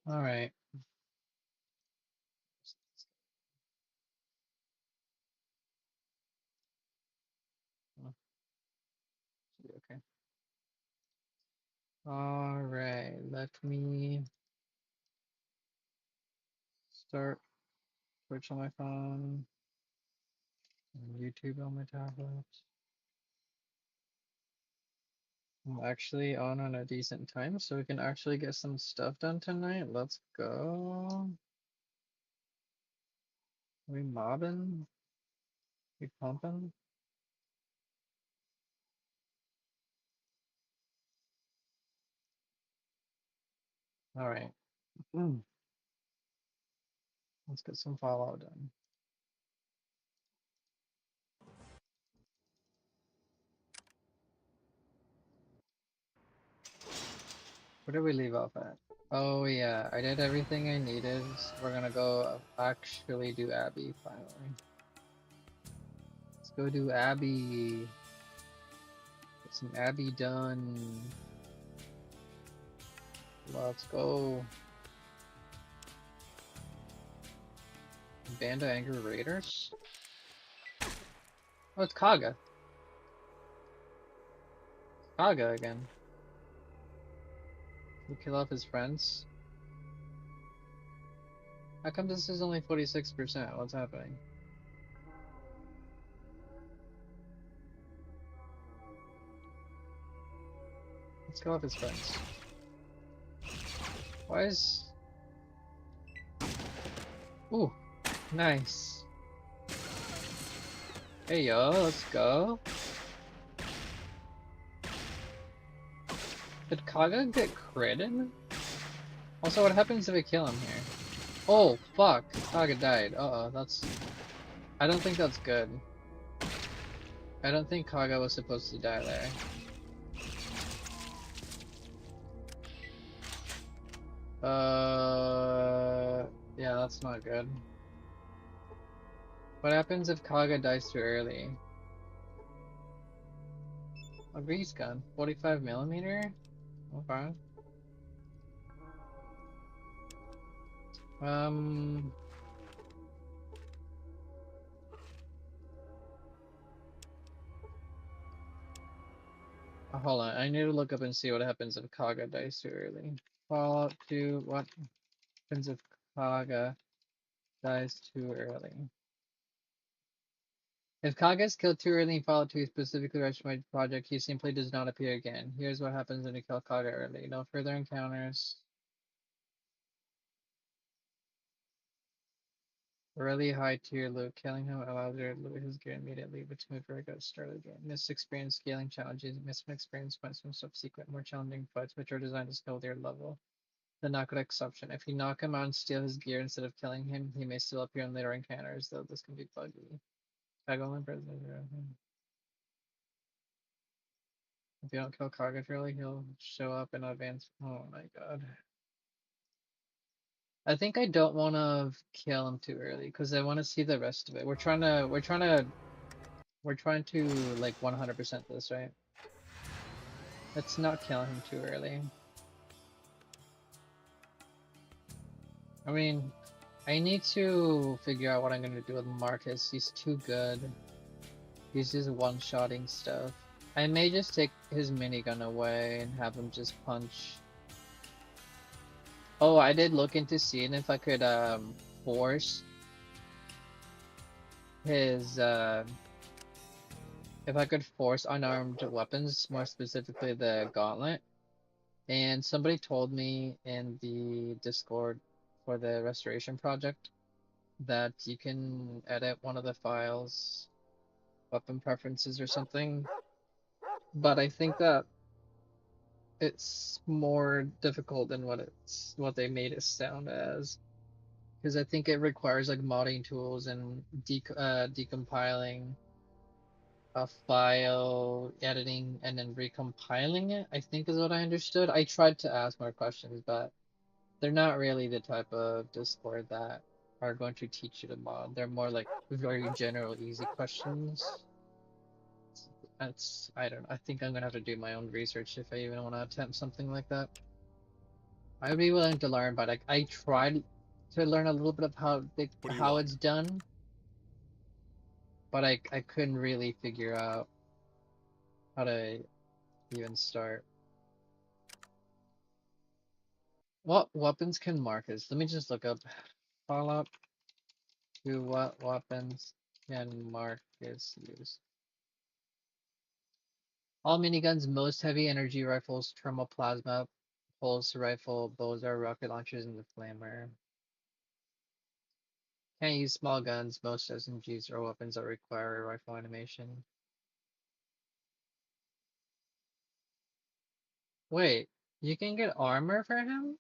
All right. Oh, should be okay. All right. Let me start Twitch on my phone, and YouTube on my tablet. I'm actually on a decent time, so we can actually get some stuff done tonight. Let's go. We mobbing? We pumping? All right. Let's get some Fallout done. Where did we leave off at? Oh yeah, I did everything I needed. So we're gonna go actually do Abby finally. Let's go do Abby. Get some Abby done. Let's go. Band of Angry Raiders? Oh, it's Kaga. Kaga again. We kill off his friends. How come this is only 46%? What's happening? Let's kill off his friends. Why is... Ooh, nice. Hey yo, let's go. Did Kaga get critted? Also, what happens if I kill him here? Oh, fuck. Kaga died. Uh-oh, that's... I don't think that's good. I don't think Kaga was supposed to die there. Yeah, that's not good. What happens if Kaga dies too early? A grease gun. 45mm? Okay. Um... Hold on, I need to look up and see what happens if Kaga dies too early. Fallout 2, what happens if Kaga dies too early? If Kaga is killed too early in Fallout 2 specifically recommended project, he simply does not appear again. Here's what happens when you kill Kaga early. No further encounters. Really high tier loot. Killing him allows you to loot his gear immediately, but to move very good start again. Miss experience scaling challenges. Miss experience points from subsequent more challenging fights, which are designed to scale their level. The knockout exception. If you knock him out and steal his gear instead of killing him, he may still appear in later encounters, though this can be buggy. Kaga only present. If you don't kill Kaga early, he'll show up in advance. Oh my god. I think I don't want to kill him too early because I want to see the rest of it. We're trying to like 100% this, right? Let's not kill him too early. I mean, I need to figure out what I'm gonna do with Marcus. He's too good. He's just one-shotting stuff. I may just take his minigun away and have him just punch. Oh, I did look into seeing if I could force his if I could force unarmed weapons, more specifically the gauntlet. And somebody told me in the Discord for the restoration project that you can edit one of the files, weapon preferences or something. But I think that it's more difficult than what they made it sound as. Because I think it requires like modding tools and decompiling a file, editing, and then recompiling it, I think is what I understood. I tried to ask more questions, but they're not really the type of Discord that are going to teach you to mod. They're more like very general, easy questions. I don't know. I think I'm gonna have to do my own research if I even want to attempt something like that. I would be willing to learn, but I tried to learn a little bit of What do you how want? it's done, but I couldn't really figure out how to even start. What weapons can Marcus? Let me just look up Fallout 2. What weapons can Marcus use? All miniguns, most heavy energy rifles, thermoplasma, pulse rifle, bows are rocket launchers, and the flamer. Can't use small guns, most SMGs are weapons that require a rifle animation. Wait, you can get armor for him?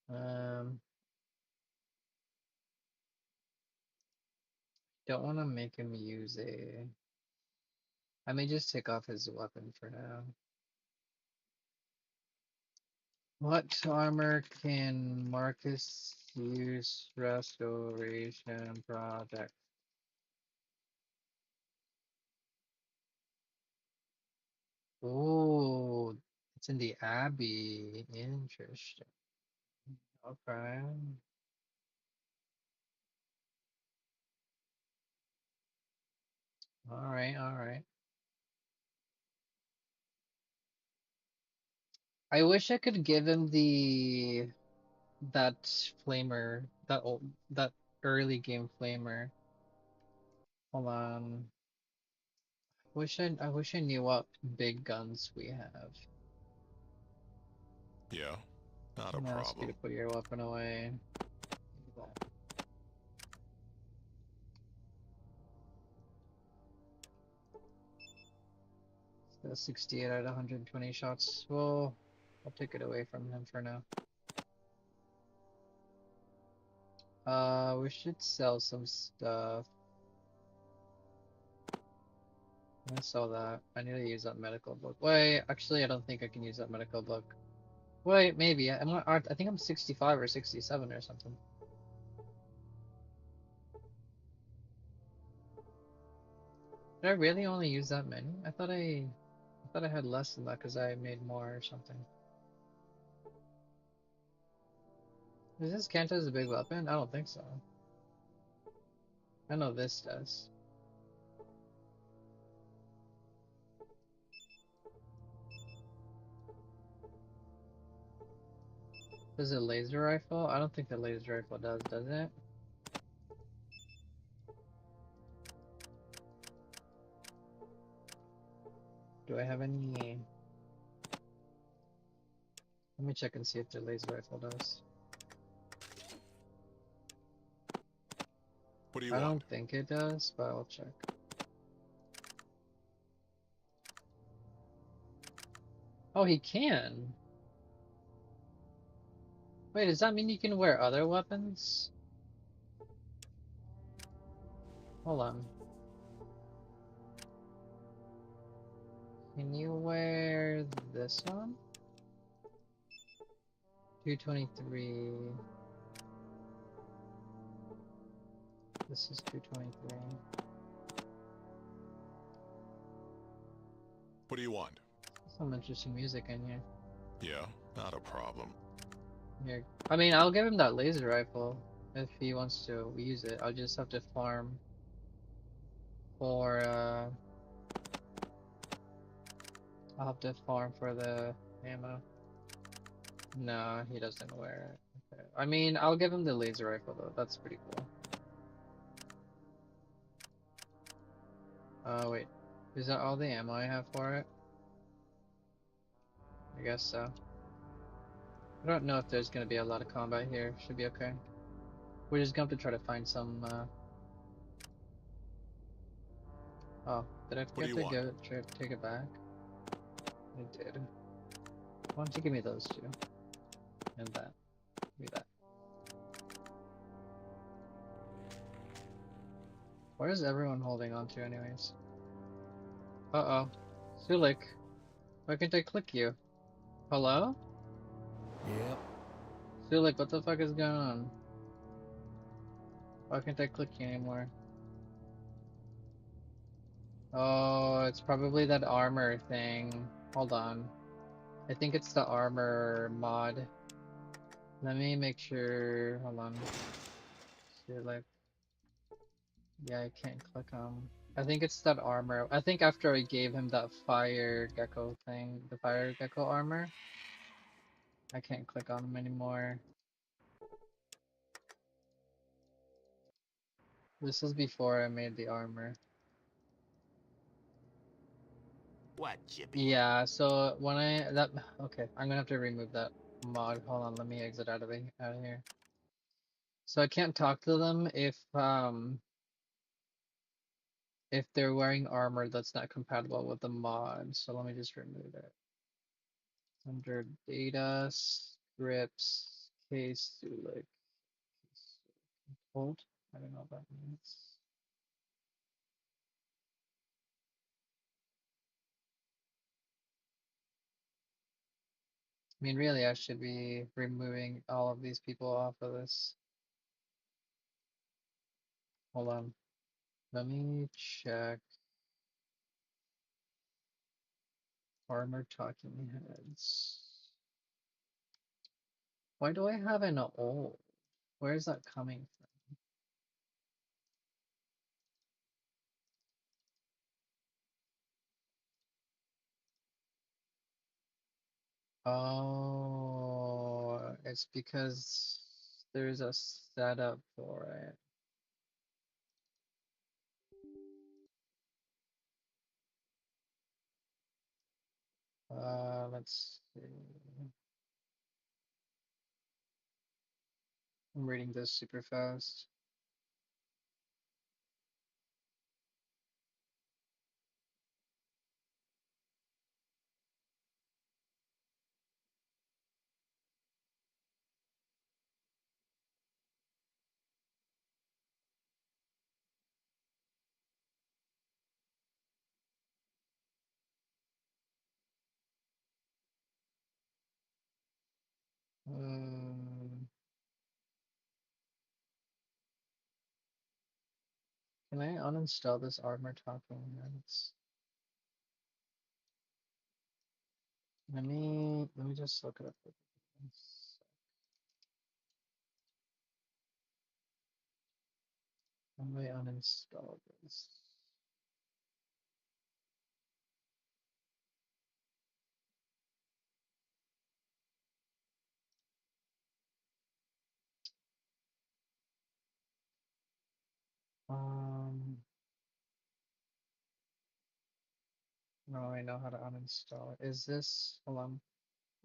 Um, don't want to make him use a. I may just take off his weapon for now. What armor can Marcus use restoration project? Oh, it's in the Abbey. Interesting. Okay. All right, all right. I wish I could give him the that flamer, that early game flamer. Hold on. I wish I knew what big guns we have. Yeah, not I'm a gonna ask you to problem. put your weapon away. So 68 out of 120 shots. Well, I'll take it away from him for now. We should sell some stuff. I'm gonna sell that. I need to use that medical book. Wait, actually, I don't think I can use that medical book. Wait, maybe. I think I'm 65 or 67 or something. Did I really only use that many? I thought I had less than that because I made more or something. Does this count as a big weapon? I don't think so. I know this does. Does it laser rifle? I don't think the laser rifle does it? Do I have any? Let me check and see if the laser rifle does. What do you I want? don't think it does, but I'll check. Oh, he can. Wait, does that mean you can wear other weapons? Hold on. Can you wear this one? 223. This is 223. What do you want? Some interesting music in here. Yeah, not a problem. Here. I mean, I'll give him that laser rifle if he wants to use it. I'll just have to farm for I'll have to farm for the ammo. No, he doesn't wear it. Okay. I mean, I'll give him the laser rifle though. That's pretty cool. Wait. Is that all the ammo I have for it? I guess so. I don't know if there's gonna be a lot of combat here. Should be okay. We're just going to try to find some, Oh, did I What do forget you to want? take it back? I did. Why don't you give me those two? And that. Give me that. What is everyone holding on to anyways? Uh-oh. Sulik. Why can't I click you? Hello? Yep. Feel like what the fuck is going on? Why can't I click anymore? Oh, it's probably that armor thing. Hold on. I think it's the armor mod. Let me make sure. Hold on. See, like, yeah, I can't click on. I think it's that armor. I think after I gave him that fire gecko thing, the fire gecko armor, I can't click on him anymore. This is before I made the armor. What you be? Yeah, so when okay, I'm gonna have to remove that mod. Hold on, let me exit out of here. So I can't talk to them if they're wearing armor that's not compatible with the mod. So let me just remove it. Under data scripts case to like hold. I don't know what that means. I mean, really, I should be removing all of these people off of this. Hold on. Let me check armor talking heads. Why do I have an old? Where is that coming from? Oh, it's because there's a setup for it. Let's see. I'm reading this super fast. Um, can I uninstall this armor talking heads? Let me just look it up. How do I uninstall this? No, I know how to uninstall it. Is this, hold on,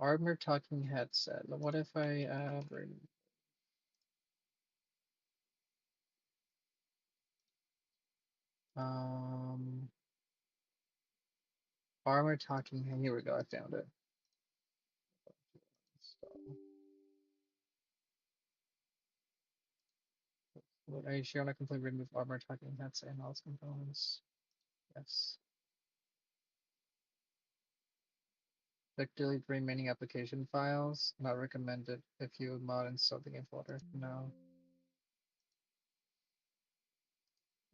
armor talking headset. What if I um armor talking head? Here we go. I found it. Are you sure I completely remove armor talking headset and all its components? Yes. Click delete remaining application files. Not recommended if you mod install the game folder. No.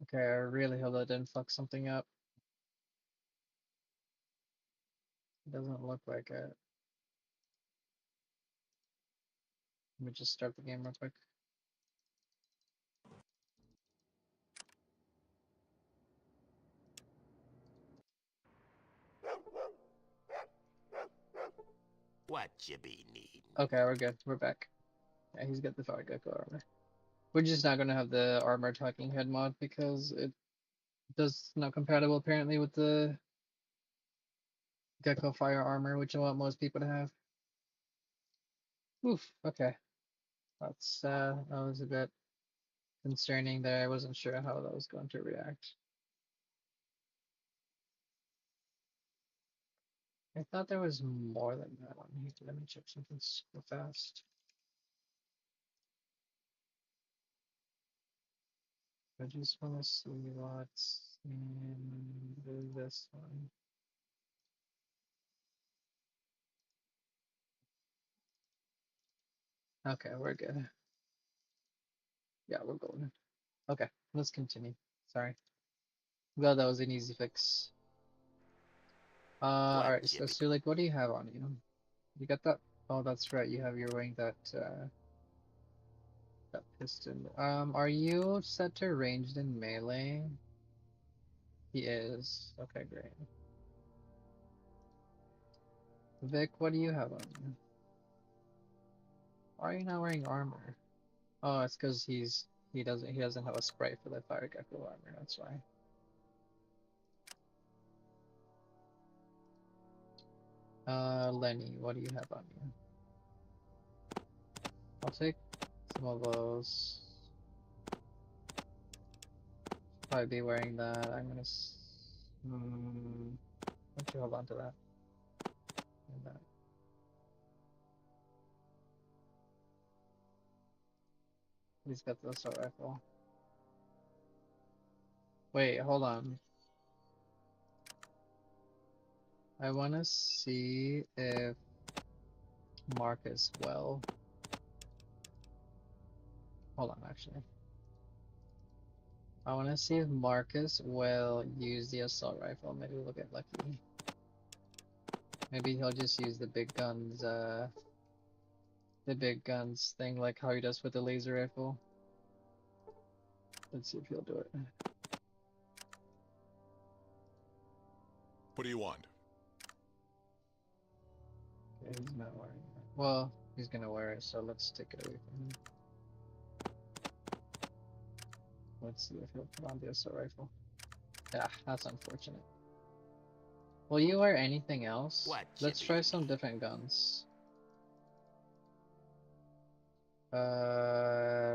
Okay, I really hope that didn't fuck something up. It doesn't look like it. Let me just start the game real quick. What you be needing? Okay, we're good. We're back. Yeah, he's got the fire gecko armor. We're just not gonna have the armor talking head mod because it does not compatible apparently with the gecko fire armor, which I want most people to have. Oof. Okay, that was a bit concerning there. I wasn't sure how that was going to react. I thought there was more than that on here. Let me check something super fast. I just want to see what's in this one. Okay, we're good. Yeah, we're golden. Okay, let's continue. Sorry. Glad that was an easy fix. What Alright, you so be? Sulik, what do you have on you? You got that? Oh, that's right, you're wearing that piston. Are you set to ranged in melee? He is. Okay, great. Vic, what do you have on you? Why are you not wearing armor? Oh, it's because he doesn't have a spray for the fire gecko armor, that's why. Lenny, what do you have on you? I'll take some of those. Probably be wearing that. Why don't you hold on to that? And that. He's got the assault rifle. Wait, hold on. I want to see if Marcus will. Hold on, actually. I want to see if Marcus will use the assault rifle. Maybe we'll get lucky. Maybe he'll just use the big guns thing like how he does with the laser rifle. Let's see if he'll do it. What do you want? Okay, he's not wearing it. Well, he's gonna wear it, so let's take it away from him. Let's see if he'll put on the assault rifle. Yeah, that's unfortunate. Will you wear anything else? What Let's you try be? some different guns.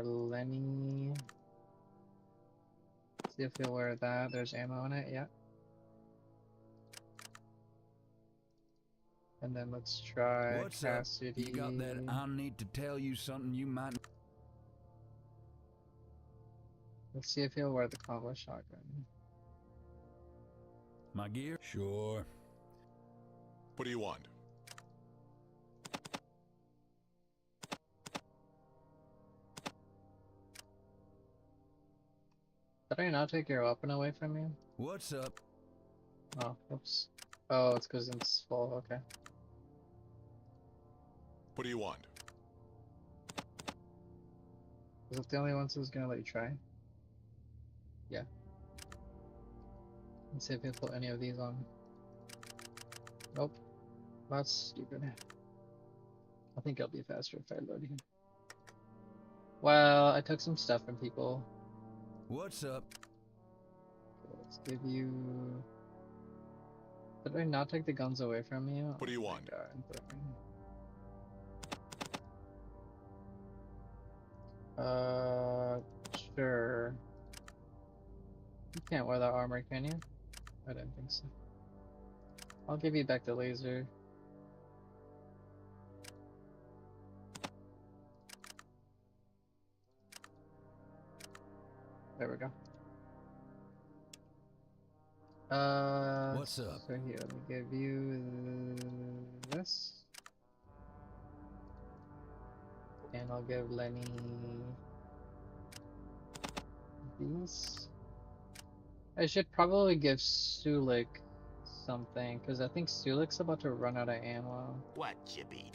Lenny. See if he'll wear that. There's ammo in it, yeah. And then let's try What's up? Cassidy. You got that I need to tell you something you might... Let's see if he'll wear the combo shotgun. My gear? Sure. What do you want? Did I not take your weapon away from you? What's up? Oh, oops. Oh, it's because it's full, okay. What do you want? Is it the only one who's gonna let you try? Yeah. Let's see if he'll put any of these on. Nope. That's stupid. I think it'll be faster if I load here. Well, I took some stuff from people. What's up? So let's give you... Did I not take the guns away from you? What do you Oh my want? God, I'm broken. Sure. You can't wear that armor, can you? I don't think so. I'll give you back the laser. There we go. What's up? So here, let me give you this. And I'll give Lenny these. I should probably give Sulik something, because I think Sulik's about to run out of ammo. What you be?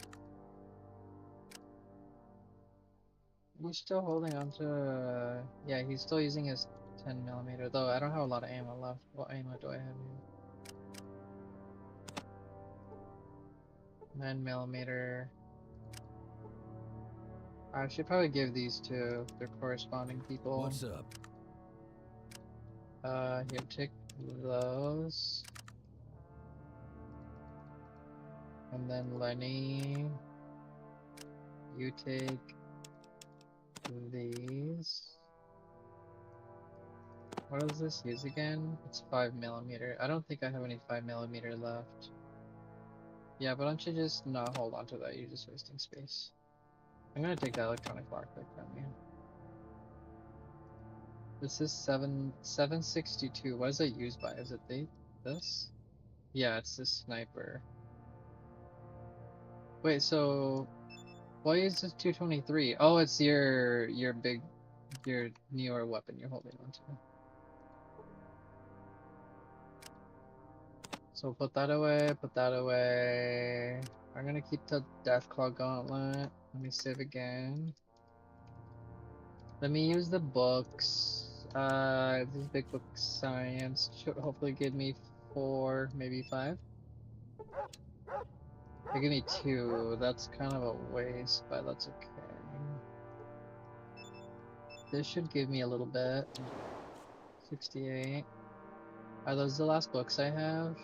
He's still holding on to, yeah, he's still using his 10mm, though I don't have a lot of ammo left. What ammo do I have here? 9mm. I should probably give these to their corresponding people. What's up? Here, take those. And then Lenny, you take these. What does this use again? It's 5mm. I don't think I have any 5mm left. Yeah, but why don't you just not hold on to that? You're just wasting space. I'm gonna take that electronic lockpick from you. This is 762. What is it used by? Is it this? Yeah, it's this sniper. Wait, so Why is this 223? Oh, it's your newer weapon you're holding on to. So put that away, put that away. I'm gonna keep the Deathclaw Gauntlet. Let me save again. Let me use the books. This big book science should hopefully give me 4, maybe 5. They give me 2. That's kind of a waste, but that's okay. This should give me a little bit. 68. Are those the last books I have?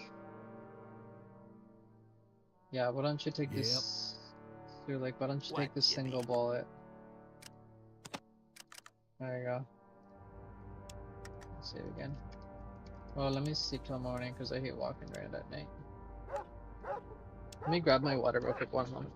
Yeah, why don't you take Yep. this? So like, why don't you take What this you single mean? bullet? There you go. Save again. Well, let me sleep till morning because I hate walking around at night. Let me grab my water real quick. 1 moment.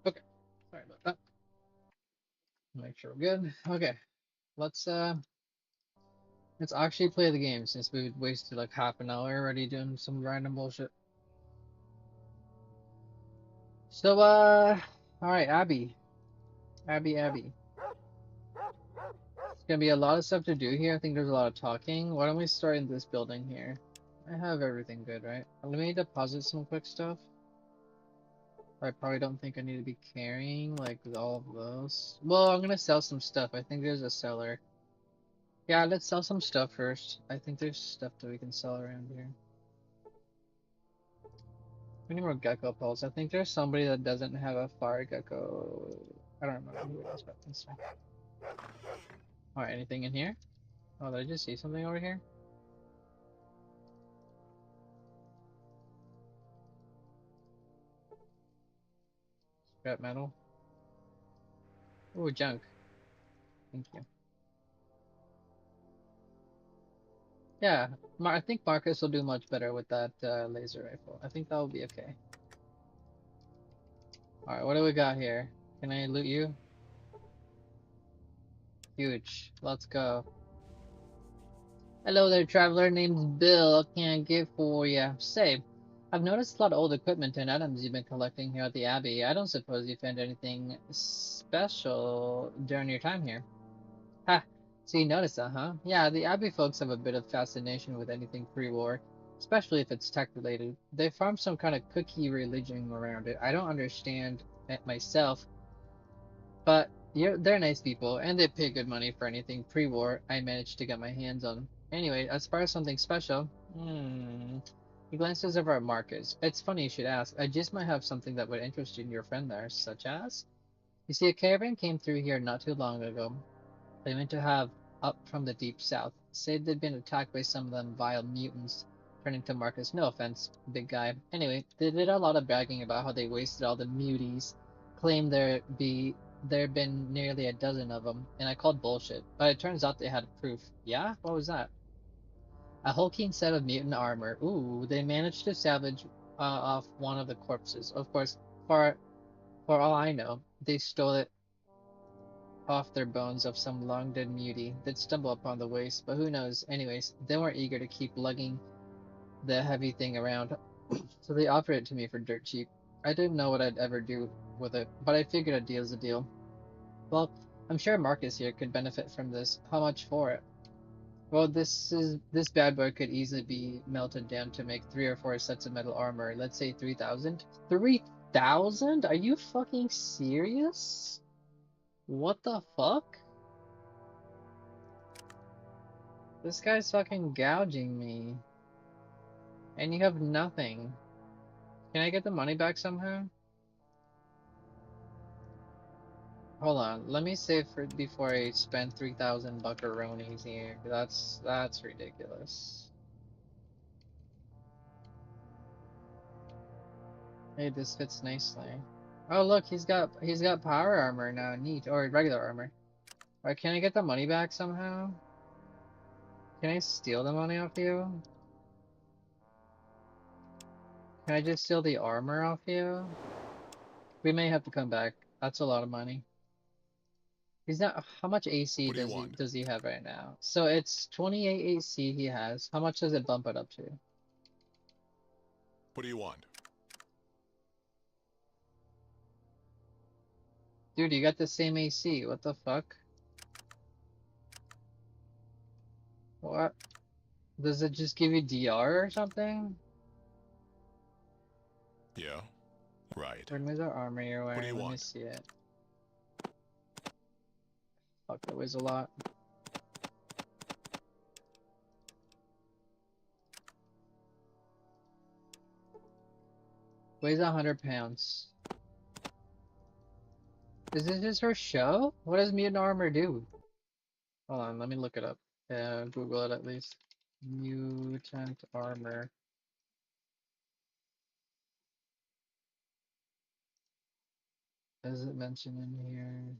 Okay. Sorry about that. Make sure we're good. Okay. Let's actually play the game since we wasted like half an hour already doing some random bullshit. So all right, Abby. Abby. It's gonna be a lot of stuff to do here. I think there's a lot of talking. Why don't we start in this building here? I have everything good, right? Let me deposit some quick stuff. I probably don't think I need to be carrying like all of those. Well, I'm gonna sell some stuff. I think there's a seller. Yeah, let's sell some stuff first. I think there's stuff that we can sell around here. We need more gecko pulse. I think there's somebody that doesn't have a fire gecko. I don't remember who it is, but that's fine. Alright, anything in here? Oh, did I just see something over here? Scrap metal. Ooh, junk. Thank you. Yeah, I think Marcus will do much better with that laser rifle. I think that will be okay. Alright, what do we got here? Can I loot you? Huge. Let's go. Hello there, traveler. Name's Bill. What can I get for you? Say, I've noticed a lot of old equipment and items you've been collecting here at the Abbey. I don't suppose you found anything special during your time here. Ha! So you noticed that, huh? Yeah, the Abbey folks have a bit of fascination with anything pre-war, especially if it's tech-related. They farm some kind of cookie religion around it. I don't understand it myself, but they're nice people, and they pay good money for anything pre-war I managed to get my hands on. Anyway, as far as something special, he glances over at Marcus. It's funny you should ask. I just might have something that would interest you and your friend there, such as? You see, a caravan came through here not too long ago. They meant to have up from the deep south. Said they'd been attacked by some of them vile mutants. Turning to Marcus, no offense, big guy. Anyway, they did a lot of bragging about how they wasted all the muties. Claimed there'd been nearly a dozen of them, and I called bullshit. But it turns out they had proof. Yeah? What was that? A hulking set of mutant armor. Ooh, they managed to salvage off one of the corpses. Of course, for for all I know, they stole it off their bones of some long-dead mutie that stumbled upon the waste, but who knows? Anyways, they weren't eager to keep lugging the heavy thing around, so they offered it to me for dirt cheap. I didn't know what I'd ever do with it, but I figured a deal's a deal. Well, I'm sure Marcus here could benefit from this. How much for it? Well, this bad boy could easily be melted down to make 3 or 4 sets of metal armor. Let's say 3,000. 3,000? Are you fucking serious? What the fuck? This guy's fucking gouging me. And you have nothing. Can I get the money back somehow? Hold on, let me save for before I spend 3,000 buckaroonies here. That's ridiculous. Hey, this fits nicely. Oh look, he's got power armor now, neat, or regular armor. Alright, can I get the money back somehow? Can I steal the money off you? Can I just steal the armor off you? We may have to come back. That's a lot of money. He's not. How much AC What do you does he want? have right now? So it's 28 AC he has. How much does it bump it up to? What do you want? Dude, you got the same AC. What the fuck? What? Does it just give you DR or something? Yeah. Right. Where's the armor you're What do you wearing? Let me want? see it. Fuck, that weighs a lot. Weighs 100 pounds. Is this just her show? What does mutant armor do? Hold on, let me look it up. Google it at least. Mutant armor. Does it mention in here?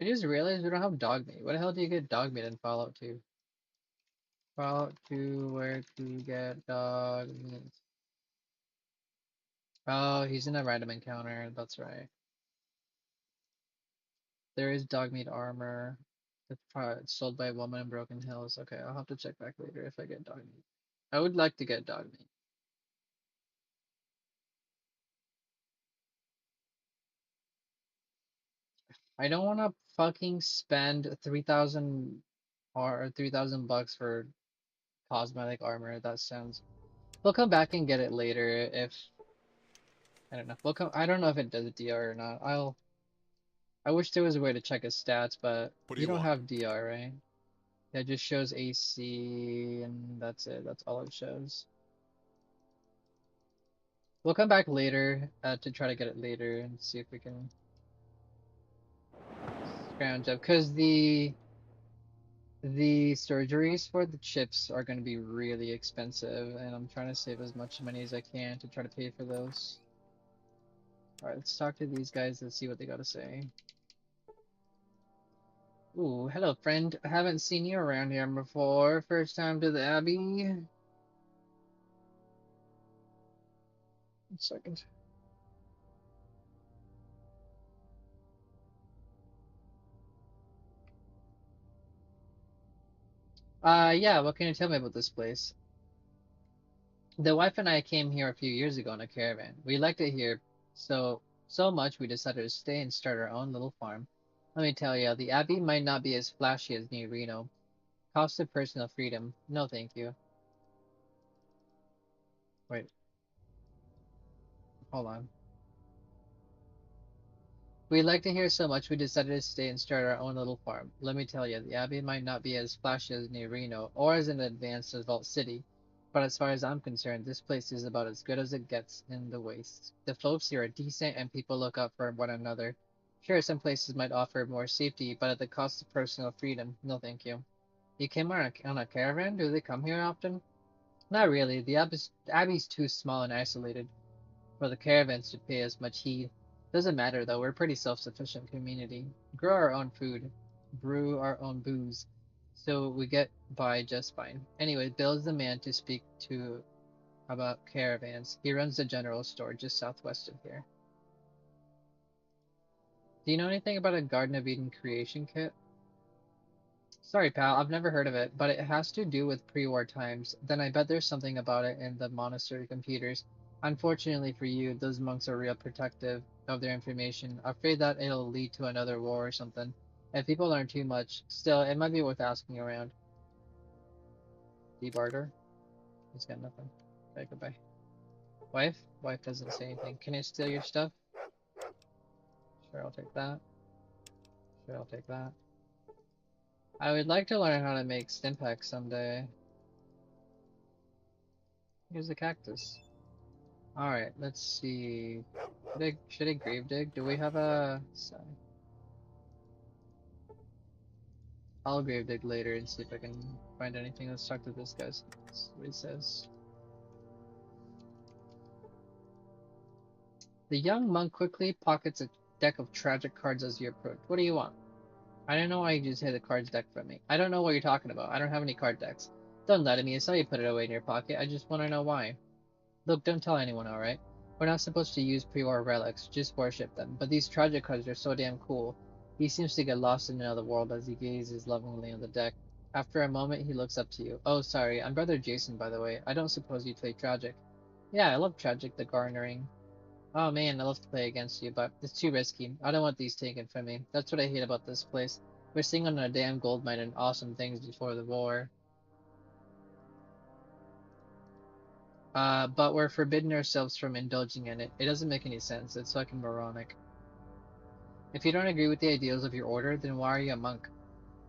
I just realized we don't have dog meat. What the hell do you get dog meat in Fallout 2? Fallout 2, where to get dog meat? Oh, he's in a random encounter. That's right. There is dog meat armor. It's sold by a woman in Broken Hills. Okay, I'll have to check back later if I get dog meat. I would like to get dog meat. I don't want to fucking spend 3,000 or 3,000 bucks for cosmetic armor. That sounds. We'll come back and get it later if I don't know. We'll come. I don't know if it does DR or not. I wish there was a way to check his stats, but What do you you don't want? have DR, right? Yeah, it just shows AC and that's it. That's all it shows. We'll come back later to try to get it later and see if we can scrounge up because the surgeries for the chips are going to be really expensive, and I'm trying to save as much money as I can to try to pay for those. All right, let's talk to these guys and see what they got to say. Ooh, hello, friend. I haven't seen you around here before. First time to the Abbey. 1 second. Yeah, what can you tell me about this place? The wife and I came here a few years ago on a caravan. We liked it here so much we decided to stay and start our own little farm. Let me tell you, the Abbey might not be as flashy as New Reno. Cost of personal freedom. No, thank you. Wait, hold on. We liked it here so much we decided to stay and start our own little farm. Let me tell you, the Abbey might not be as flashy as New Reno or as an advanced as Vault City, but as far as I'm concerned, this place is about as good as it gets in the Waste. The folks here are decent and people look out for one another. Sure, some places might offer more safety, but at the cost of personal freedom. No, thank you. You came on a caravan? Do they come here often? Not really. The Abbey's too small and isolated for the caravans to pay us much heed. Doesn't matter though, we're a pretty self-sufficient community. Grow our own food, brew our own booze, so we get by just fine. Anyway, Bill's the man to speak to about caravans. He runs the general store just southwest of here. Do you know anything about a Garden of Eden creation kit? Sorry, pal, I've never heard of it, but it has to do with pre-war times. Then I bet there's something about it in the monastery computers. Unfortunately for you, those monks are real protective of their information, afraid that it'll lead to another war or something. If people learn too much, still, it might be worth asking around. Barter? He's got nothing. Okay, goodbye. Wife? Wife doesn't say anything. Can I steal your stuff? Sure, I'll take that. Sure, I'll take that. I would like to learn how to make Stimpaks someday. Here's the cactus. Alright, let's see. Should I grave dig? Do we have a... Sorry. I'll grave dig later and see if I can find anything. Let's talk to this guy. Let's see what he says. The young monk quickly pockets a deck of tragic cards as you approach. What do you want? I don't know why you just hid the cards deck from me. I don't know what you're talking about. I don't have any card decks. Don't lie to me. I saw you put it away in your pocket. I just want to know why. Look, don't tell anyone, alright? We're not supposed to use pre-war relics, just worship them. But these tragic cards are so damn cool. He seems to get lost in another world as he gazes lovingly on the deck. After a moment, he looks up to you. Oh, sorry, I'm Brother Jason, by the way. I don't suppose you play Tragic. Yeah, I love Tragic the Garnering. Oh man, I love to play against you, but it's too risky. I don't want these taken from me. That's what I hate about this place. We're sitting on a damn gold mine and awesome things before the war. But we're forbidden ourselves from indulging in it. It doesn't make any sense. It's fucking moronic. If you don't agree with the ideals of your order, then why are you a monk?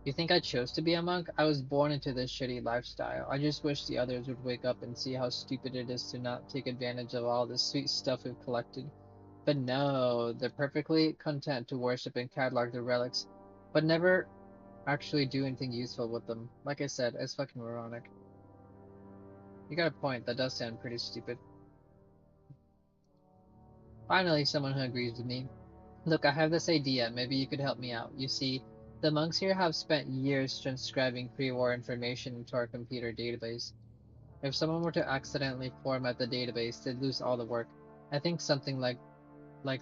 You think I chose to be a monk? I was born into this shitty lifestyle. I just wish the others would wake up and see how stupid it is to not take advantage of all this sweet stuff we've collected. But no, they're perfectly content to worship and catalog their relics, but never actually do anything useful with them. Like I said, it's fucking moronic. You got a point. That does sound pretty stupid. Finally, someone who agrees with me. Look, I have this idea. Maybe you could help me out. You see, the monks here have spent years transcribing pre-war information into our computer database. If someone were to accidentally format the database, they'd lose all the work. I think something like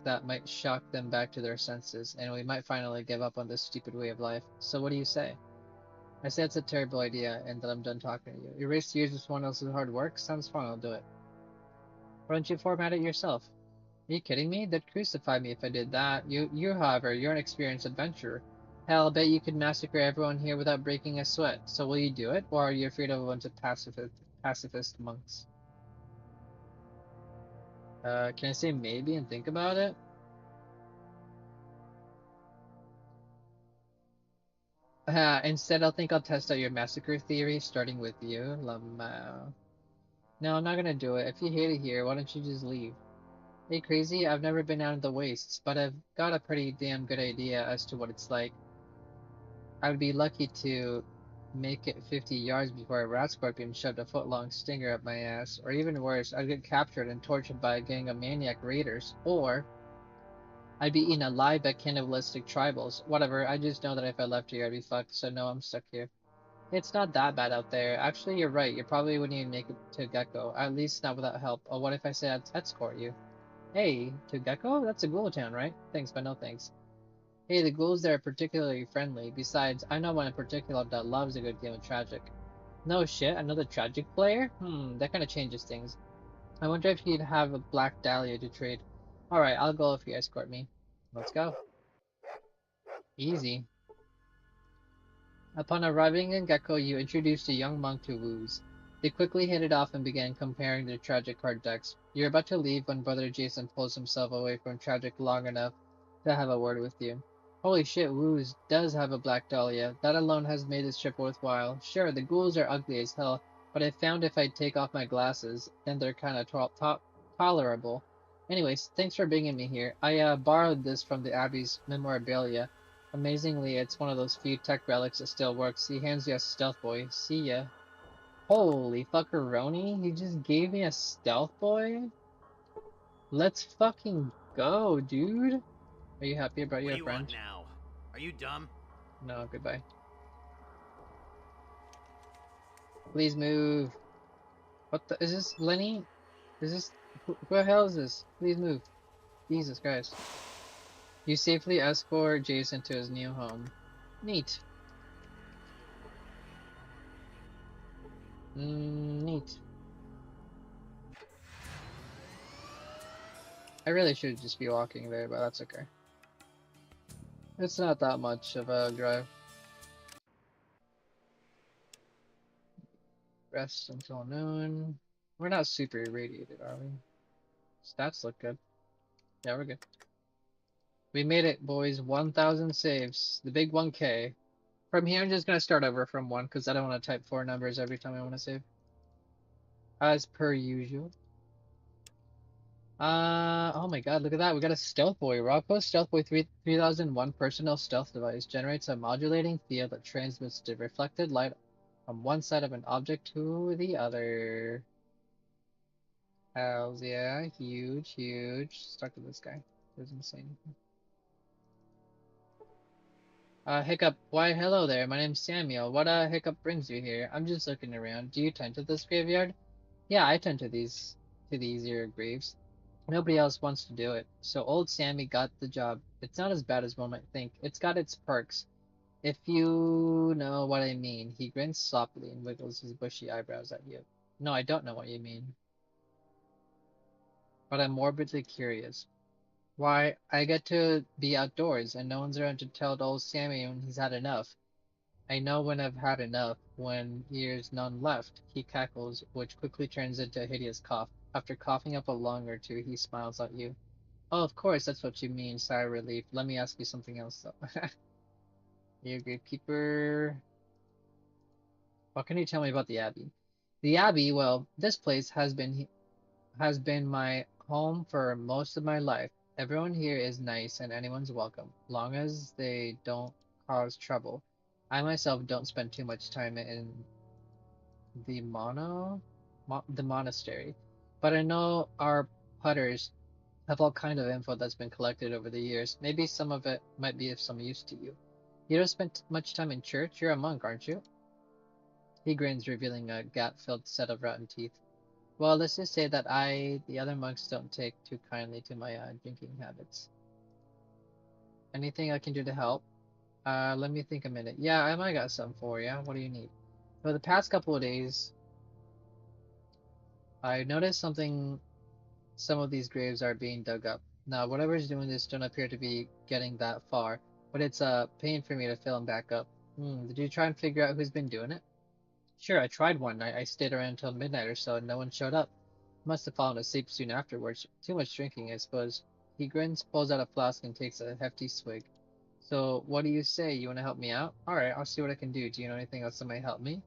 that might shock them back to their senses, and we might finally give up on this stupid way of life. So what do you say? I say it's a terrible idea, and that I'm done talking to you. Erase years of someone else's hard work? Sounds fun, I'll do it. Why don't you format it yourself? Are you kidding me? They'd crucify me if I did that. However, you're an experienced adventurer. Hell, I bet you could massacre everyone here without breaking a sweat. So will you do it, or are you afraid of a bunch of pacifist monks? Can I say maybe and think about it? Instead, I'll test out your massacre theory, starting with you, Lamau. No, I'm not gonna do it. If you hate it here, why don't you just leave? Hey, crazy, I've never been out of the wastes, but I've got a pretty damn good idea as to what it's like. I would be lucky to make it 50 yards before a rat scorpion shoved a foot-long stinger up my ass, or even worse, I'd get captured and tortured by a gang of maniac raiders, or I'd be eaten alive by cannibalistic tribals. Whatever, I just know that if I left here, I'd be fucked, so no, I'm stuck here. It's not that bad out there. Actually, you're right. You probably wouldn't even make it to Gecko. At least not without help. Or what if I say I'd escort you? Hey, to Gecko? That's a ghoul town, right? Thanks, but no thanks. Hey, the ghouls there are particularly friendly. Besides, I know one in particular that loves a good game of Tragic. No shit, another Tragic player? That kind of changes things. I wonder if he'd have a Black Dahlia to trade. Alright, I'll go if you escort me. Let's go. Easy. Upon arriving in Gecko, you introduced a young monk to Wooz. They quickly hit it off and began comparing their Tragic card decks. You're about to leave when Brother Jason pulls himself away from Tragic long enough to have a word with you. Holy shit, Wooz does have a Black Dahlia. That alone has made this trip worthwhile. Sure, the ghouls are ugly as hell, but I found if I take off my glasses, then they're kinda tolerable. Anyways, thanks for bringing me here. I borrowed this from the Abbey's memorabilia. Amazingly, it's one of those few tech relics that still works. He hands you a stealth boy. See ya. Holy fuckeroni, he just gave me a stealth boy? Let's fucking go, dude. Are you happy about What your do you friend? want now? Are you dumb? No, goodbye. Please move. What the, is this Lenny? Is this, who the hell is this? Please move. Jesus Christ. You safely escort Jason to his new home. Neat. Neat. I really should just be walking there, but that's okay. It's not that much of a drive. Rest until noon. We're not super irradiated, are we? Stats look good. Yeah, we're good. We made it, boys. 1,000 saves. The big 1K. From here, I'm just gonna start over from 1 because I don't want to type 4 numbers every time I want to save. As per usual. Oh my god, look at that. We got a stealth boy. Rocco Stealth Boy 3001 personal stealth device generates a modulating field that transmits the reflected light from one side of an object to the other. Hells yeah, huge, huge. Stuck with this guy. It was insane. Hiccup. Why, hello there. My name's Samuel. What, Hiccup brings you here? I'm just looking around. Do you tend to this graveyard? Yeah, I tend to these here graves. Nobody else wants to do it. So old Sammy got the job. It's not as bad as one might think. It's got its perks. If you know what I mean. He grins softly and wiggles his bushy eyebrows at you. No, I don't know what you mean. But I'm morbidly curious. Why, I get to be outdoors, and no one's around to tell old Sammy when he's had enough. I know when I've had enough, when there's none left. He cackles, which quickly turns into a hideous cough. After coughing up a lung or two, he smiles at you. Oh, of course, that's what you mean, sigh of relief. Let me ask you something else, though. You gatekeeper. What can you tell me about the Abbey? The Abbey, well, this place has been my home for most of my life. Everyone here is nice and anyone's welcome, long as they don't cause trouble. I myself don't spend too much time in the monastery, but I know our putters have all kind of info that's been collected over the years. Maybe some of it might be of some use to you. You don't spend much time in church? You're a monk, aren't you? He grins, revealing a gap-filled set of rotten teeth. Well, let's just say that the other monks don't take too kindly to my drinking habits. Anything I can do to help? Let me think a minute. Yeah, I might got something for you. What do you need? For the past couple of days, I noticed something. Some of these graves are being dug up. Now, whatever's doing this don't appear to be getting that far, but it's a pain for me to fill them back up. Did you try and figure out who's been doing it? Sure, I tried one night. I stayed around until midnight or so and no one showed up. Must have fallen asleep soon afterwards. Too much drinking, I suppose. He grins, pulls out a flask, and takes a hefty swig. So, what do you say? You want to help me out? Alright, I'll see what I can do. Do you know anything else that might help me?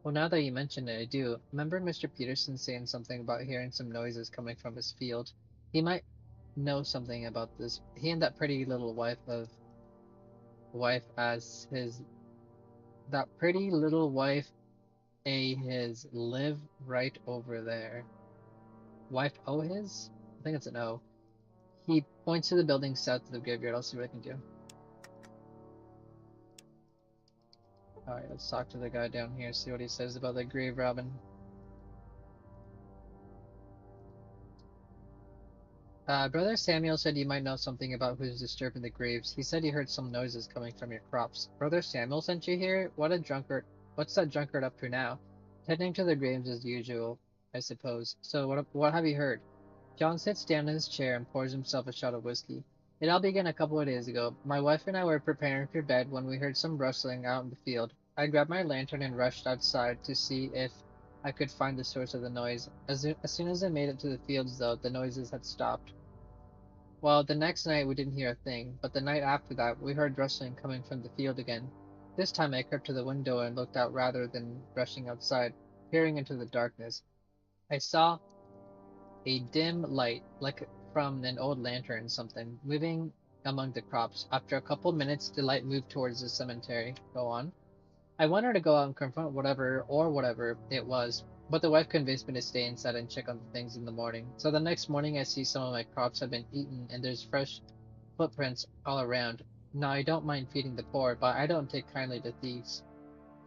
Well, now that you mention it, I do. Remember Mr. Peterson saying something about hearing some noises coming from his field? He might know something about this. He and that pretty little wife as his that pretty little wife his live right over there. Wife his? I think it's an O. He points to the building south of the graveyard. I'll see what I can do. Alright, let's talk to the guy down here, see what he says about the grave robin. Brother Samuel said you might know something about who's disturbing the graves. He said he heard some noises coming from your crops. Brother Samuel sent you here? What a drunkard. What's that drunkard up to now? Tending to the graves as usual, I suppose. So what have you heard? John sits down in his chair and pours himself a shot of whiskey. It all began a couple of days ago. My wife and I were preparing for bed when we heard some rustling out in the field. I grabbed my lantern and rushed outside to see if I could find the source of the noise. As soon as I made it to the fields, though, the noises had stopped. Well, the next night we didn't hear a thing, but the night after that we heard rustling coming from the field again. This time I crept to the window and looked out rather than rushing outside, peering into the darkness. I saw a dim light, like from an old lantern something, moving among the crops. After a couple minutes, the light moved towards the cemetery. Go on. I wanted to go out and confront whatever it was, but the wife convinced me to stay inside and check on the things in the morning. So the next morning I see some of my crops have been eaten and there's fresh footprints all around. Now I don't mind feeding the poor, but I don't take kindly to thieves.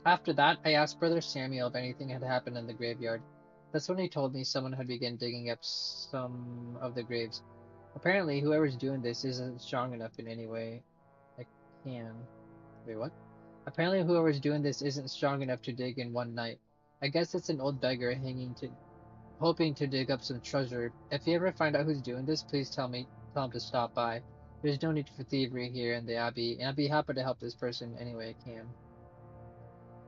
After that, I asked Brother Samuel if anything had happened in the graveyard. That's when he told me someone had begun digging up some of the graves. Apparently, whoever's doing this isn't strong enough in any way. I can. Wait, what? Apparently, whoever's doing this isn't strong enough to dig in one night. I guess it's an old beggar hoping to dig up some treasure. If you ever find out who's doing this, please tell him to stop by. There's no need for thievery here in the Abbey, and I'd be happy to help this person any way I can.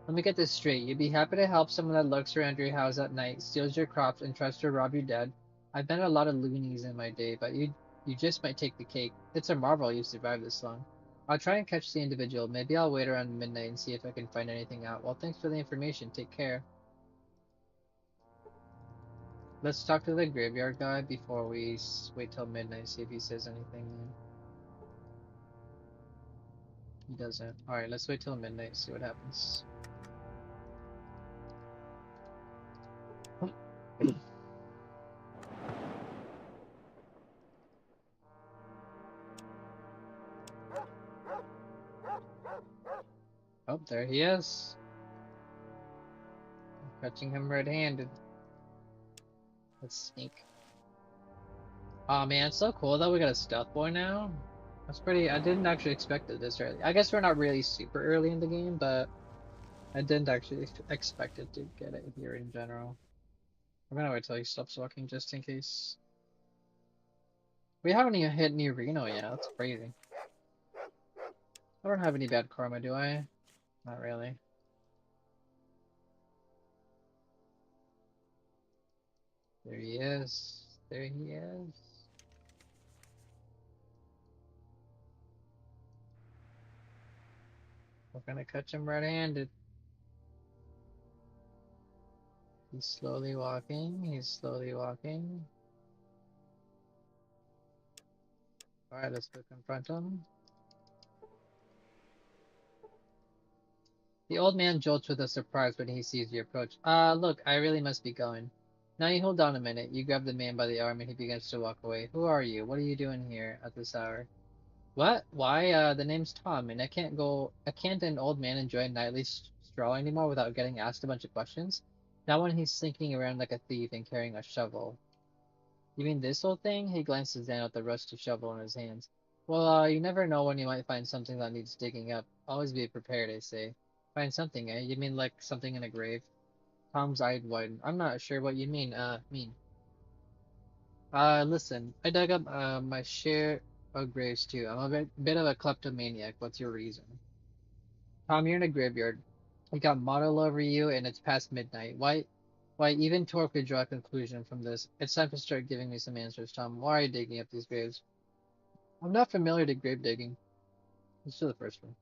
Let me get this straight. You'd be happy to help someone that lurks around your house at night, steals your crops, and tries to rob you dead. I've met a lot of loonies in my day, but you just might take the cake. It's a marvel you survived this long. I'll try and catch the individual. Maybe I'll wait around midnight and see if I can find anything out. Well, thanks for the information. Take care. Let's talk to the graveyard guy before we wait till midnight, see if he says anything. He doesn't. Alright, let's wait till midnight, see what happens. Oh, there he is. I'm catching him red-handed. Let's sneak. Oh man, it's so cool that we got a stealth boy now. That's pretty. I didn't actually expect it this early. I guess we're not really super early in the game, but I didn't actually expect it to get it here in general. I'm gonna wait till he stops walking just in case. We haven't even hit New Reno yet. That's crazy. I don't have any bad karma, do I? Not really. There he is. There he is. We're gonna catch him red-handed. He's slowly walking. He's slowly walking. Alright, let's go confront him. The old man jolts with a surprise when he sees you approach. Look, I really must be going. Now you hold on a minute. You grab the man by the arm and he begins to walk away. Who are you? What are you doing here at this hour? What? Why, the name's Tom, and I can't an old man enjoy a nightly stroll anymore without getting asked a bunch of questions? Not when he's slinking around like a thief and carrying a shovel. You mean this old thing? He glances down at the rusty shovel in his hands. Well, you never know when you might find something that needs digging up. Always be prepared, I say. Find something, eh? You mean like something in a grave? Tom's eyes widen. I'm not sure what you mean. Listen, I dug up, my share of graves too. I'm a bit of a kleptomaniac. What's your reason? Tom, you're in a graveyard. You got mud all over you, and it's past midnight. Why, even Tor could draw a conclusion from this. It's time to start giving me some answers, Tom. Why are you digging up these graves? I'm not familiar to grave digging. Let's do the first one.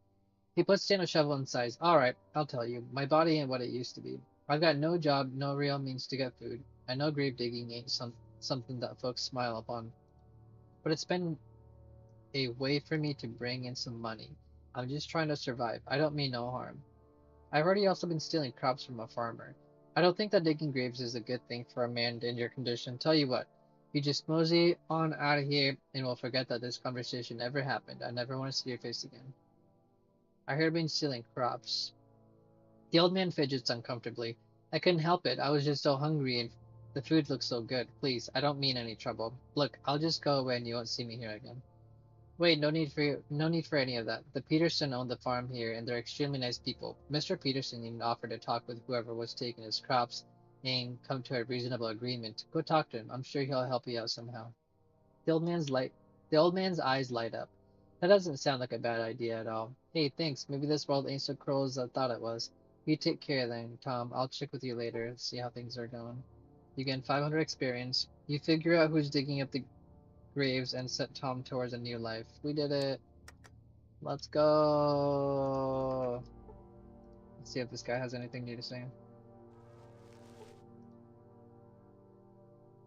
He puts down a shovel and sighs. Alright, I'll tell you. My body ain't what it used to be. I've got no job, no real means to get food. I know grave digging ain't something that folks smile upon. But it's been a way for me to bring in some money. I'm just trying to survive. I don't mean no harm. I've already also been stealing crops from a farmer. I don't think that digging graves is a good thing for a man in your condition. Tell you what, you just mosey on out of here and we'll forget that this conversation ever happened. I never want to see your face again. I heard been stealing crops. The old man fidgets uncomfortably. I couldn't help it. I was just so hungry and the food looked so good. Please, I don't mean any trouble. Look, I'll just go away and you won't see me here again. Wait, no need for any of that. The Peterson own the farm here, and they're extremely nice people. Mr. Peterson even offered to talk with whoever was taking his crops and come to a reasonable agreement. Go talk to him. I'm sure he'll help you out somehow. The old man's light, the old man's eyes light up. That doesn't sound like a bad idea at all. Hey, thanks. Maybe this world ain't so cruel as I thought it was. You take care then, Tom. I'll check with you later, see how things are going. You gain 500 experience. You figure out who's digging up the graves and set Tom towards a new life. We did it. Let's go. Let's see if this guy has anything new to say.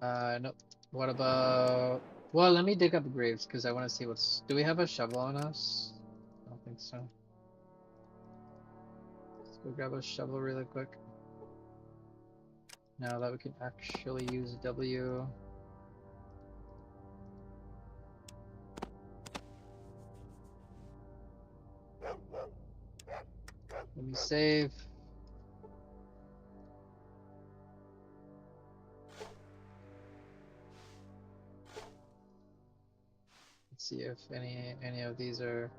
Nope. What about... Well, let me dig up graves because I want to see what's... Do we have a shovel on us? I don't think so. Go grab a shovel really quick. Now that we can actually use W. Let me save. Let's see if any of these are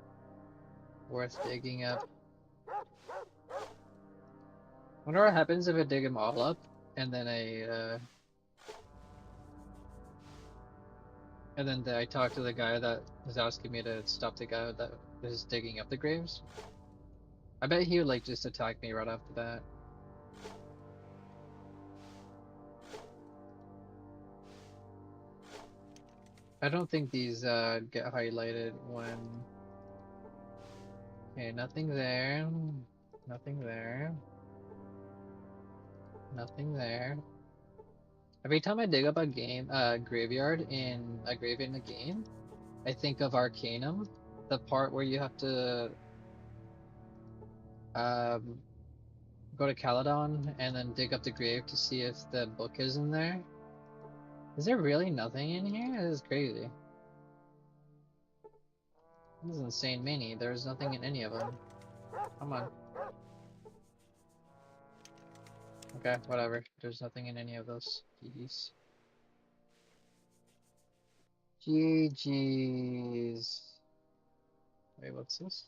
worth digging up. Wonder what happens if I dig them all up and then I talk to the guy that was asking me to stop the guy that is digging up the graves. I bet he would like just attack me right after that. I don't think these get highlighted when... Okay, nothing there. Nothing there. Nothing there. Every time I dig up a graveyard in a grave in a game, I think of Arcanum, the part where you have to go to Caledon and then dig up the grave to see if the book is in there. Is there really nothing in here? This is crazy. This is insane many. There's nothing in any of them. Come on. Okay, whatever. There's nothing in any of those. GG's. GG's. Wait, what's this?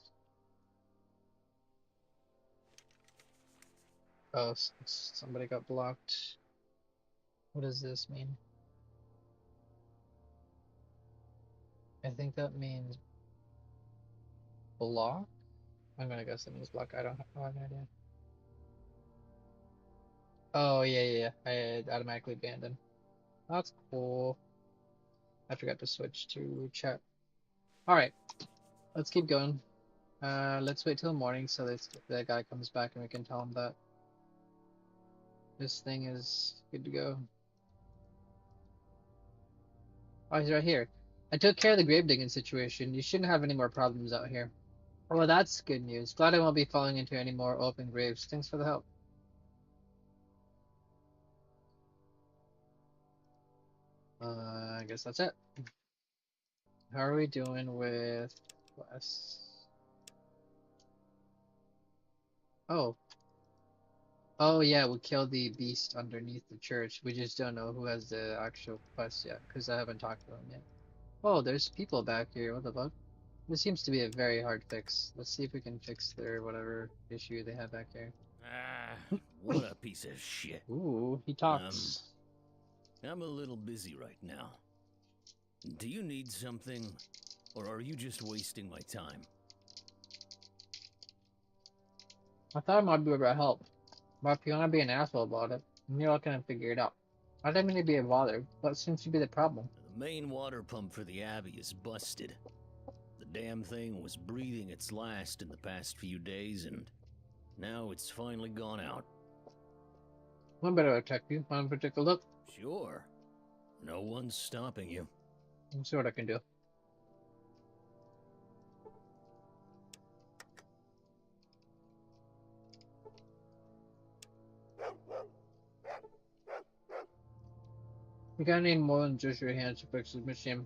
Oh, somebody got blocked. What does this mean? I think that means block? I'm gonna guess it means block. I have no idea. Oh, yeah. I automatically abandoned. That's cool. I forgot to switch to chat. Alright, let's keep going. Let's wait till the morning so that the guy comes back and we can tell him that this thing is good to go. Oh, he's right here. I took care of the grave digging situation. You shouldn't have any more problems out here. Well, that's good news. Glad I won't be falling into any more open graves. Thanks for the help. I guess that's it. How are we doing with quests? Oh. Oh yeah, we killed the beast underneath the church. We just don't know who has the actual quest yet, because I haven't talked to them yet. Oh, there's people back here. What the fuck? This seems to be a very hard fix. Let's see if we can fix their whatever issue they have back here. Ah, what a piece of shit. Ooh, he talks. I'm a little busy right now. Do you need something, or are you just wasting my time? I thought I might be able to help, but if you want to be an asshole about it, you're not gonna figure it out. I didn't mean to be a bother. What seems to be the problem? The main water pump for the Abbey is busted. The damn thing was breathing its last in the past few days, and now it's finally gone out. One better attack you. Want to take a look? Sure. No one's stopping you. Let's see what I can do. You're gonna need more than just your hands to fix this machine.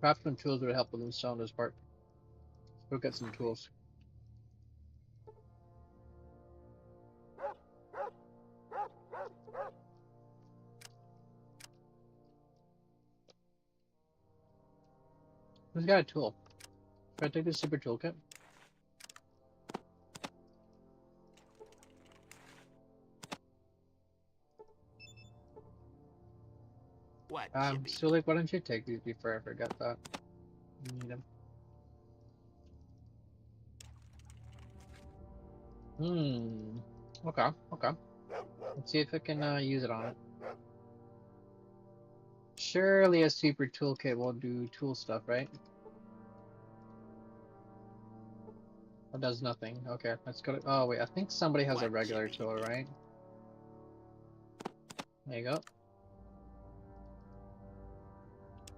Perhaps some tools would help with installing this part. Go get some tools. Who's got a tool? Should I take the super toolkit? What, So like, why don't you take these before I forget that? You need them. Okay. Let's see if I can use it on it. Surely a super toolkit will do tool stuff, right? That does nothing. Okay, let's go to... Oh, wait, I think somebody has a regular tool, right? There you go.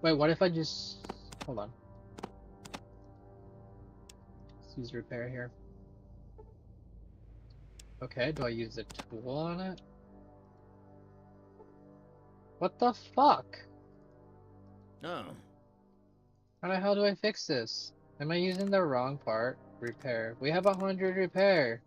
Wait, what if I just... Hold on. Let's use repair here. Okay, do I use the tool on it? What the fuck? Oh, How the hell do I fix this? Am I using the wrong part? Repair. We have 100 repair.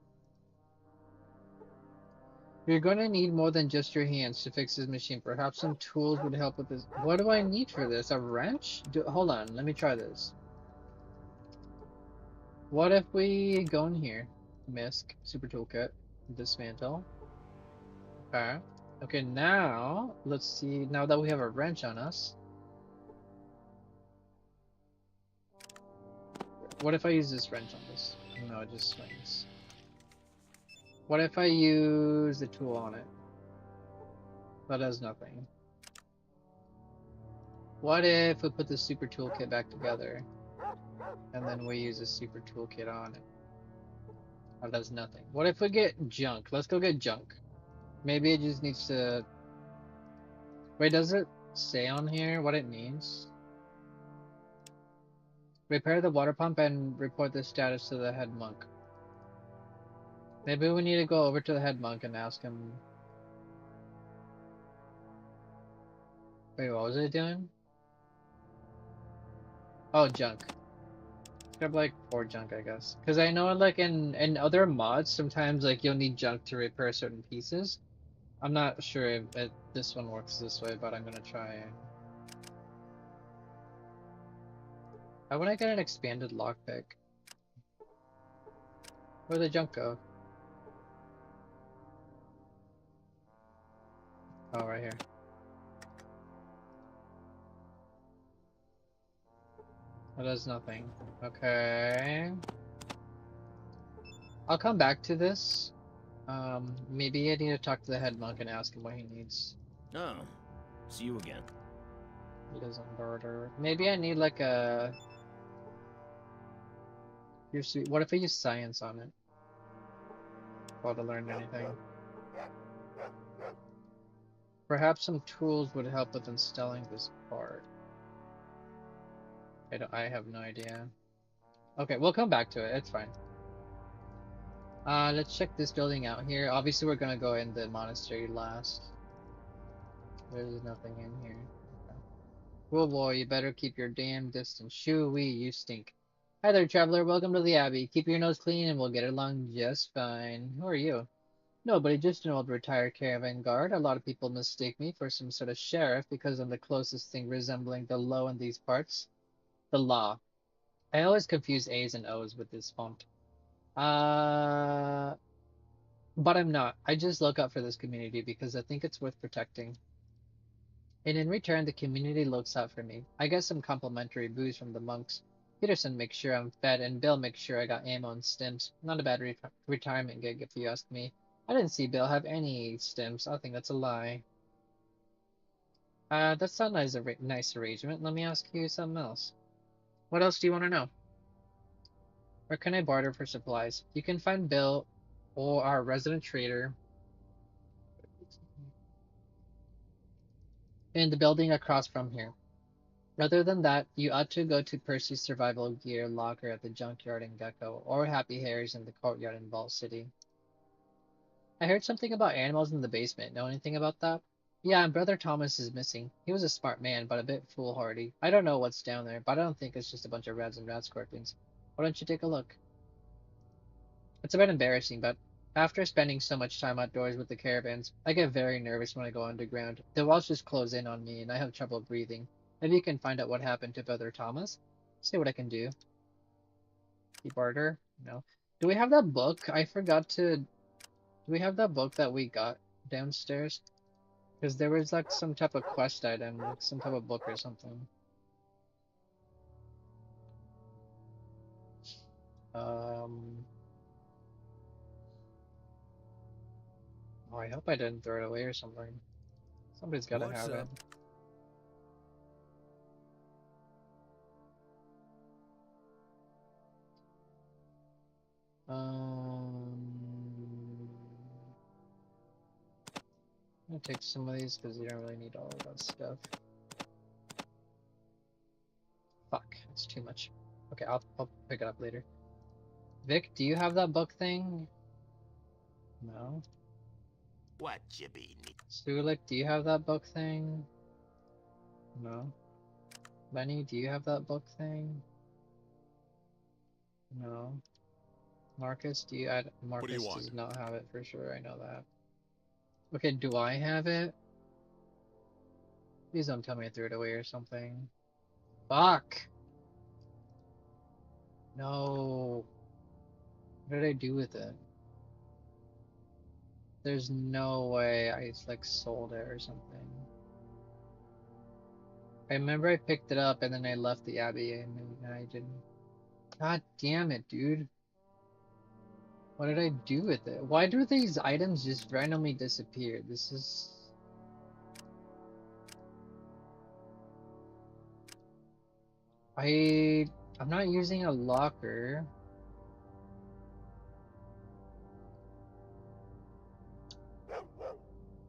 You're gonna need more than just your hands to fix this machine. Perhaps some tools would help with this. What do I need for this? A wrench? Hold on, let me try this. What if we go in here? Misc, super toolkit, dismantle. Okay. Okay, now, let's see, now that we have a wrench on us, what if I use this wrench on this? No, it just swings. What if I use the tool on it? That does nothing. What if we put the super toolkit back together and then we use the super toolkit on it? That does nothing. What if we get junk? Let's go get junk. Maybe it just needs to... Wait, does it say on here what it needs? Repair the water pump and report the status to the head monk. Maybe we need to go over to the head monk and ask him... Wait, what was it doing? Oh, junk. Grab like 4 junk, I guess. Because I know like in other mods, sometimes like you'll need junk to repair certain pieces. I'm not sure if this one works this way, but I'm gonna try. How would I get an expanded lockpick? Where'd the junk go? Oh, right here. That does nothing. Okay. I'll come back to this. Maybe I need to talk to the head monk and ask him what he needs. oh, it's you again. He doesn't barter. Maybe I need like a... Here's sweet. What if I use science on it? Well, to learn anything. Perhaps some tools would help with installing this part. I have no idea. Okay, we'll come back to it. It's fine. Let's check this building out here. Obviously, we're gonna go in the monastery last. There's nothing in here. Okay. Cool boy, you better keep your damn distance. Shoo-wee, you stink. Hi there, traveler. Welcome to the Abbey. Keep your nose clean and we'll get along just fine. Who are you? Nobody, just an old retired caravan guard. A lot of people mistake me for some sort of sheriff because I'm the closest thing resembling the law in these parts. The law. I always confuse A's and O's with this font. But I'm not. I just look up for this community because I think it's worth protecting. And in return, the community looks out for me. I get some complimentary booze from the monks. Peterson makes sure I'm fed, and Bill makes sure I got ammo and stims. Not a bad retirement gig, if you ask me. I didn't see Bill have any stims. I think that's a lie. That's not nice arrangement. Let me ask you something else. What else do you want to know? Where can I barter for supplies? You can find Bill or our resident trader in the building across from here. Other than that, you ought to go to Percy's survival gear locker at the junkyard in Gecko, or Happy Harry's in the courtyard in Vault City. I heard something about animals in the basement. Know anything about that? Yeah, Brother Thomas is missing. He was a smart man, but a bit foolhardy. I don't know what's down there, but I don't think it's just a bunch of rats and rat scorpions. Why don't you take a look? It's a bit embarrassing, but after spending so much time outdoors with the caravans, I get very nervous when I go underground. The walls just close in on me, and I have trouble breathing. Maybe you can find out what happened to Brother Thomas? See what I can do. Keep barter? No. Do we have that book? I forgot to... Do we have that book that we got downstairs? Because there was like some type of quest item, like some type of book or something. Oh, I hope I didn't throw it away or something. Somebody's gotta What's have it. up? I'm gonna take some of these because you don't really need all of that stuff. Fuck, that's too much. Okay, I'll pick it up later. Vic, do you have that book thing? No. What you be need? Sulik, do you have that book thing? No. Lenny, do you have that book thing? No. Marcus, do you? What do you Marcus want? does not have it for sure. I know that. Okay, do I have it? Please don't tell me I threw it away or something. Fuck! No. What did I do with it? There's no way I like sold it or something. I remember I picked it up and then I left the Abbey and then I didn't. God damn it, dude. What did I do with it? Why do these items just randomly disappear? This is... I'm not using a locker.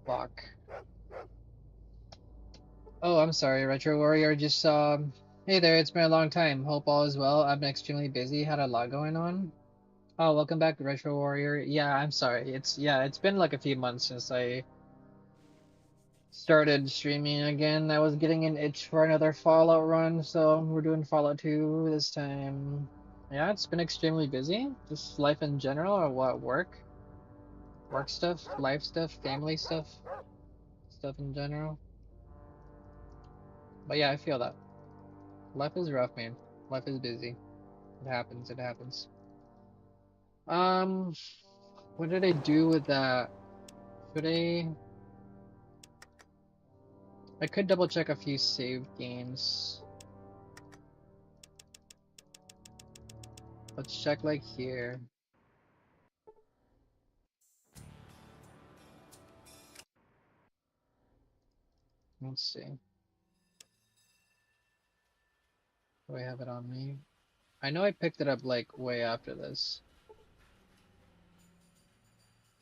Fuck. Oh, I'm sorry, Retro Warrior. Just hey there, it's been a long time. Hope all is well. I've been extremely busy. Had a lot going on. Oh, welcome back, Retro Warrior. Yeah, I'm sorry. It's been like a few months since I started streaming again. I was getting an itch for another Fallout run, so we're doing Fallout 2 this time. Yeah, it's been extremely busy. Just life in general, or what? Work stuff, life stuff, family stuff, stuff in general. But yeah, I feel that. Life is rough, man. Life is busy. It happens, it happens. Um, what did I do with that? Should I could double check a few saved games. Let's check like here. Let's see. Do I have it on me? I know I picked it up like way after this.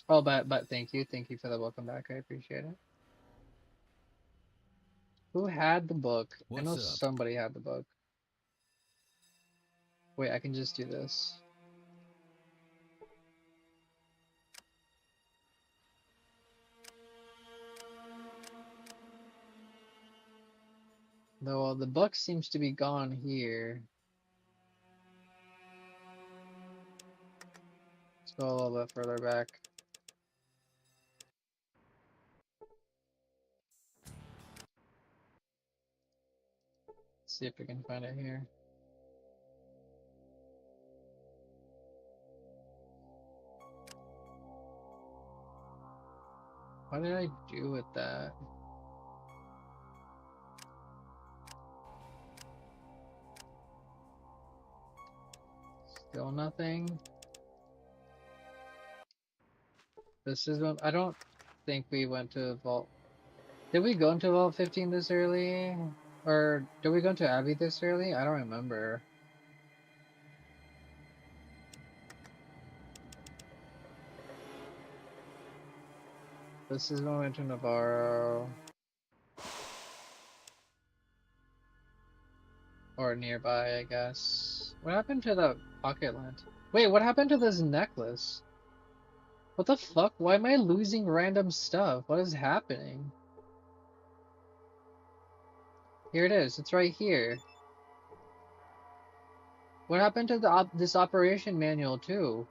Oh, but thank you for the welcome back. I appreciate it. Who had the book? I know What's up? somebody had the book. Wait, I can just do this. Though the book seems to be gone here. Let's go a little bit further back. See if we can find it here. What did I do with that? Still nothing. This is what I don't think we went to Vault. Did we go into Vault 15 this early? Or did we go into Abbey this early? I don't remember. This is when we went to Navarro. Or nearby, I guess. What happened to the pocket lantern? Wait, what happened to this necklace? What the fuck? Why am I losing random stuff? What is happening? Here it is. It's right here. What happened to this operation manual too?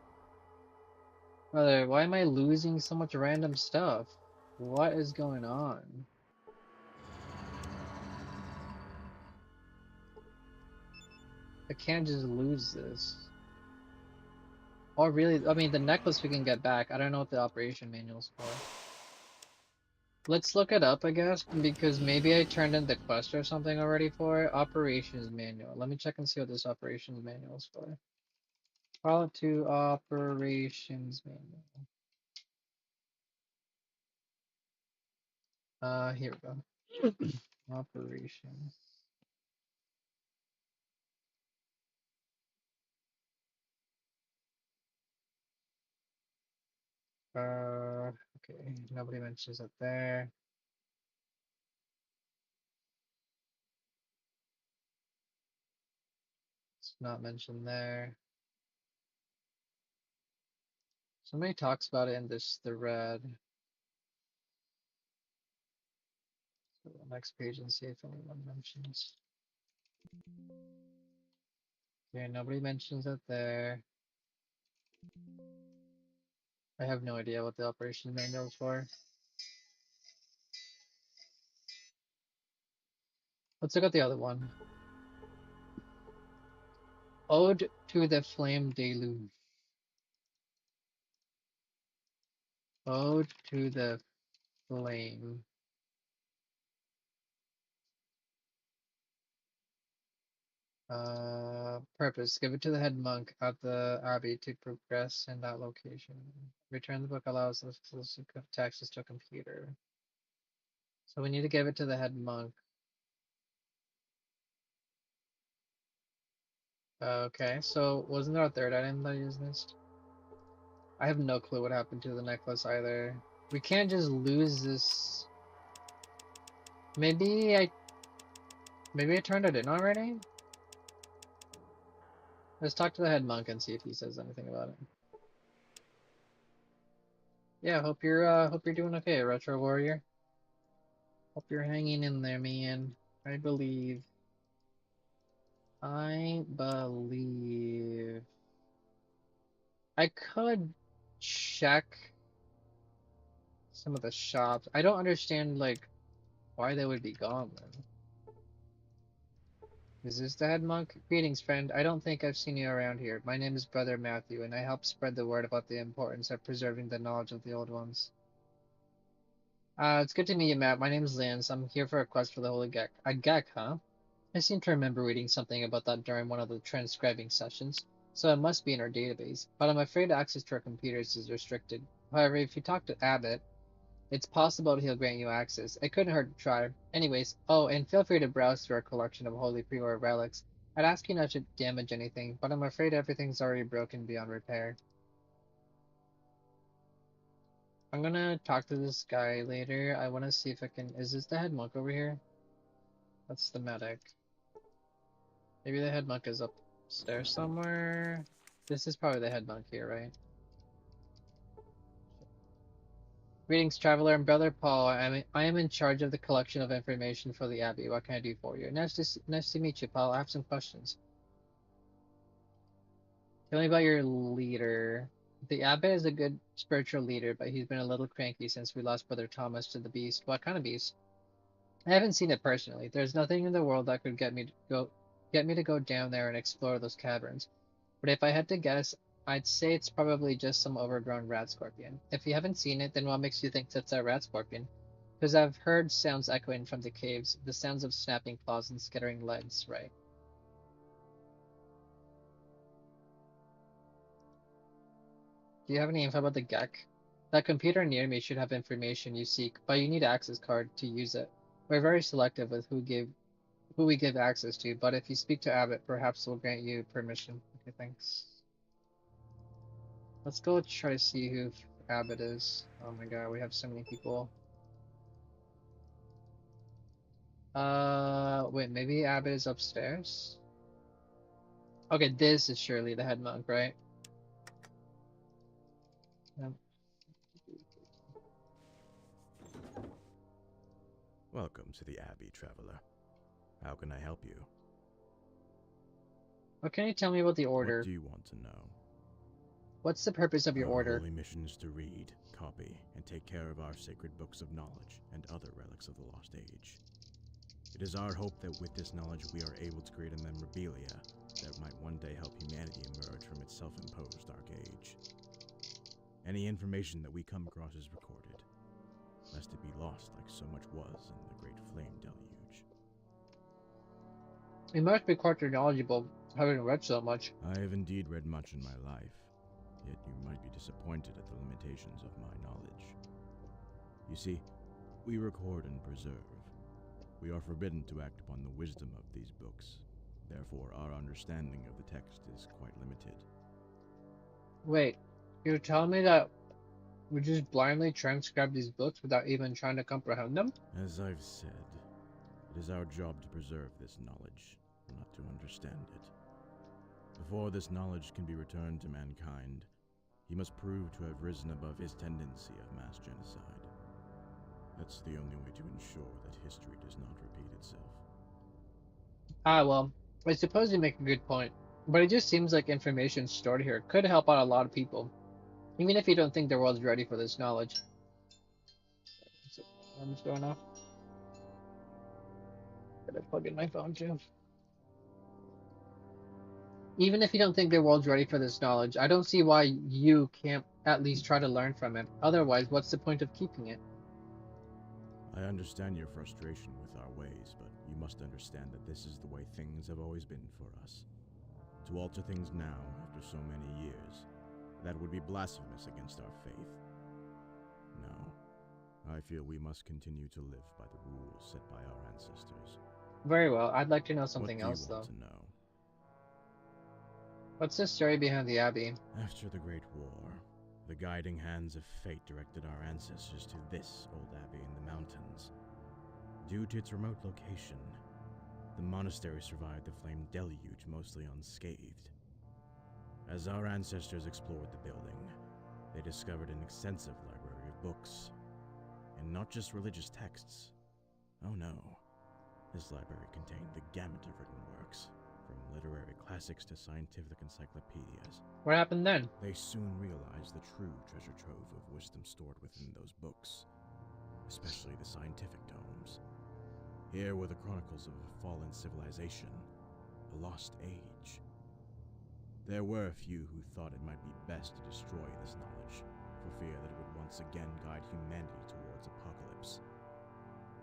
Brother, why am I losing so much random stuff? What is going on? I can't just lose this. Oh, really? I mean, the necklace we can get back. I don't know what the operation manual's for. Let's look it up, I guess, because maybe I turned in the quest or something already for it. Operations manual. Let me check and see what this operations manual is for. Fallout 2 operations manual. Here we go. Operations. Okay, nobody mentions it there. It's not mentioned there. Somebody talks about it in this thread. Go to the next page and see if anyone mentions. Okay, nobody mentions it there. I have no idea what the operation manual is for. Let's look at the other one. Ode to the Flame Deluge. Ode to the Flame. Purpose. Give it to the head monk at the abbey to progress in that location. Return the book allows us to access to a computer. So we need to give it to the head monk. Okay, so wasn't there a third item that I used this? I have no clue what happened to the necklace either. We can't just lose this. Maybe I turned it in already? Let's talk to the head monk and see if he says anything about it. Yeah, hope you're doing okay, Retro Warrior. Hope you're hanging in there, man. I believe. I could check some of the shops. I don't understand like why they would be gone then. Is this the head monk? Greetings, friend. I don't think I've seen you around here. My name is Brother Matthew, and I help spread the word about the importance of preserving the knowledge of the old ones. It's good to meet you, Matt. My name is Lance. I'm here for a quest for the Holy Gek. A Gek, huh? I seem to remember reading something about that during one of the transcribing sessions, so it must be in our database, but I'm afraid access to our computers is restricted. However, if you talk to Abbott, it's possible he'll grant you access. It couldn't hurt to try. Anyways, oh, and feel free to browse through our collection of holy pre-war relics. I'd ask you not to damage anything, but I'm afraid everything's already broken beyond repair. I'm gonna talk to this guy later. I wanna see if I can. Is this the head monk over here? That's the medic. Maybe the head monk is upstairs somewhere. This is probably the head monk here, right? Greetings, traveler and brother Paul. I am in charge of the collection of information for the Abbey. What can I do for you? Nice to meet you, Paul. I have some questions. Tell me about your leader. The Abbot is a good spiritual leader, but he's been a little cranky since we lost Brother Thomas to the beast. What kind of beast? I haven't seen it personally. There's nothing in the world that could get me to go down there and explore those caverns. But if I had to guess, I'd say it's probably just some overgrown rat scorpion. If you haven't seen it, then what makes you think it's a rat scorpion? Because I've heard sounds echoing from the caves, the sounds of snapping claws and skittering legs, right? Do you have any info about the Gek? That computer near me should have information you seek, but you need an access card to use it. We're very selective with who we give access to, but if you speak to Abbott, perhaps we'll grant you permission. Okay, thanks. Let's go try to see who Abbott is. Oh my god, we have so many people. Wait, maybe Abbott is upstairs? Okay, this is surely the head monk, right? Yep. Welcome to the Abbey, traveler. How can I help you? What can you tell me about the order? What do you want to know? What's the purpose of your Our order? holy mission is to read, copy, and take care of our sacred books of knowledge and other relics of the lost age. It is our hope that with this knowledge we are able to create a memorabilia that might one day help humanity emerge from its self-imposed dark age. Any information that we come across is recorded, lest it be lost like so much was in the Great Flame Deluge. You must be quite knowledgeable, having read so much. I have indeed read much in my life, yet you might be disappointed at the limitations of my knowledge. You see, we record and preserve. We are forbidden to act upon the wisdom of these books. Therefore, our understanding of the text is quite limited. Wait, you're telling me that we just blindly transcribe these books without even trying to comprehend them? As I've said, it is our job to preserve this knowledge, not to understand it. Before this knowledge can be returned to mankind, He must prove to have risen above his tendency of mass genocide. That's the only way to ensure that history does not repeat itself. Ah, well, I suppose you make a good point, but it just seems like information stored here could help out a lot of people, even if you don't think the world's ready for this knowledge. I'm just going off. Gotta plug in my phone too. Even if you don't think the world's ready for this knowledge, I don't see why you can't at least try to learn from it. Otherwise, what's the point of keeping it? I understand your frustration with our ways, but you must understand that this is the way things have always been for us. To alter things now, after so many years, that would be blasphemous against our faith. No, I feel we must continue to live by the rules set by our ancestors. Very well. I'd like to know something else, What do you though. want to know? What's the story behind the Abbey? After the Great War, the guiding hands of fate directed our ancestors to this old abbey in the mountains. Due to its remote location, the monastery survived the flame deluge mostly unscathed. As our ancestors explored the building, they discovered an extensive library of books, and not just religious texts. Oh no, this library contained the gamut of written works, from literary classics to scientific encyclopedias. What happened then? They soon realized the true treasure trove of wisdom stored within those books, especially the scientific tomes. Here were the chronicles of a fallen civilization, a lost age. There were a few who thought it might be best to destroy this knowledge, for fear that it would once again guide humanity towards apocalypse.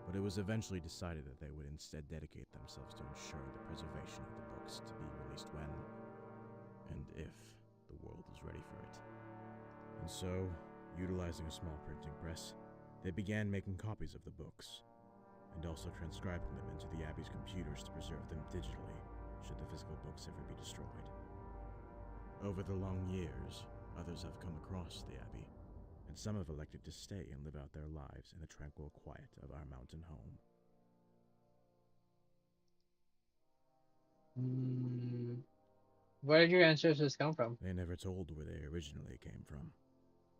But it was eventually decided that they would instead dedicate themselves to ensuring the preservation of the books to be released when, and if, the world was ready for it. And so, utilizing a small printing press, they began making copies of the books, and also transcribing them into the Abbey's computers to preserve them digitally, should the physical books ever be destroyed. Over the long years, others have come across the Abbey, and some have elected to stay and live out their lives in the tranquil quiet of our mountain home. Where did your ancestors come from? They never told where they originally came from.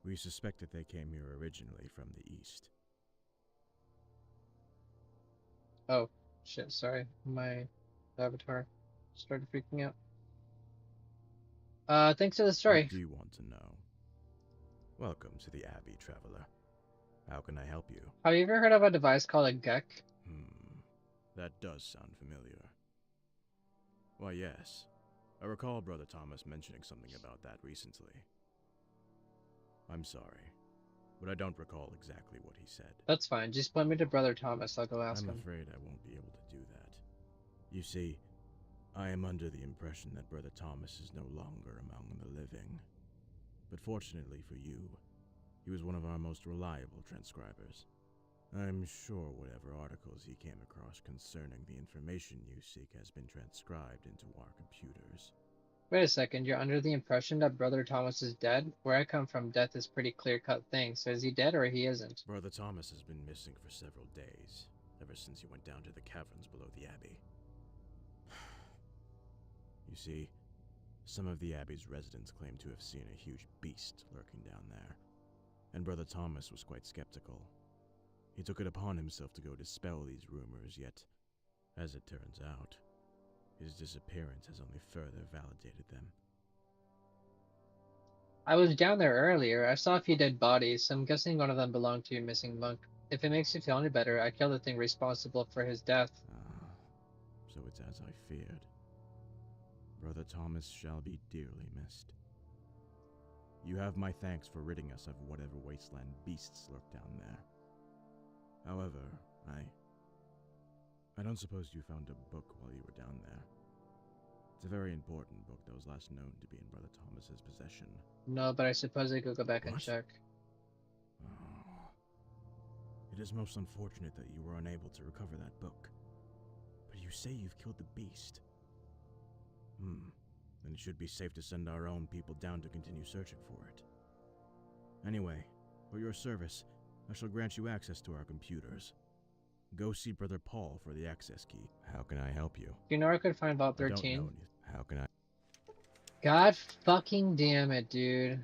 We suspect that they came here originally from the east. Oh, shit, sorry. My avatar started freaking out. Thanks for the story. What do you want to know? Welcome to the Abbey, traveler. How can I help you? Have you ever heard of a device called a GEC? That does sound familiar. Why, yes. I recall Brother Thomas mentioning something about that recently. I'm sorry, but I don't recall exactly what he said. That's fine. Just point me to Brother Thomas. I'll go ask him. I'm afraid I won't be able to do that. You see, I am under the impression that Brother Thomas is no longer among the living. But fortunately for you, he was one of our most reliable transcribers. I'm sure whatever articles he came across concerning the information you seek has been transcribed into our computers. Wait a second, you're under the impression that Brother Thomas is dead? Where I come from, death is pretty clear-cut thing, so is he dead or he isn't? Brother Thomas has been missing for several days, ever since he went down to the caverns below the Abbey. You see, some of the Abbey's residents claim to have seen a huge beast lurking down there, and Brother Thomas was quite skeptical. He took it upon himself to go dispel these rumors, yet, as it turns out, his disappearance has only further validated them. I was down there earlier. I saw a few dead bodies, so I'm guessing one of them belonged to your missing monk. If it makes you feel any better, I killed the thing responsible for his death. So it's as I feared. Brother Thomas shall be dearly missed. You have my thanks for ridding us of whatever wasteland beasts lurk down there. However, I don't suppose you found a book while you were down there. It's a very important book that was last known to be in Brother Thomas's possession. No, but I suppose I could go back and What? check. Oh. It is most unfortunate that you were unable to recover that book. But you say you've killed the beast. Then it should be safe to send our own people down to continue searching for it. Anyway, for your service, I shall grant you access to our computers. Go see Brother Paul for the access key. How can I help you? Do you know where I could find Vault I don't 13? know. How can I? God fucking damn it, dude.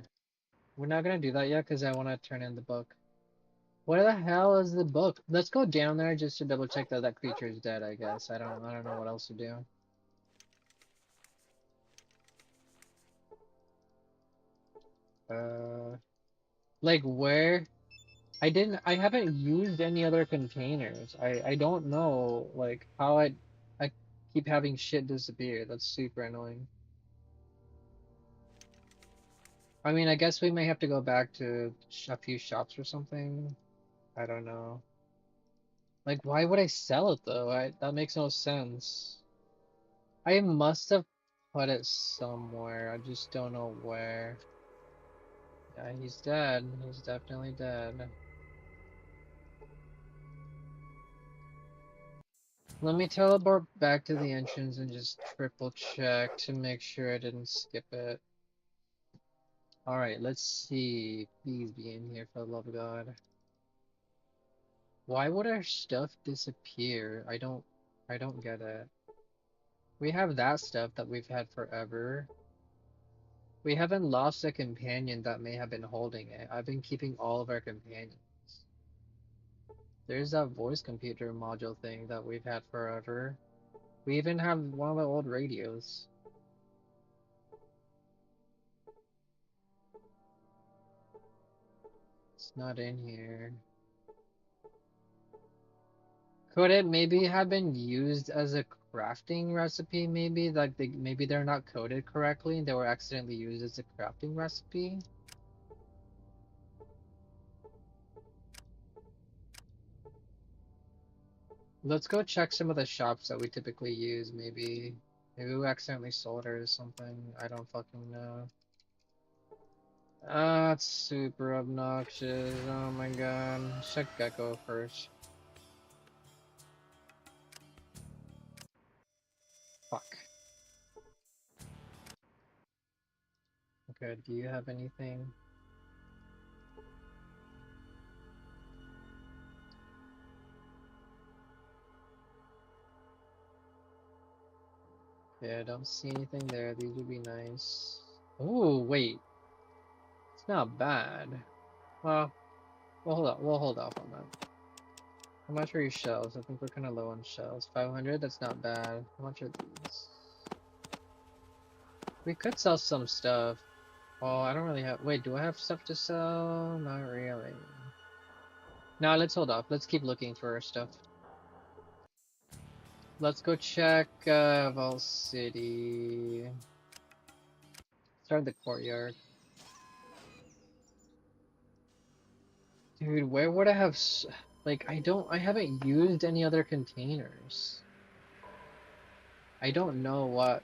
We're not gonna do that yet because I want to turn in the book. What the hell is the book? Let's go down there just to double check that that creature is dead, I guess. I don't know what else to do. Like where? I haven't used any other containers. I don't know like how I keep having shit disappear. That's super annoying. I mean, I guess we may have to go back to a few shops or something. I don't know. Like, why would I sell it though? That makes no sense. I must have put it somewhere. I just don't know where. Yeah, he's dead. He's definitely dead. Let me teleport back to the entrance and just triple check to make sure I didn't skip it. Alright, let's see. Please be in here for the love of God. Why would our stuff disappear? I don't get it. We have that stuff that we've had forever. We haven't lost a companion that may have been holding it. I've been keeping all of our companions. There's that voice computer module thing that we've had forever. We even have one of the old radios. It's not in here. Could it maybe have been used as a crafting recipe maybe? Like maybe they're not coded correctly and they were accidentally used as a crafting recipe? Let's go check some of the shops that we typically use maybe. Maybe we accidentally sold her or something. I don't fucking know. Ah, it's super obnoxious. Oh my god. Check Gecko first. Fuck. Okay, do you have anything? Yeah, I don't see anything there. These would be nice. Oh, wait. It's not bad. Well, we'll hold off on that. How much are your shells? I think we're kind of low on shells. 500? That's not bad. How much are these? We could sell some stuff. Oh, I don't really have... Wait, do I have stuff to sell? Not really. No, let's hold off. Let's keep looking for our stuff. Let's go check Val City. Start the courtyard. Dude, where would I have... Like, I haven't used any other containers. I don't know what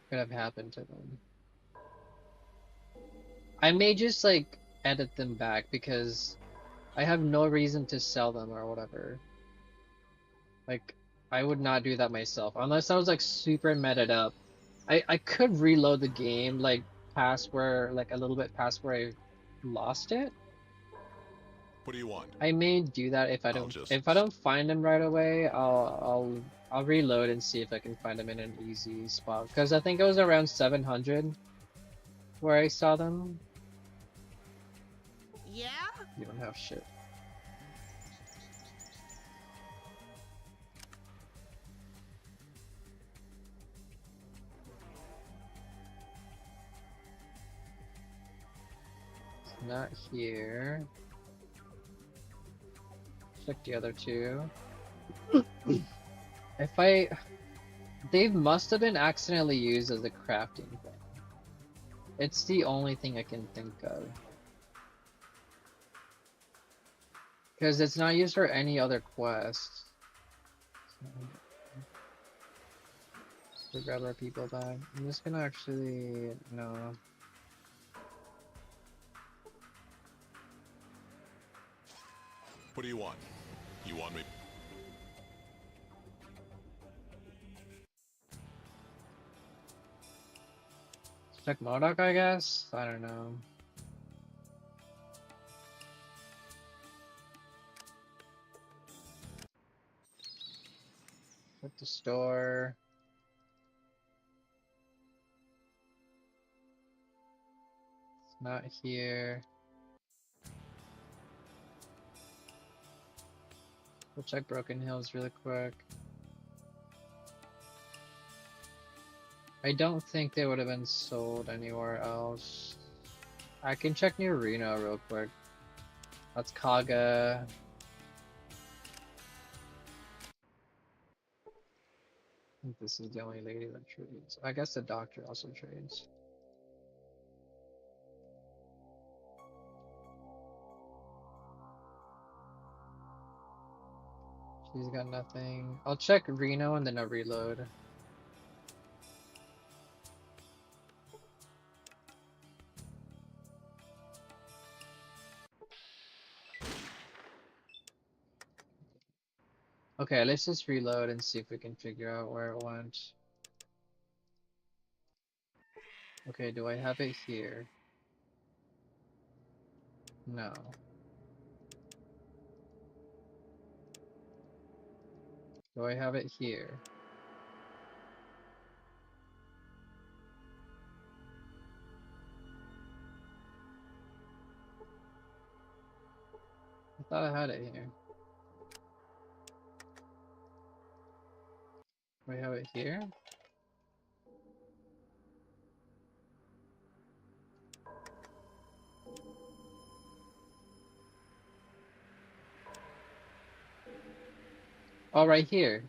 could have happened to them. I may just, like, edit them back because I have no reason to sell them or whatever. Like, I would not do that myself unless I was, like, super meted up. I could reload the game, like, past where, like, a little bit past where I lost it. What do you want? I may do that if I don't find them right away. I'll reload and see if I can find them in an easy spot because I think it was around 700 where I saw them. Yeah? You don't have shit. It's not here. Check the other two. They must have been accidentally used as a crafting thing. It's the only thing I can think of. Because it's not used for any other quest. To grab our people back. I'm just gonna actually... No. What do you want? You want me? Check Modoc, I guess? I don't know. Check the store. Not here. We'll check Broken Hills really quick. I don't think they would have been sold anywhere else. I can check near Reno real quick. That's Kaga. I think this is the only lady that trades. I guess the doctor also trades. She's got nothing. I'll check Reno and then I'll reload. Okay, let's just reload and see if we can figure out where it went. Okay, do I have it here? No. Do I have it here? I thought I had it here. Do I have it here? Oh, right here.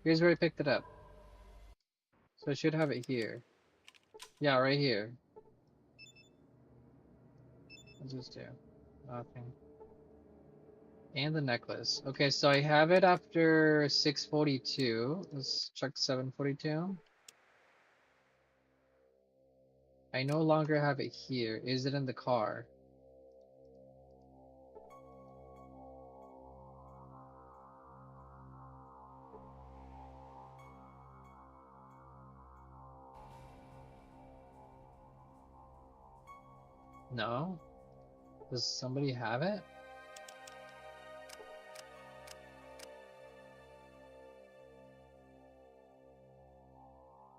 Here's where I picked it up. So I should have it here. Yeah, right here. What's this do? Nothing. And the necklace. Okay, so I have it after 642. Let's check 742. I no longer have it here. Is it in the car? No? Does somebody have it?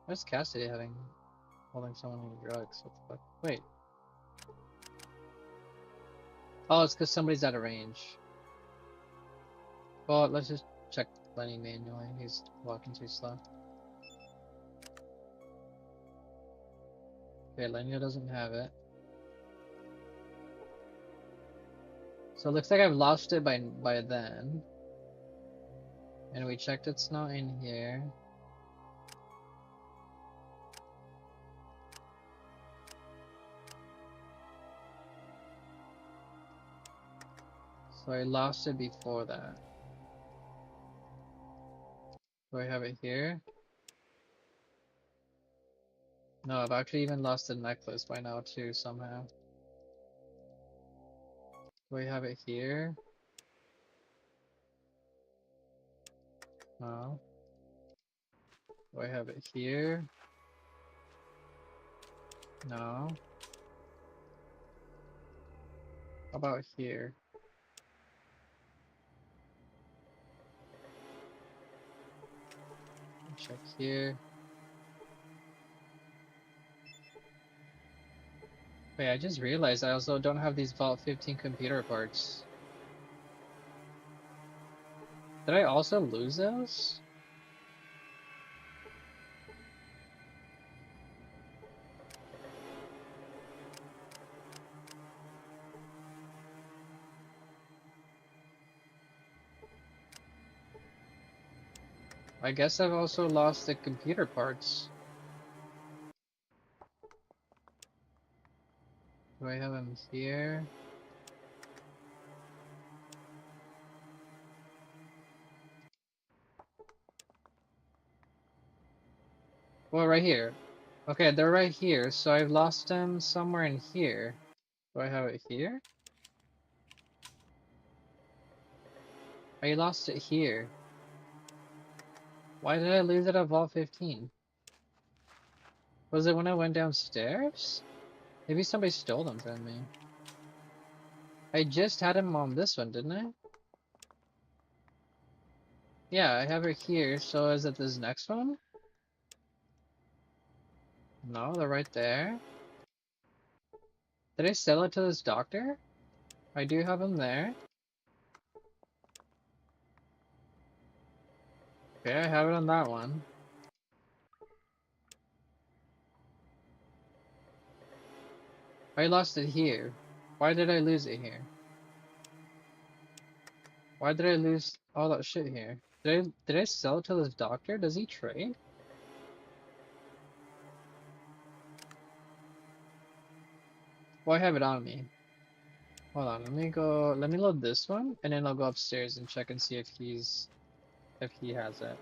Where's Cassidy holding someone with drugs? What the fuck? Wait. Oh, it's because somebody's out of range. Well, let's just check Lenny manually. He's walking too slow. Okay, Lenny doesn't have it. So it looks like I've lost it by then. And we checked it's not in here. So I lost it before that. Do I have it here? No, I've actually even lost the necklace by now too, somehow. Do I have it here? No. Do I have it here? No. How about here? Check here. Wait, I just realized I also don't have these Vault 15 computer parts. Did I also lose those? I guess I've also lost the computer parts. Do I have them here? Well, right here. Okay, they're right here, so I've lost them somewhere in here. Do I have it here? I lost it here. Why did I lose it at Vault 15? Was it when I went downstairs? Maybe somebody stole them from me. I just had them on this one, didn't I? Yeah, I have it here, so is it this next one? No, they're right there. Did I sell it to this doctor? I do have him there. Okay, I have it on that one. I lost it here. Why did I lose it here? Why did I lose all that shit here? Did I sell it to this doctor? Does he trade? Well, I have it on me. Hold on, let me load this one, and then I'll go upstairs and check and see if he has it.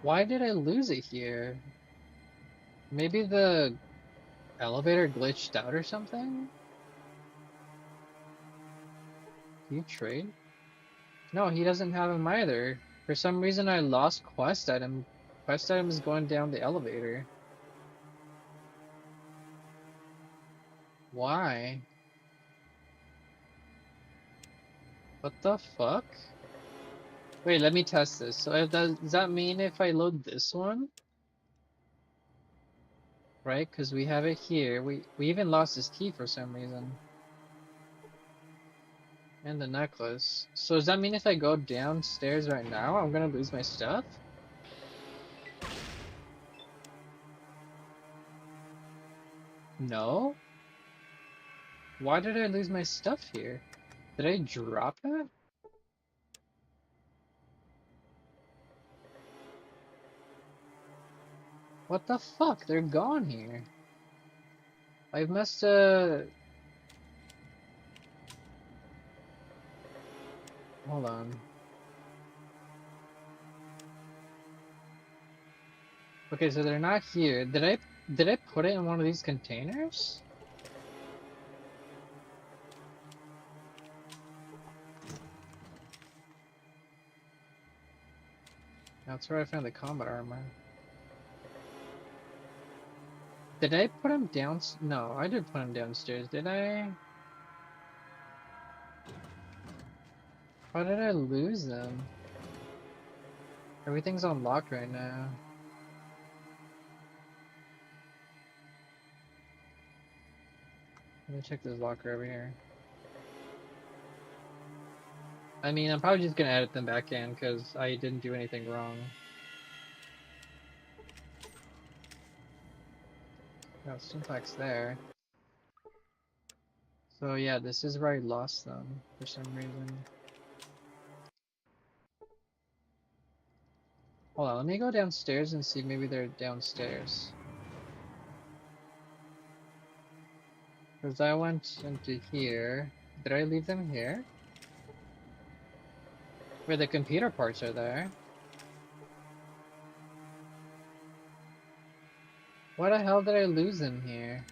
Why did I lose it here? Maybe the elevator glitched out or something? Do you trade? No, he doesn't have him either. For some reason I lost quest item. Quest item is going down the elevator. Why? What the fuck? Wait, let me test this. So does that mean if I load this one? Right, because we have it here. We even lost his key for some reason. And the necklace. So does that mean if I go downstairs right now, I'm gonna lose my stuff? No? Why did I lose my stuff here? Did I drop it? What the fuck? They're gone here. I must hold on. Okay, so they're not here. Did I put it in one of these containers? That's where I found the combat armor. Did I put him down? No, I did put him downstairs, did I? How did I lose them? Everything's unlocked right now. Let me check this locker over here. I mean, I'm probably just gonna edit them back in because I didn't do anything wrong. Got Syntax there. So yeah, this is where I lost them for some reason. Hold on, let me go downstairs and see maybe they're downstairs. Because I went into here. Did I leave them here? Where the computer parts are there. Why the hell did I lose them here?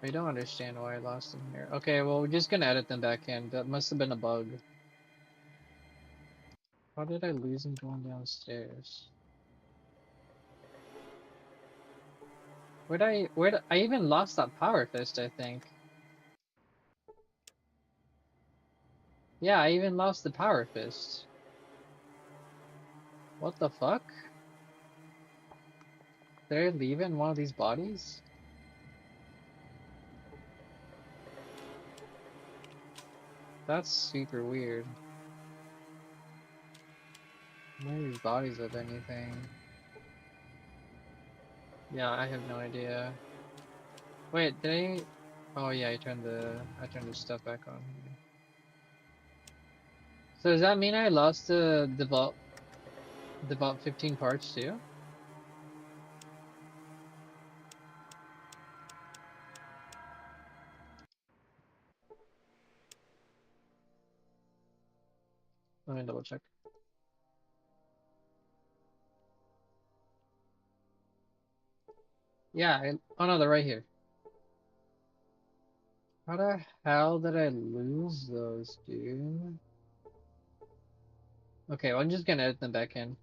I don't understand why I lost them here. Okay, well, we're just gonna edit them back in. That must have been a bug. How did I lose them going downstairs? I even lost that power fist, I think. Yeah, I even lost the power fist. What the fuck? Did I leave it in one of these bodies? That's super weird. None of these bodies have anything. Yeah, I have no idea. Wait, did I? Oh yeah, I turned the stuff back on. So does that mean I lost the vault 15 parts too? Let me double check. Yeah, oh no, they're right here. How the hell did I lose those, dude? Okay, well, I'm just gonna edit them back in.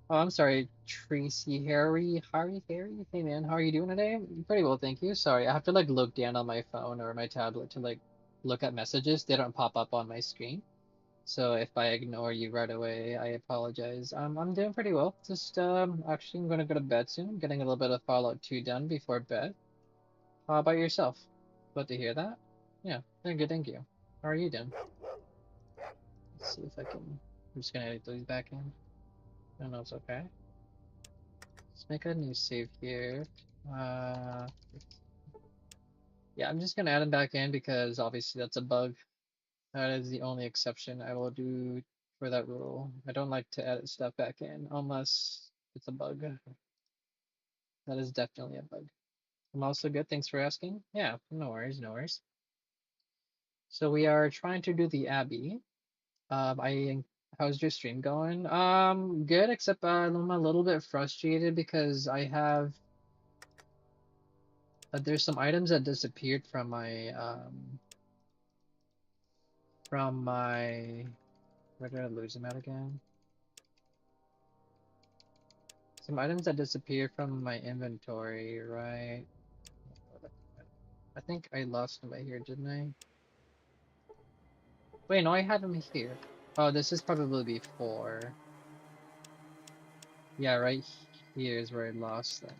Oh, I'm sorry, Tracy Harry. Hey man, how are you doing today? Pretty well, thank you. Sorry, I have to like look down on my phone or my tablet to like look at messages, they don't pop up on my screen. So if I ignore you right away, I apologize. I'm doing pretty well. Just actually I'm gonna go to bed soon. I'm getting a little bit of Fallout 2 done before bed. How about yourself? Glad to hear that. Yeah, thank you, thank you. How are you doing? Let's see if I can. I'm just gonna edit these back in. I don't know if it's okay. Let's make a new save here. Uh, yeah, I'm just gonna add them back in because obviously that's a bug. That is the only exception I will do for that rule. I don't like to edit stuff back in unless it's a bug. That is definitely a bug. I'm also good. Thanks for asking. Yeah, no worries, no worries. So we are trying to do the Abbey. How's your stream going? Good, except I'm a little bit frustrated because I have there's some items that disappeared from my where did I lose them at again? Some items that disappeared from my inventory, right? I think I lost them right here, didn't I? Wait, no, I had them here. Oh, this is probably before. Yeah, right here is where I lost them.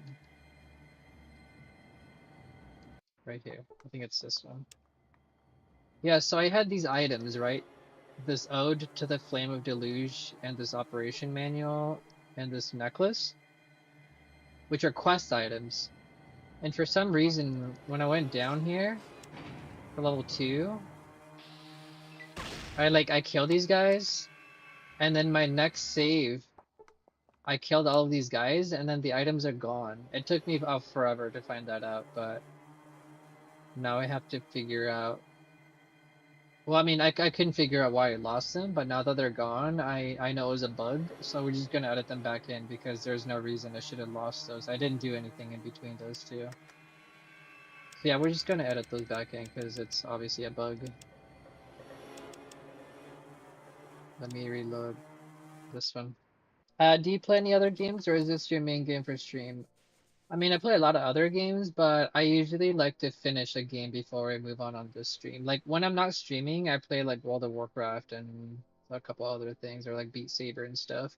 Right here. I think it's this one. Yeah, so I had these items, right? This Ode to the Flame of Deluge and this Operation Manual and this necklace, which are quest items. And for some reason, when I went down here for level 2, I kill these guys, and then my next save, I killed all of these guys, and then the items are gone. It took me forever to find that out, but now I have to figure out. Well, I mean, I couldn't figure out why I lost them, but now that they're gone, I know it was a bug, so we're just gonna edit them back in because there's no reason I should have lost those. I didn't do anything in between those two. So yeah, we're just gonna edit those back in because it's obviously a bug. Let me reload this one. Do you play any other games, or is this your main game for stream? I mean, I play a lot of other games, but I usually like to finish a game before I move on this stream. Like when I'm not streaming, I play like World of Warcraft and a couple other things, or like Beat Saber and stuff.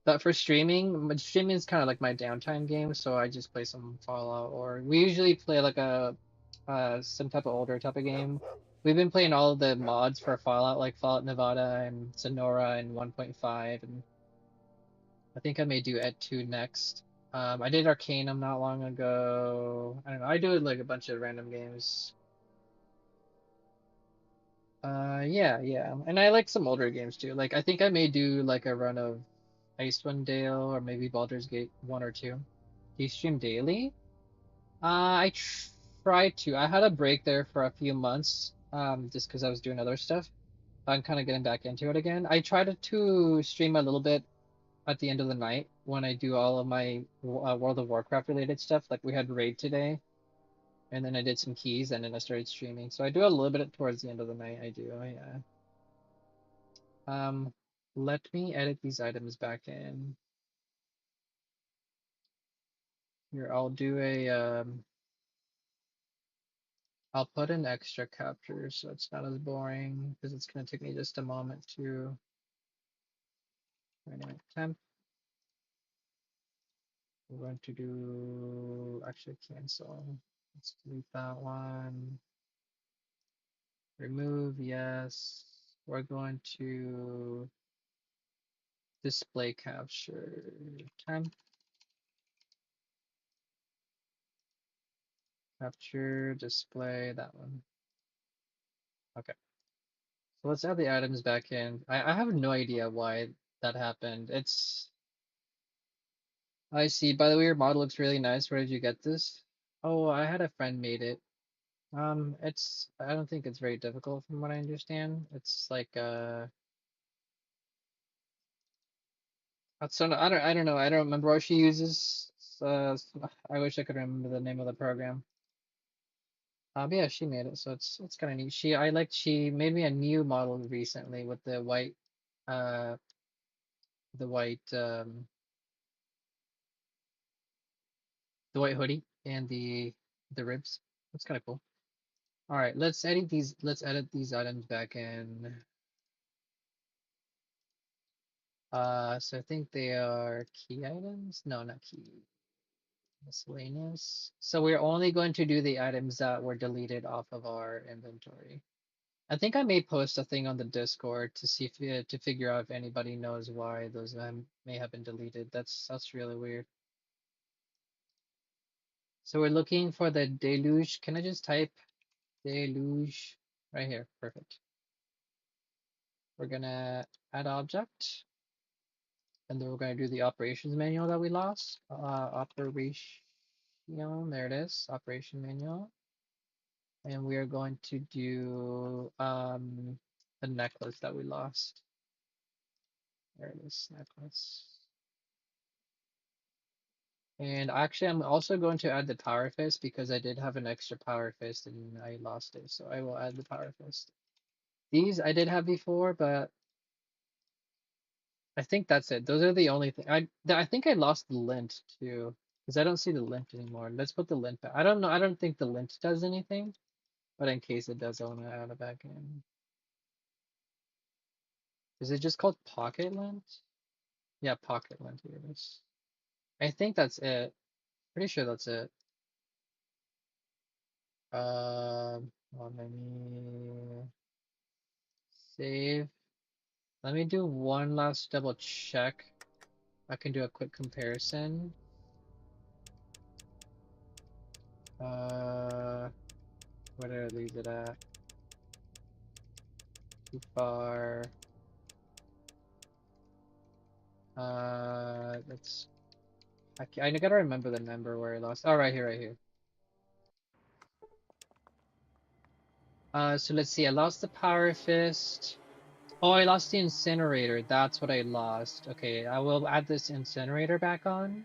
But for streaming is kind of like my downtime game, so I just play some Fallout, or we usually play like a some type of older type of game. We've been playing all of the mods for Fallout, like Fallout Nevada and Sonora and 1.5, and I think I may do Ed 2 next. I did Arcanum not long ago. I don't know. I do like a bunch of random games. Yeah, yeah. And I like some older games too. Like I think I may do like a run of Icewind Dale or maybe Baldur's Gate 1 or 2. Do you stream daily? I tried to. I had a break there for a few months, just because I was doing other stuff. I'm kind of getting back into it again. I tried to stream a little bit at the end of the night when I do all of my World of Warcraft related stuff. Like we had raid today, and then I did some keys, and then I started streaming. So I do a little bit towards the end of the night. I do, yeah. Um, Let me edit these items back in. Here, I'll put an extra capture so it's not as boring because it's gonna take me just a moment to. Anyway, temp. We're going to do actually cancel. Let's delete that one. Remove, yes. We're going to display capture temp capture display that one. Okay. So let's add the items back in. I have no idea why that happened. I see. By the way, your model looks really nice. Where did you get this? Oh, I had a friend made it. I don't think it's very difficult from what I understand. It's like so I don't know. I don't remember what she uses. I wish I could remember the name of the program. But yeah, she made it, so it's kind of neat. She made me a new model recently with uh the white um the white hoodie and the ribs. It's kind of cool. All right, let's edit these. Let's edit these items back in. So I think they are key items. No, not key. Miscellaneous. So we're only going to do the items that were deleted off of our inventory. I think I may post a thing on the Discord to see if to figure out if anybody knows why those may have been deleted. That's really weird. So we're looking for the deluge. Can I just type deluge right here? Perfect. We're gonna add object, and then we're gonna do the operations manual that we lost. Operation, there it is, operation manual. And we are going to do the necklace that we lost. There it is, necklace. And actually, I'm also going to add the power fist because I did have an extra power fist and I lost it. So I will add the power fist. These I did have before, but I think that's it. Those are the only thing. I think I lost the lint too because I don't see the lint anymore. Let's put the lint back. I don't know. I don't think the lint does anything, but in case it does, I want to add it back in. Is it just called pocket lint? Yeah, pocket lint. Here it is. I think that's it. Pretty sure that's it. Well, let me save. Let me do one last double check. I can do a quick comparison. Where did I leave it at? Too far. Let's. I gotta remember the number where I lost. Oh, right here, right here. So let's see. I lost the power fist. Oh, I lost the incinerator. That's what I lost. Okay, I will add this incinerator back on.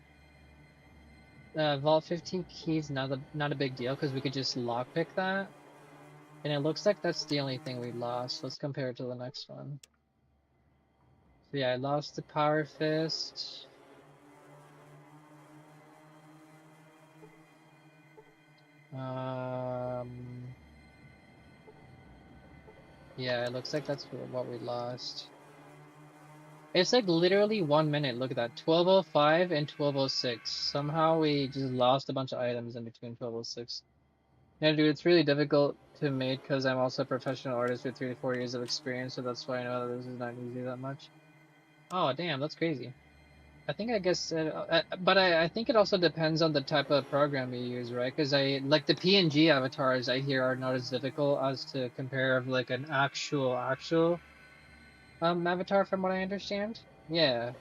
Vault 15 keys, not a big deal because we could just lockpick that. And it looks like that's the only thing we lost. Let's compare it to the next one. So yeah, I lost the power fist. Yeah, it looks like that's what we lost. It's like literally 1 minute. Look at that. 12:05 and 12:06. Somehow we just lost a bunch of items in between 12:06. Yeah, dude, it's really difficult to make because I'm also a professional artist with 3 to 4 years of experience, so that's why I know that this is not easy that much. Oh, damn, that's crazy. I think I guess, but I think it also depends on the type of program you use, right? Because I like the PNG avatars I hear are not as difficult as to compare of like an actual avatar from what I understand. Yeah,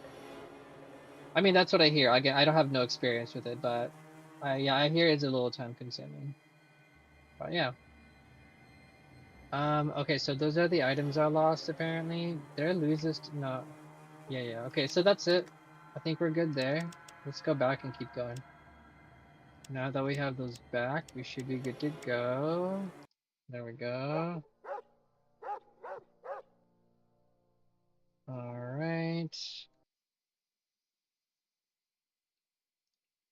I mean that's what I hear. Again, I don't have no experience with it, but yeah, I hear it's a little time consuming. But yeah. Okay, so those are the items I lost apparently. Did I lose this? No. Yeah, yeah. Okay, so that's it. I think we're good there. Let's go back and keep going. Now that we have those back, we should be good to go. There we go. All right.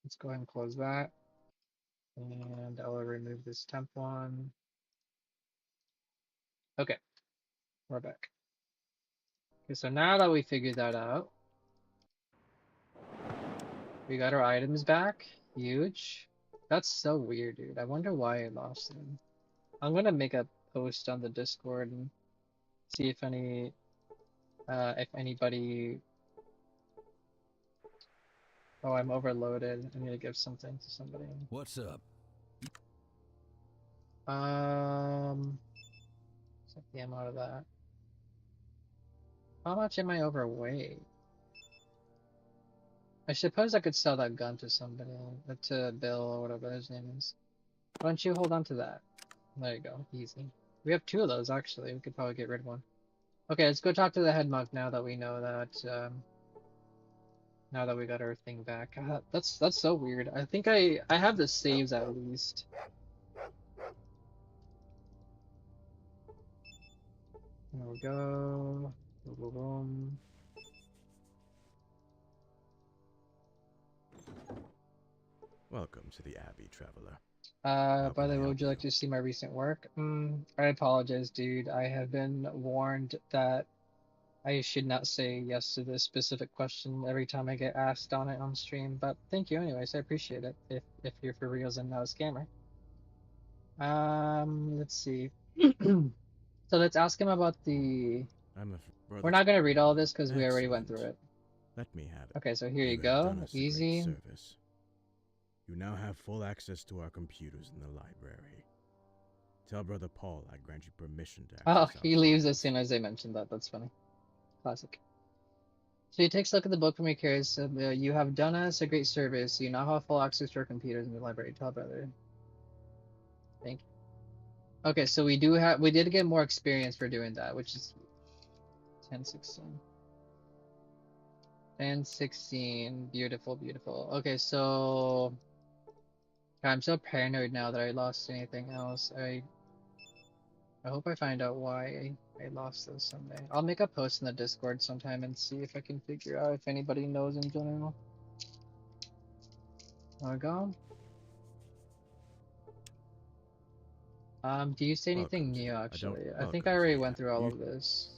Let's go ahead and close that. And I'll remove this temp one. Okay, we're back. Okay, so now that we figured that out, we got our items back. Huge. That's so weird, dude. I wonder why I lost them. I'm gonna make a post on the Discord and see if if anybody. Oh, I'm overloaded. I need to give something to somebody. What's up? Set the amount of that. How much am I overweight? I suppose I could sell that gun to somebody, to Bill or whatever his name is. Why don't you hold on to that? There you go, easy. We have two of those actually. We could probably get rid of one. Okay, let's go talk to the head monk now that we know that. Now that we got our thing back. That's so weird. I think I have the saves at least. There we go. Boom, boom, boom. Welcome to the Abbey, traveler. How By can the I way, help would you like you? to see my recent work? I apologize, dude. I have been warned that I should not say yes to this specific question every time I get asked on it on stream, but thank you anyways. I appreciate it. If you're for reals and not a scammer. Let's see. So let's ask him about the. I'm a We're brother. not gonna read all this because we already went through Excellent. it. Let me have it. Okay, so here you You have done go. us a great Easy. service. You now have full access to our computers in the library. Tell Brother Paul I grant you permission to Oh, access our he leaves as secrets. soon as I mentioned that. That's funny. Classic. So he takes a look at the book from your case. You have done us a great service. You now have full access to our computers in the library. Tell brother. Thank you. Okay, so we did get more experience for doing that, which is 10, 16. 10, 16. Beautiful, beautiful. Okay, so I'm so paranoid now that I lost anything else. I hope I find out why I lost those someday. I'll make a post in the Discord sometime and see if I can figure out if anybody knows in general. Gone. Do you say anything Welcome to new, the actually? I think I welcome to already the went app. through all of this.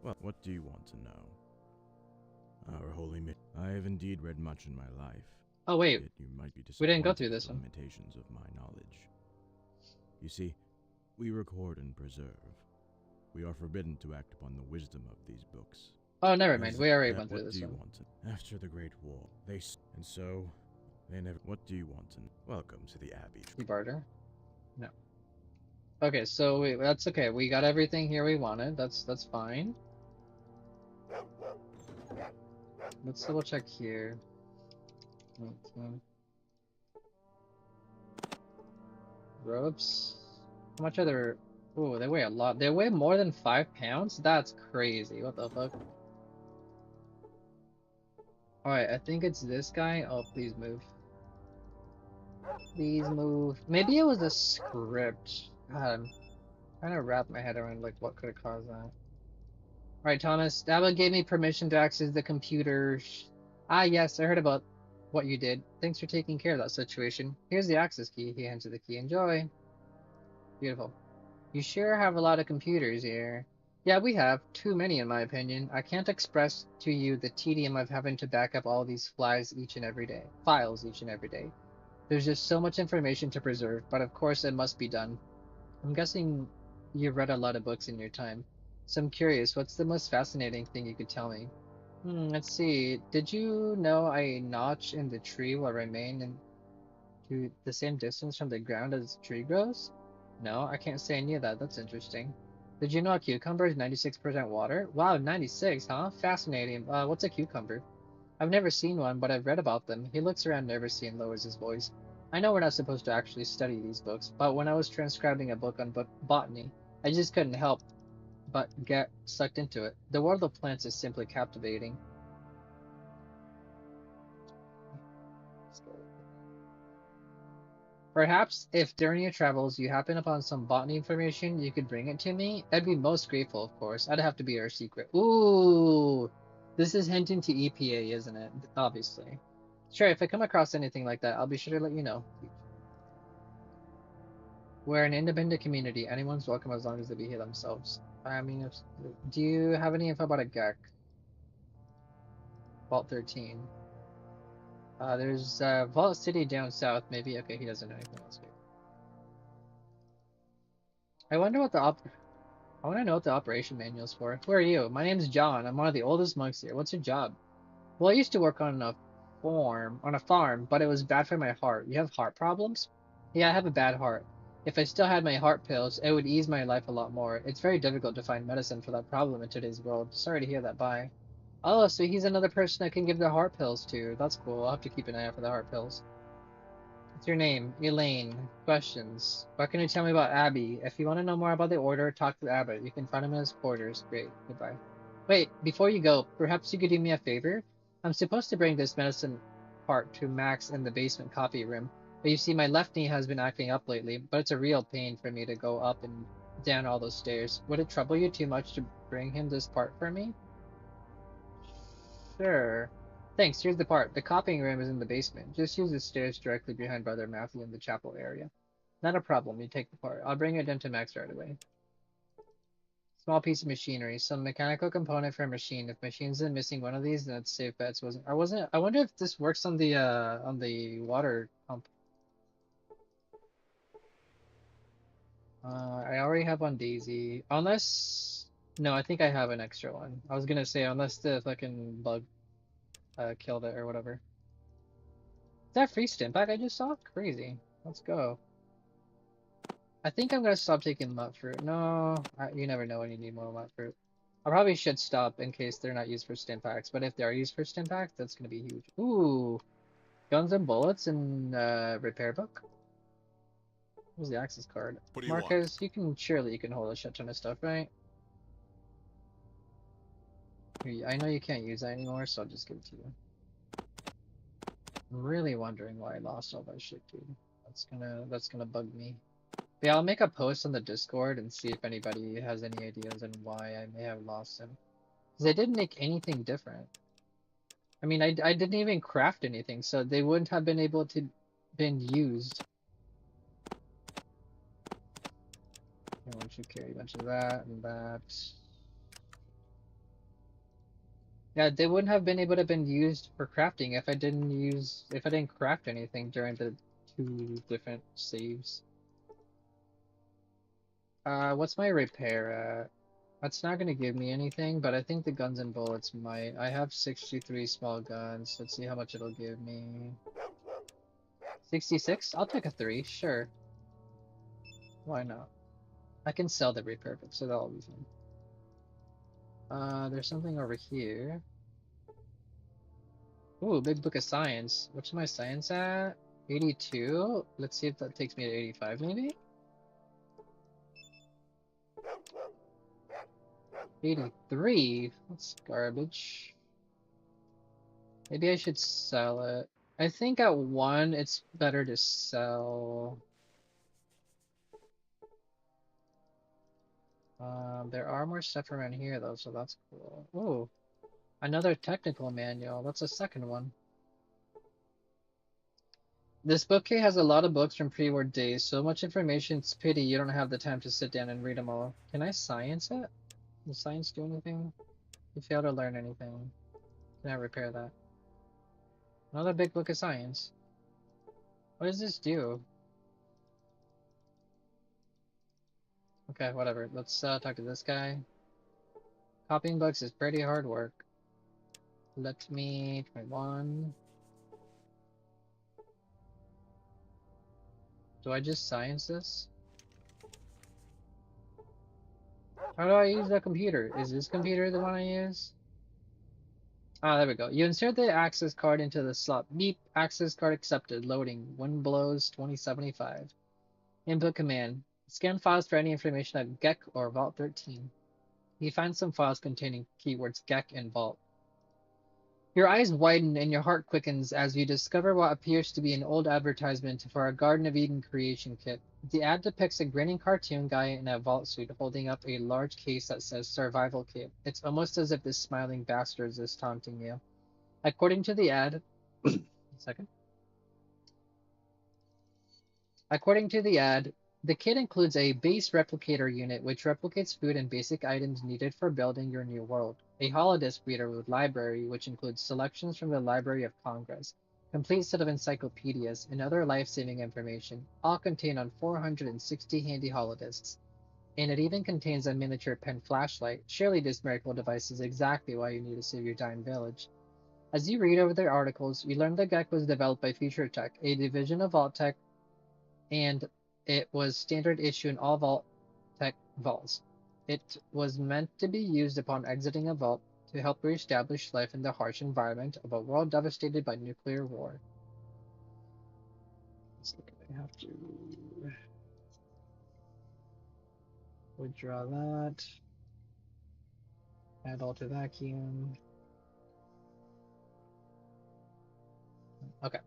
Well, what do you want to know? Our holy I have indeed read much in my life. Oh, wait. Yet you might be We didn't go disappointed through at this the one. limitations of my knowledge. You see, we record and preserve. We are forbidden to act upon the wisdom of these books. Oh, never mind. As We already that, went through what this do you one. want to? After the Great War, and so they never. What do you want to? Welcome to the Abbey. You barter? No. Okay, so that's okay. We got everything here we wanted. That's fine. Let's double check here. 19. Ropes. How much are there? Oh, they weigh a lot. They weigh more than 5 pounds? That's crazy. What the fuck? Alright, I think it's this guy. Oh, please move. Please move. Maybe it was a script. God, I'm trying to wrap my head around like what could have caused that. Alright, Thomas. Dabba gave me permission to access the computer. Ah, yes, I heard about what you did. Thanks for taking care of that situation. Here's the access key. He hands you the key. Enjoy. Beautiful. You sure have a lot of computers here. Yeah, we have. Too many, in my opinion. I can't express to you the tedium of having to back up all these files each and every day. There's just so much information to preserve, but of course it must be done. I'm guessing you've read a lot of books in your time, so I'm curious, what's the most fascinating thing you could tell me? Let's see. Did you know a notch in the tree will remain to the same distance from the ground as the tree grows? No, I can't say I knew that. That's interesting. Did you know a cucumber is 96% water? Wow, 96, huh? Fascinating. What's a cucumber? I've never seen one, but I've read about them. He looks around nervously and lowers his voice. I know we're not supposed to actually study these books, but when I was transcribing a book on botany, I just couldn't help but get sucked into it. The world of plants is simply captivating. Perhaps if during your travels you happen upon some botany information, you could bring it to me. I'd be most grateful, of course. I'd have to be our secret. Ooh, this is hinting to EPA, isn't it? Obviously. Sure, if I come across anything like that, I'll be sure to let you know. We're an independent community. Anyone's welcome as long as they behave themselves. I mean, do you have any info about a GEC? Vault 13. There's Vault City down south, maybe. Okay, he doesn't know anything else here. I wonder what I want to know what the operation manual's for. Who are you? My name's John. I'm one of the oldest monks here. What's your job? Well, I used to work on a farm, but it was bad for my heart. You have heart problems? Yeah, I have a bad heart. If I still had my heart pills, it would ease my life a lot more. It's very difficult to find medicine for that problem in today's world. Sorry to hear that. Bye. Oh, so he's another person I can give the heart pills to. That's cool. I'll have to keep an eye out for the heart pills. What's your name? Elaine. Questions. What can you tell me about Abby? If you want to know more about the Order, talk to Abbott. You can find him in his quarters. Great. Goodbye. Wait, before you go, perhaps you could do me a favor? I'm supposed to bring this medicine part to Max in the basement copy room, but you see my left knee has been acting up lately, but it's a real pain for me to go up and down all those stairs. Would it trouble you too much to bring him this part for me? Sure. Thanks, here's the part. The copying room is in the basement. Just use the stairs directly behind Brother Matthew in the chapel area. Not a problem. You take the part. I'll bring it down to max right away. Small piece of machinery. Some mechanical component for a machine. If machine's in missing one of these, then it's safe bets. Wasn't. I wonder if this works on the water pump. I already have on Daisy. Unless no, I think I have an extra one. I was gonna say unless the fucking bug killed it or whatever. Is that free stim pack I just saw? Crazy. Let's go. I think I'm gonna stop taking mut fruit. No, you never know when you need more mut fruit. I probably should stop in case they're not used for stim packs, but if they are used for stim packs, that's gonna be huge. Ooh, guns and bullets and repair book. Where's the access card? What do you want? Marcus, surely you can hold a shit ton of stuff, right? I know you can't use that anymore, so I'll just give it to you. I'm really wondering why I lost all that shit, dude. That's gonna bug me. Yeah, I'll make a post on the Discord and see if anybody has any ideas on why I may have lost him. Because I didn't make anything different. I mean, I didn't even craft anything, so they wouldn't have been able to been used. I want you to carry a bunch of that and that. Yeah, they wouldn't have been able to been used for crafting if I didn't craft anything during the 2 different saves. What's my repair at? That's not gonna give me anything, but I think the guns and bullets might. I have 63 small guns. Let's see how much it'll give me. 66? I'll take a 3, sure. Why not? I can sell the repair book, so that'll be fine. There's something over here. Ooh, big book of science. What's my science at? 82? Let's see if that takes me to 85, maybe? 83? That's garbage. Maybe I should sell it. I think at 1, it's better to sell. There are more stuff around here, though, so that's cool. Ooh, another technical manual. That's a second one. This bookcase has a lot of books from pre-war days. So much information, it's pity you don't have the time to sit down and read them all. Can I science it? Does science do anything? You fail to learn anything. Can I repair that? Another big book of science. What does this do? Okay, whatever. Let's talk to this guy. Copying books is pretty hard work. Let me 21. Do I just science this? How do I use the computer? Is this computer the one I use? Ah, there we go. You insert the access card into the slot. Beep. Access card accepted. Loading. Wind blows 2075. Input command. Scan files for any information at GEC or Vault 13. You find some files containing keywords GEC and Vault. Your eyes widen and your heart quickens as you discover what appears to be an old advertisement for a Garden of Eden creation kit. The ad depicts a grinning cartoon guy in a vault suit holding up a large case that says Survival Kit. It's almost as if this smiling bastard is taunting you. According to the ad, second. According to the ad, the kit includes a base replicator unit which replicates food and basic items needed for building your new world, a holodisk reader with library which includes selections from the Library of Congress, complete set of encyclopedias, and other life-saving information, all contained on 460 handy holodisks. And it even contains a miniature pen flashlight. Surely this miracle device is exactly why you need to save your dying village. As you read over their articles, you learn that GEC was developed by Future Tech, a division of Vault-Tec, and it was standard issue in all Vault-Tec vaults. It was meant to be used upon exiting a vault to help reestablish life in the harsh environment of a world devastated by nuclear war. Let's look if I have to withdraw that. Add all to vacuum. Okay.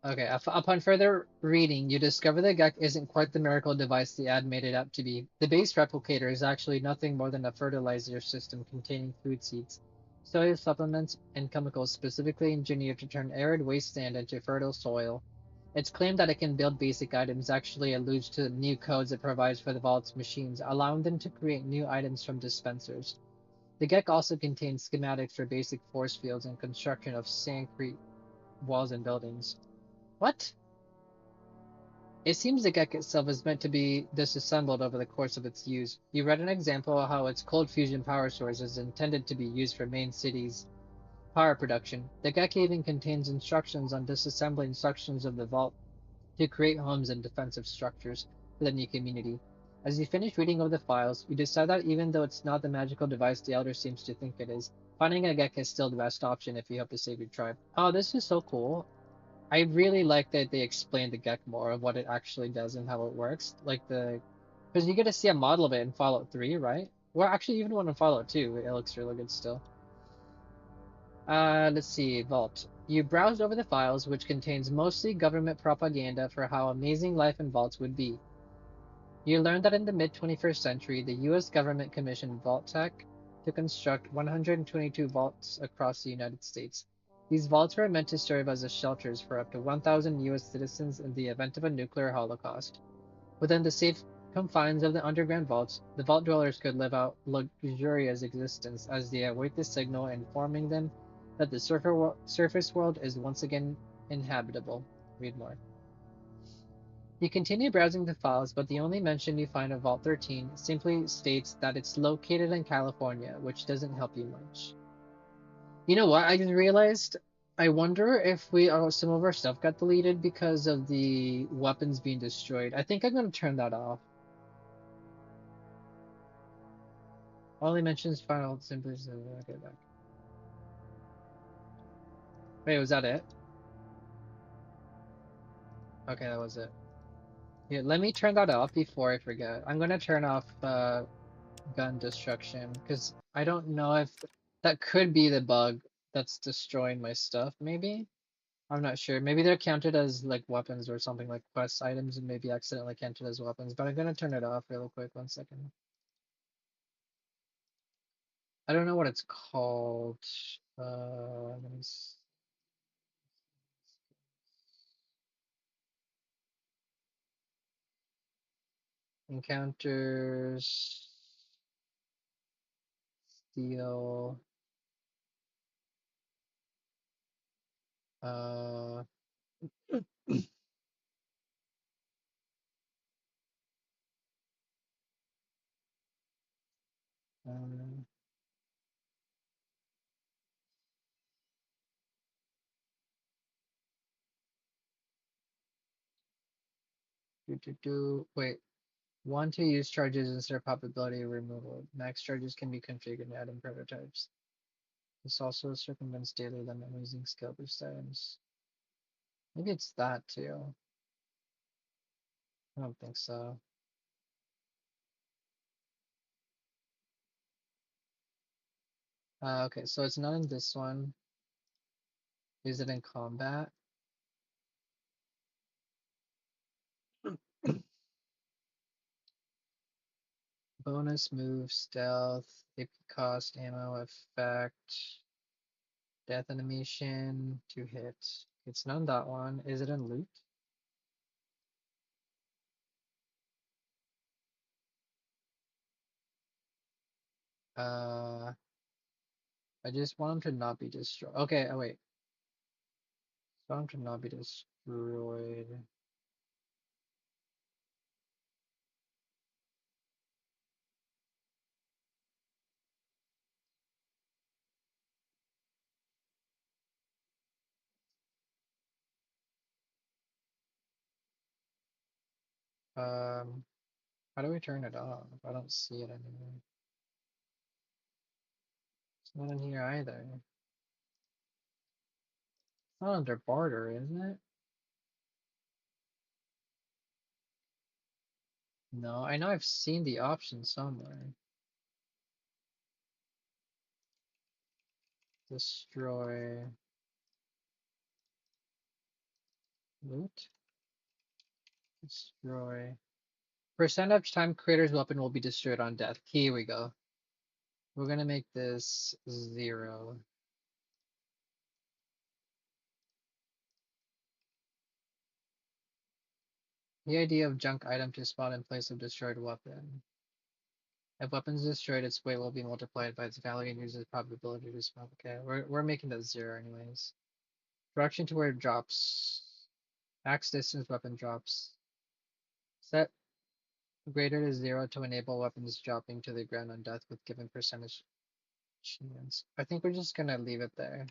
Okay, upon further reading, you discover that GEC isn't quite the miracle device the ad made it out to be. The base replicator is actually nothing more than a fertilizer system containing food seeds. soil supplements, and chemicals specifically engineered to turn arid wasteland into fertile soil. Its claim that it can build basic items actually alludes to new codes it provides for the vault's machines, allowing them to create new items from dispensers. The GEC also contains schematics for basic force fields and construction of sandcrete walls and buildings. What? It seems the GEC itself is meant to be disassembled over the course of its use. You read an example of how its cold fusion power source is intended to be used for main cities' power production. The GEC even contains instructions on disassembling sections of the vault to create homes and defensive structures for the new community. As you finish reading over the files, you decide that even though it's not the magical device the Elder seems to think it is, finding a Gek is still the best option if you hope to save your tribe. Oh, this is so cool. I really like that they explained the Gek more of what it actually does and how it works. Because you get to see a model of it in Fallout 3, right? Well, actually, even one in Fallout 2, it looks really good still. Let's see, Vault. You browsed over the files, which contains mostly government propaganda for how amazing life in vaults would be. You learned that in the mid-21st century, the U.S. government commissioned Vault-Tec to construct 122 vaults across the United States. These vaults were meant to serve as shelters for up to 1,000 U.S. citizens in the event of a nuclear holocaust. Within the safe confines of the underground vaults, the vault dwellers could live out luxurious existence as they await the signal informing them that the surface world is once again inhabitable. Read more. You continue browsing the files, but the only mention you find of Vault 13 simply states that it's located in California, which doesn't help you much. You know what? I just realized. I wonder if some of our stuff got deleted because of the weapons being destroyed. I think I'm gonna turn that off. Only mentions final simply so okay back. Wait, was that it? Okay, that was it. Yeah, let me turn that off before I forget. I'm gonna turn off gun destruction because I don't know if that could be the bug that's destroying my stuff. Maybe I'm not sure. Maybe they're counted as like weapons or something like quest items and maybe accidentally counted as weapons. But I'm gonna turn it off real quick. 1 second. I don't know what it's called. Let me encounters, steel, uh, um, wait. Want to use charges instead of probability removal. Max charges can be configured in add-in prototypes. This also circumvents daily limit using skill boost items. Maybe it's that too. I don't think so. Okay, so it's not in this one. Is it in combat? Bonus move, stealth, AP cost, ammo effect, death animation, to hit. It's not in that one. Is it in loot? Uh, I just want them to not be destroyed. Okay, oh wait. Want them to not be destroyed. How do we turn it off? I don't see it anymore. It's not in here either. It's not under barter, isn't it? No, I know I've seen the option somewhere. Destroy loot. Destroy. Percent of time creator's weapon will be destroyed on death. Here we go. We're gonna make this 0. The idea of junk item to spawn in place of destroyed weapon. If weapons destroyed, its weight will be multiplied by its value and uses probability to spawn. Okay, we're making that 0 anyways. Direction to where it drops. Max distance weapon drops. Set greater to 0 to enable weapons dropping to the ground on death with given percentage chance. I think we're just gonna leave it there.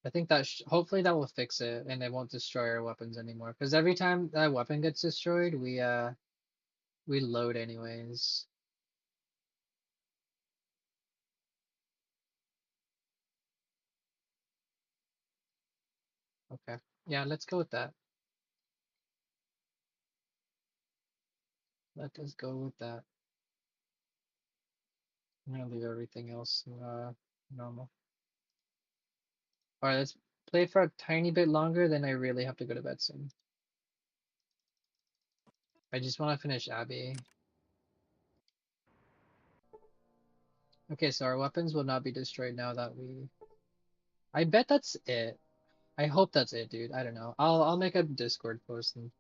I think that hopefully that will fix it and it won't destroy our weapons anymore. Because every time that weapon gets destroyed, we load anyways. Okay. Yeah, let's go with that. Let us go with that. I'm gonna leave everything else normal. Alright, let's play for a tiny bit longer, then I really have to go to bed soon. I just want to finish Abby. Okay, so our weapons will not be destroyed now that we... I bet that's it. I hope that's it, dude. I don't know. I'll make a Discord post and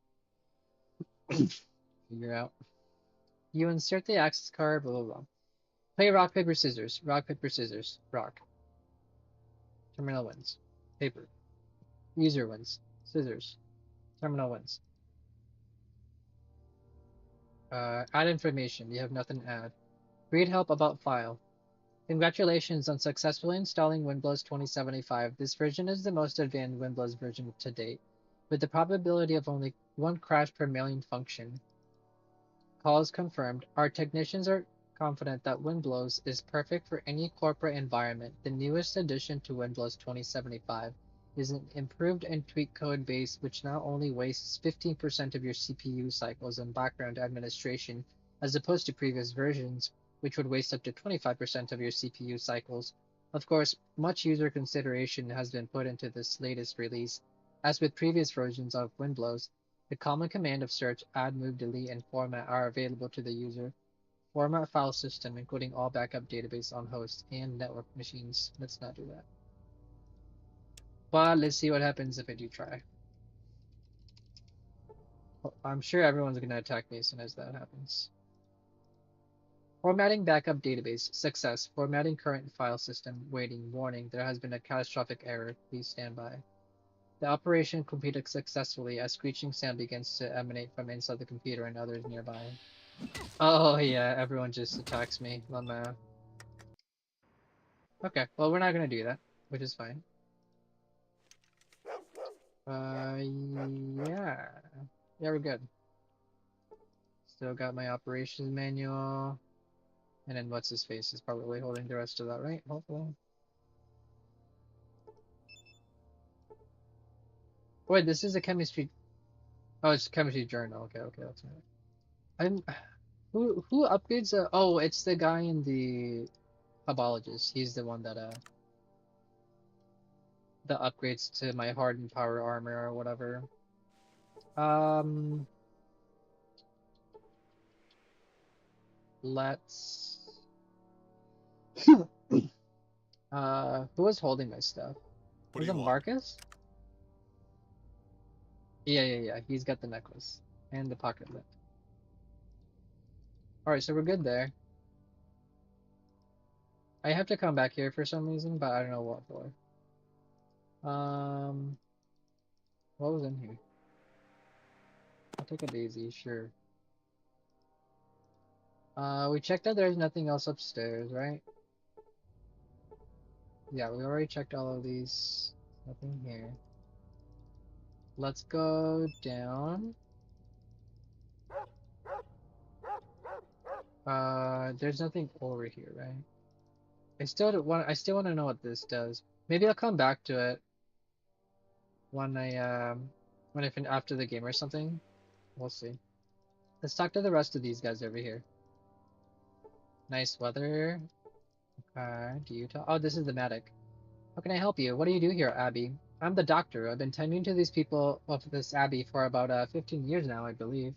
figure out. You insert the access card, blah blah blah. Play rock, paper, scissors. Rock, paper, scissors. Rock. Terminal wins. Paper. User wins. Scissors. Terminal wins. Add information. You have nothing to add. Read help about file. Congratulations on successfully installing Windows 2075. This version is the most advanced Windows version to date, with the probability of only one crash per million function. Calls confirmed. Our technicians are confident that Windows is perfect for any corporate environment. The newest addition to Windows 2075 is an improved and tweaked code base which not only wastes 15% of your CPU cycles in background administration, as opposed to previous versions, which would waste up to 25% of your CPU cycles. Of course, much user consideration has been put into this latest release. As with previous versions of Windows, the common command of search, add, move, delete, and format are available to the user. Format file system, including all backup database on host and network machines. Let's not do that. But let's see what happens if I do try. I'm sure everyone's going to attack me as soon as that happens. Formatting backup database. Success. Formatting current file system. Waiting. Warning. There has been a catastrophic error. Please stand by. The operation completed successfully as screeching sound begins to emanate from inside the computer and others nearby. Oh yeah, everyone just attacks me. Lama. Okay, well we're not gonna do that, which is fine. Yeah. Yeah, we're good. Still got my operations manual. And then what's his face is probably holding the rest of that, right? Hopefully. Wait, this is a chemistry. Oh, it's chemistry journal. Okay, okay, that's right. I'm. Who upgrades? Oh, it's the guy in the Hebologist. He's the one that the upgrades to my hardened power armor or whatever. Let's. Who was holding my stuff? What Was do it you want? Marcus? Yeah. He's got the necklace and the pocket lip. All right, so we're good there. I have to come back here for some reason, but I don't know what for. What was in here? I'll take a daisy, sure. We checked out there's nothing else upstairs, right? Yeah, we already checked all of these. Nothing here. Let's go down. There's nothing over here, right? I still want to know what this does. Maybe I'll come back to it when I after the game or something. We'll see. Let's talk to the rest of these guys over here. Nice weather. Do you talk? Oh, this is the medic. How can I help you? What do you do here, Abby? I'm the doctor. I've been tending to these people of this Abbey for about 15 years now, I believe.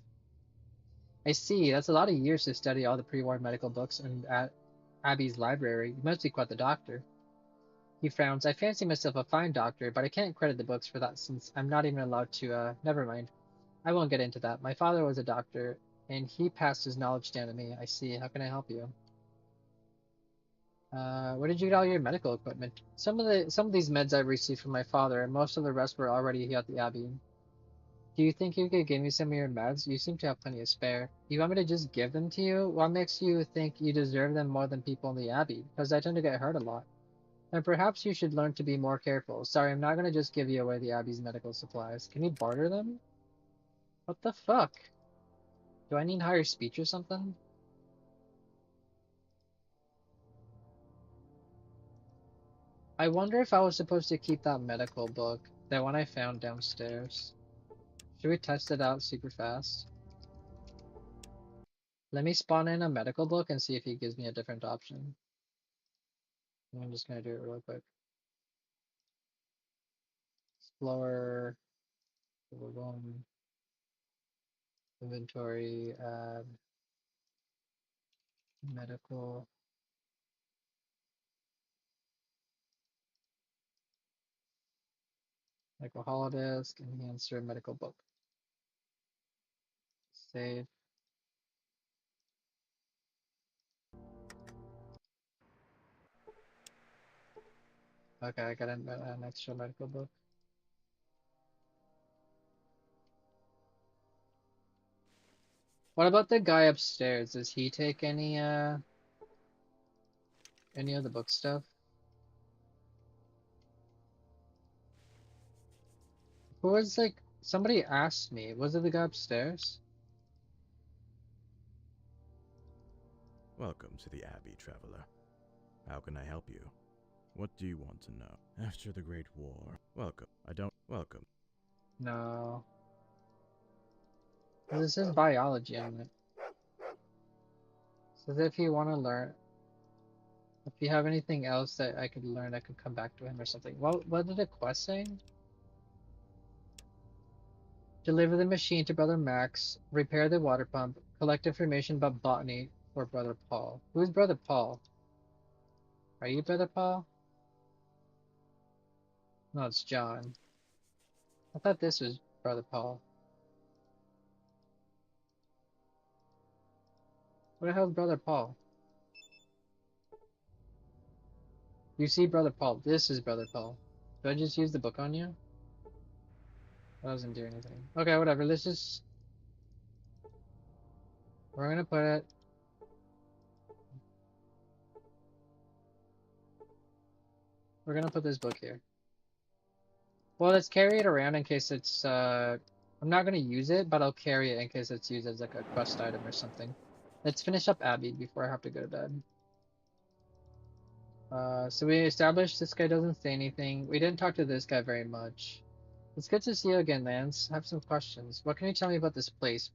I see. That's a lot of years to study all the pre-war medical books and at Abby's library. You must be quite the doctor. He frowns. I fancy myself a fine doctor, but I can't credit the books for that since I'm not even allowed to, never mind. I won't get into that. My father was a doctor, and he passed his knowledge down to me. I see. How can I help you? Where did you get all your medical equipment? Some of these meds I received from my father, and most of the rest were already here at the Abbey. Do you think you could give me some of your meds? You seem to have plenty to spare. You want me to just give them to you? What makes you think you deserve them more than people in the Abbey? Because I tend to get hurt a lot. And perhaps you should learn to be more careful. Sorry, I'm not gonna just give you away the Abbey's medical supplies. Can you barter them? What the fuck? Do I need higher speech or something? I wonder if I was supposed to keep that medical book, that one I found downstairs. Should we test it out super fast? Let me spawn in a medical book and see if he gives me a different option. I'm just gonna do it real quick. Explorer, boom, inventory, add, medical, medical holodisk, enhancer, medical book. Save. Okay, I got an extra medical book. What about the guy upstairs? Does he take any of the book stuff? Who was like somebody asked me, was it the guy upstairs? Welcome to the Abbey, traveler. How can I help you? What do you want to know? After the Great War. Welcome. Welcome. No. This is biology on it. Says if you want to learn, if you have anything else that I could learn, I could come back to him or something. What did the quest say? Deliver the machine to Brother Max, repair the water pump, collect information about botany for Brother Paul. Who's Brother Paul? Are you Brother Paul? No, it's John. I thought this was Brother Paul. What the hell is Brother Paul? You see Brother Paul. This is Brother Paul. Do I just use the book on you? That doesn't do anything. Okay, whatever. Let's just... We're gonna put it... We're gonna put this book here. Well, let's carry it around in case it's, I'm not gonna use it, but I'll carry it in case it's used as like a quest item or something. Let's finish up Abby before I have to go to bed. So we established this guy doesn't say anything. We didn't talk to this guy very much. It's good to see you again, Lance. I have some questions. What can you tell me about this place?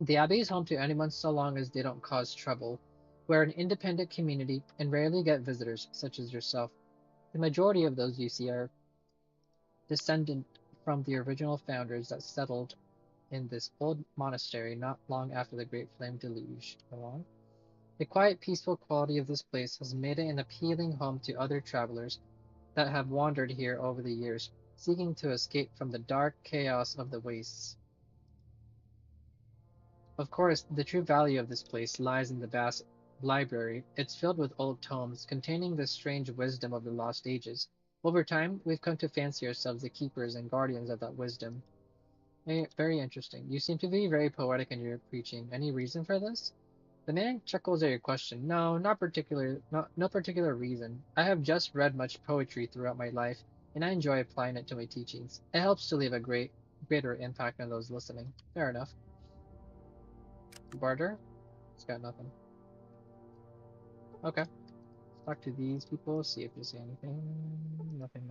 The Abbey is home to anyone so long as they don't cause trouble. We're an independent community and rarely get visitors, such as yourself. The majority of those you see are descendant from the original founders that settled in this old monastery not long after the Great Flame Deluge. Go on. The quiet, peaceful quality of this place has made it an appealing home to other travelers that have wandered here over the years, seeking to escape from the dark chaos of the wastes. Of course, the true value of this place lies in the vast library. It's filled with old tomes containing the strange wisdom of the lost ages. Over time, we've come to fancy ourselves the keepers and guardians of that wisdom. Very interesting. You seem to be very poetic in your preaching. Any reason for this? The man chuckles at your question. No, no particular reason. I have just read much poetry throughout my life, and I enjoy applying it to my teachings. It helps to leave a greater impact on those listening. Fair enough. Barter? It's got nothing. Okay. Let's talk to these people, see if they say anything. Nothing.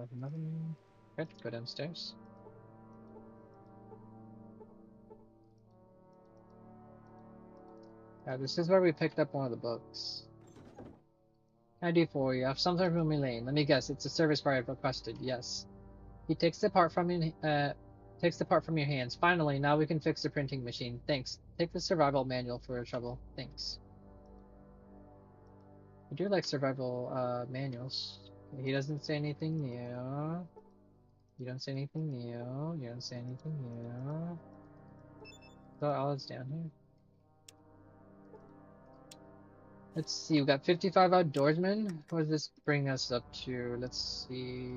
Good, go downstairs. This is where we picked up one of the books. Can I do for you? I have something from Elaine. Let me guess, it's a service bar I've requested. Yes. He takes it apart from Takes the part from your hands. Finally, now we can fix the printing machine. Thanks. Take the survival manual for trouble. Thanks. I do like survival manuals. He doesn't say anything new. You don't say anything new. You don't say anything new. So all is down here. Let's see, we got 55 outdoorsmen. What does this bring us up to? Let's see.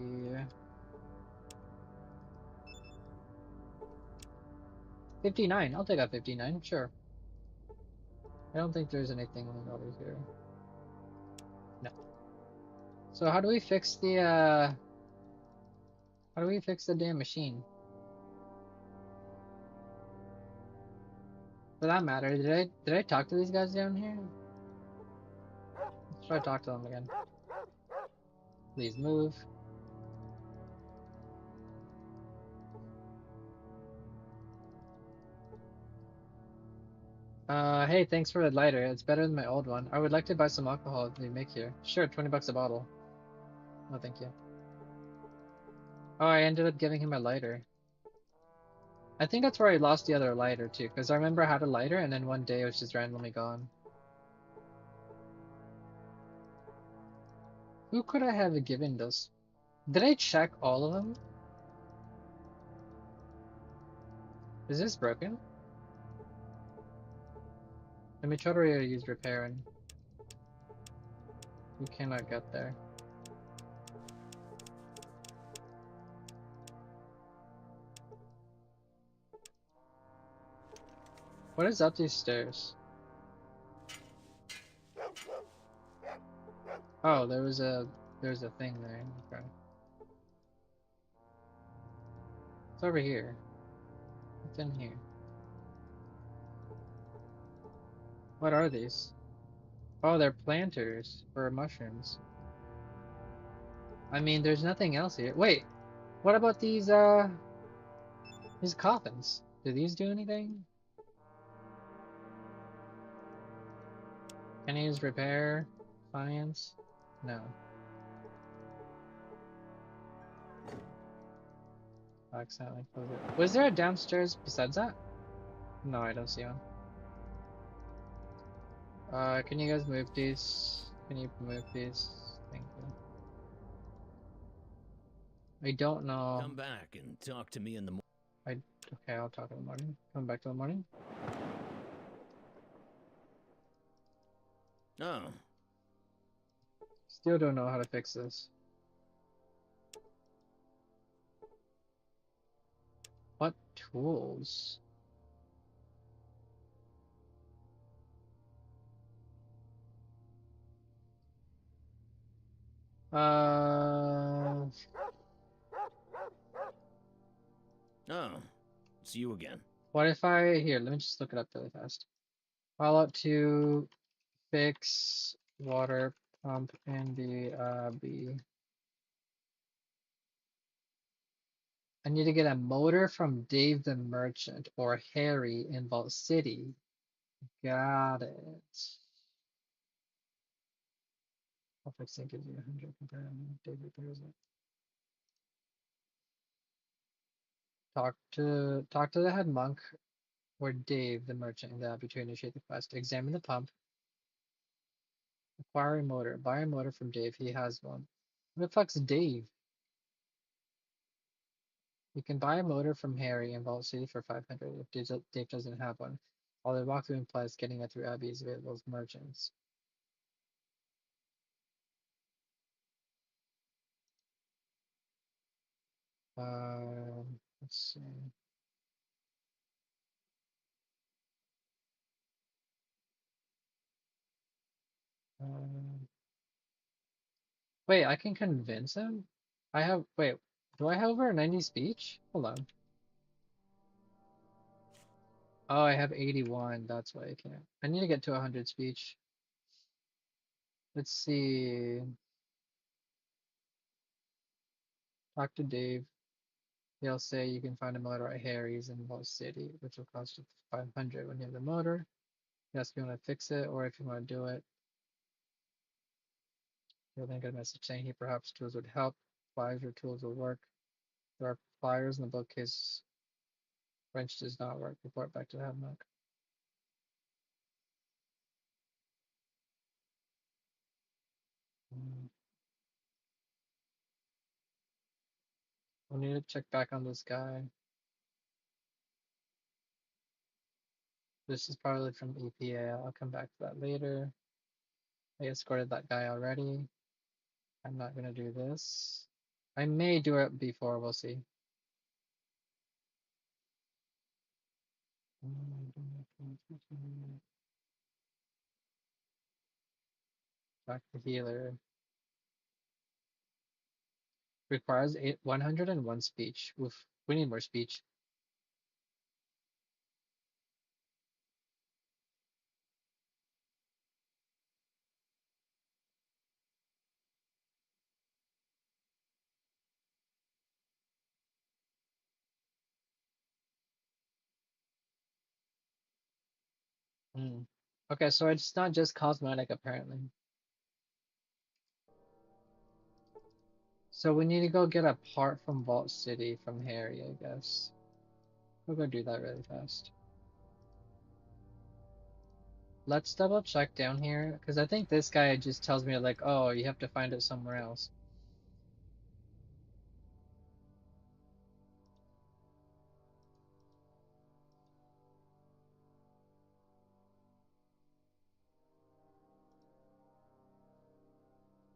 59. I'll take out 59, sure. I don't think there's anything over here. No. So how do we fix the how do we fix the damn machine? For that matter, did I talk to these guys down here? Let's try to talk to them again. Please move. Hey, thanks for the lighter. It's better than my old one. I would like to buy some alcohol they make here. Sure, 20 bucks a bottle. No, thank you. Oh, I ended up giving him a lighter. I think that's where I lost the other lighter too, because I remember I had a lighter and then one day it was just randomly gone. Who could I have given this? Did I check all of them? Is this broken? Let me try to use repair and we cannot get there. What is up these stairs? Oh, there's a thing there. Okay. It's over here. What's in here? What are these? Oh, they're planters for mushrooms. I mean, there's nothing else here. Wait, what about these coffins? Do these do anything? Can I use repair? Science? No. I accidentally closed it. Was there a downstairs besides that? No, I don't see one. Can you guys move these? Can you move these? Thank you. I don't know. Come back and talk to me in the morning. Okay, I'll talk in the morning. Come back to the morning. Oh, Still don't know how to fix this. What tools? oh, it's you again. What if here, let me just look it up really fast. Fallout 2 fix water pump in the B. I need to get a motor from Dave the Merchant or Harry in Vault City. Got it. I'll fix it, gives you 100 compared to Dave repairs it. Talk to the head monk or Dave the Merchant in the abbey to initiate the quest. Examine the pump. Acquire a motor. Buy a motor from Dave. He has one. Who the fuck's Dave? You can buy a motor from Harry in Vault City for 500 if Dave doesn't have one. While the walkthrough implies getting it through Abbey is available as merchants. Let's see. Um, wait, I can convince him? Wait, do I have over a 90 speech? Hold on. Oh, I have 81, that's why I can't. I need to get to 100 speech. Let's see. Talk to Dave. He'll say you can find a motor at Harry's in Vault City, which will cost you 500 when you have the motor. Ask if you want to fix it or if you want to do it. You'll then get a message saying he perhaps tools would help. Pliers or tools will work. There are pliers in the bookcase Wrench does not work. Report back to the hammock. We need to check back on this guy. This is probably from EPA. I'll come back to that later. I escorted that guy already. I'm not gonna do this. I may do it before, we'll see. Back to healer. Requires 101 speech. Oof, we need more speech. Okay, so it's not just cosmetic apparently. So we need to go get a part from Vault City from Harry, I guess. We'll go do that really fast. Let's double check down here, because I think this guy just tells me like, oh, you have to find it somewhere else.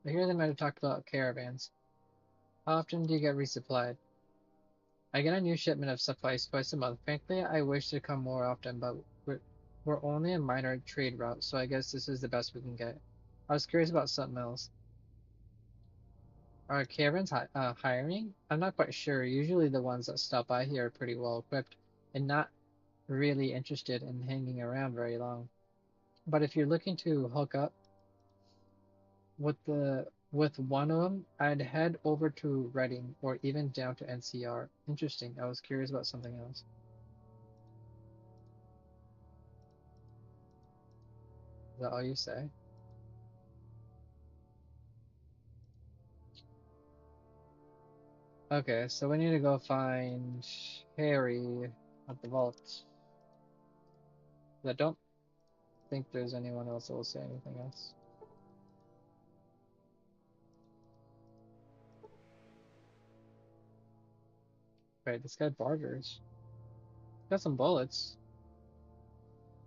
I hear they might have talked about caravans. How often do you get resupplied? I get a new shipment of supplies twice a month. Frankly, I wish to come more often, but we're only a minor trade route, so I guess this is the best we can get. I was curious about something else. Are caravans hiring? I'm not quite sure. Usually the ones that stop by here are pretty well equipped and not really interested in hanging around very long. But if you're looking to hook up with one of them, I'd head over to Reading or even down to NCR. Interesting. I was curious about something else. Is that all you say? Okay, so we need to go find Harry at the vault. I don't think there's anyone else that will say anything else. Right, this guy barters. Got some bullets.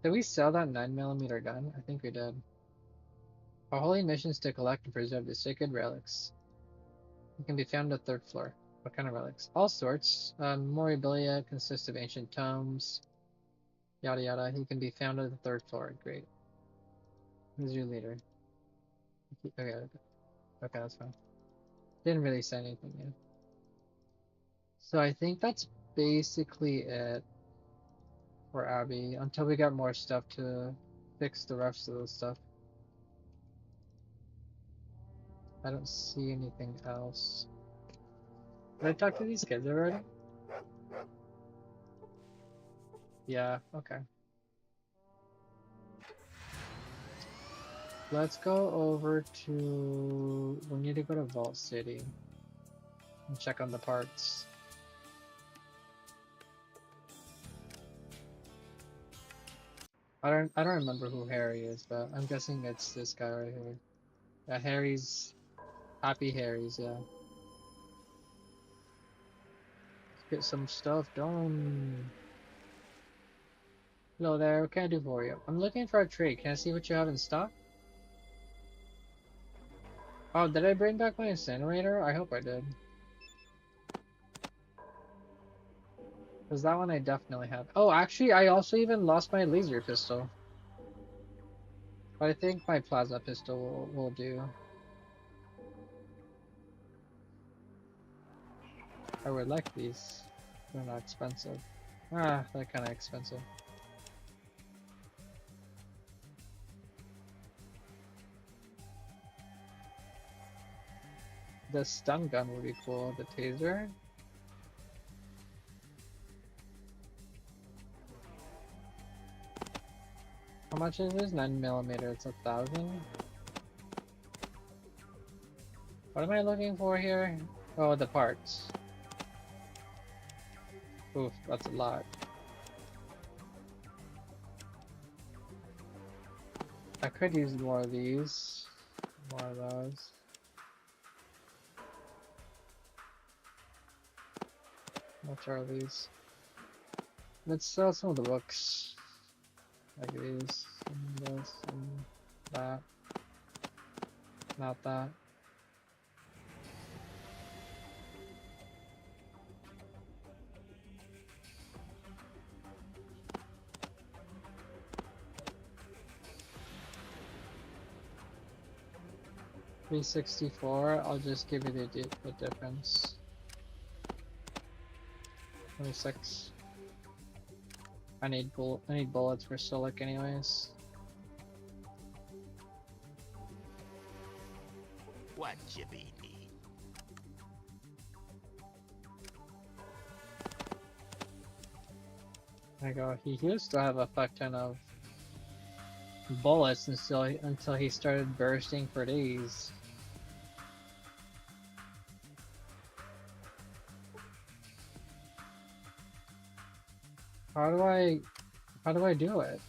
Did we sell that 9mm gun? I think we did. Our holy mission is to collect and preserve the sacred relics. It can be found on the third floor. What kind of relics? All sorts. Memorabilia consists of ancient tomes. Yada yada. He can be found on the third floor. Great. Who's your leader? Okay, okay, that's fine. Didn't really say anything yet. So I think that's basically it for Abby until we got more stuff to fix the rest of the stuff. I don't see anything else. Did I talk to these kids already? Yeah, okay. Let's go over to... We need to go to Vault City and check on the parts. I don't remember who Harry is, but I'm guessing it's this guy right here. Yeah, Harry's... Happy Harry's, yeah. Let's get some stuff done. Hello there, what can I do for you? I'm looking for a trade. Can I see what you have in stock? Oh, did I bring back my incinerator? I hope I did. Because that one I definitely have. Oh, actually, I also even lost my laser pistol. But I think my plasma pistol will do. I would like these. They're not expensive. Ah, they're kind of expensive. The stun gun would be cool. The taser. How much is this? 9mm. It's 1,000. What am I looking for here? Oh, the parts. Oof, that's a lot. I could use more of these. More of those. Which are these? Let's sell some of the books. Like these, and this, and that. Not that. $364. I'll just give you the difference. 26. I need bullets for Silic anyways. What you be need? There you go. He used to have a fuck ton of bullets until he started bursting for these. How do I do it?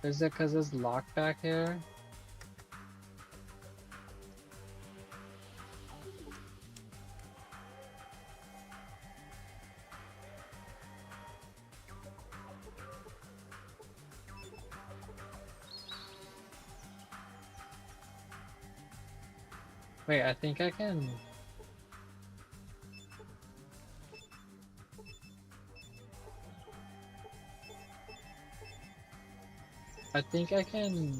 Is it because it's locked back here? Wait, I think I can. I think I can.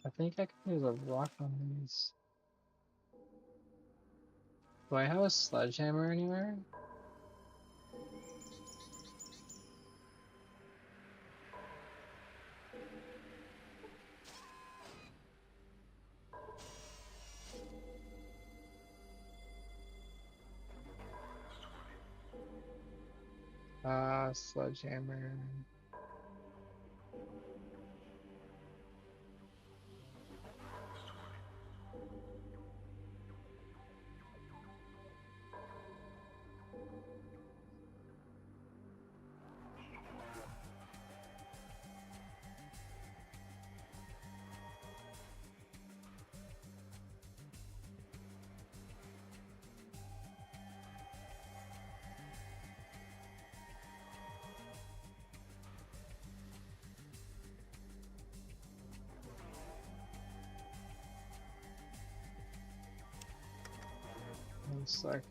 I think I can use a rock on these. Do I have a sledgehammer anywhere? Sledgehammer. One sec.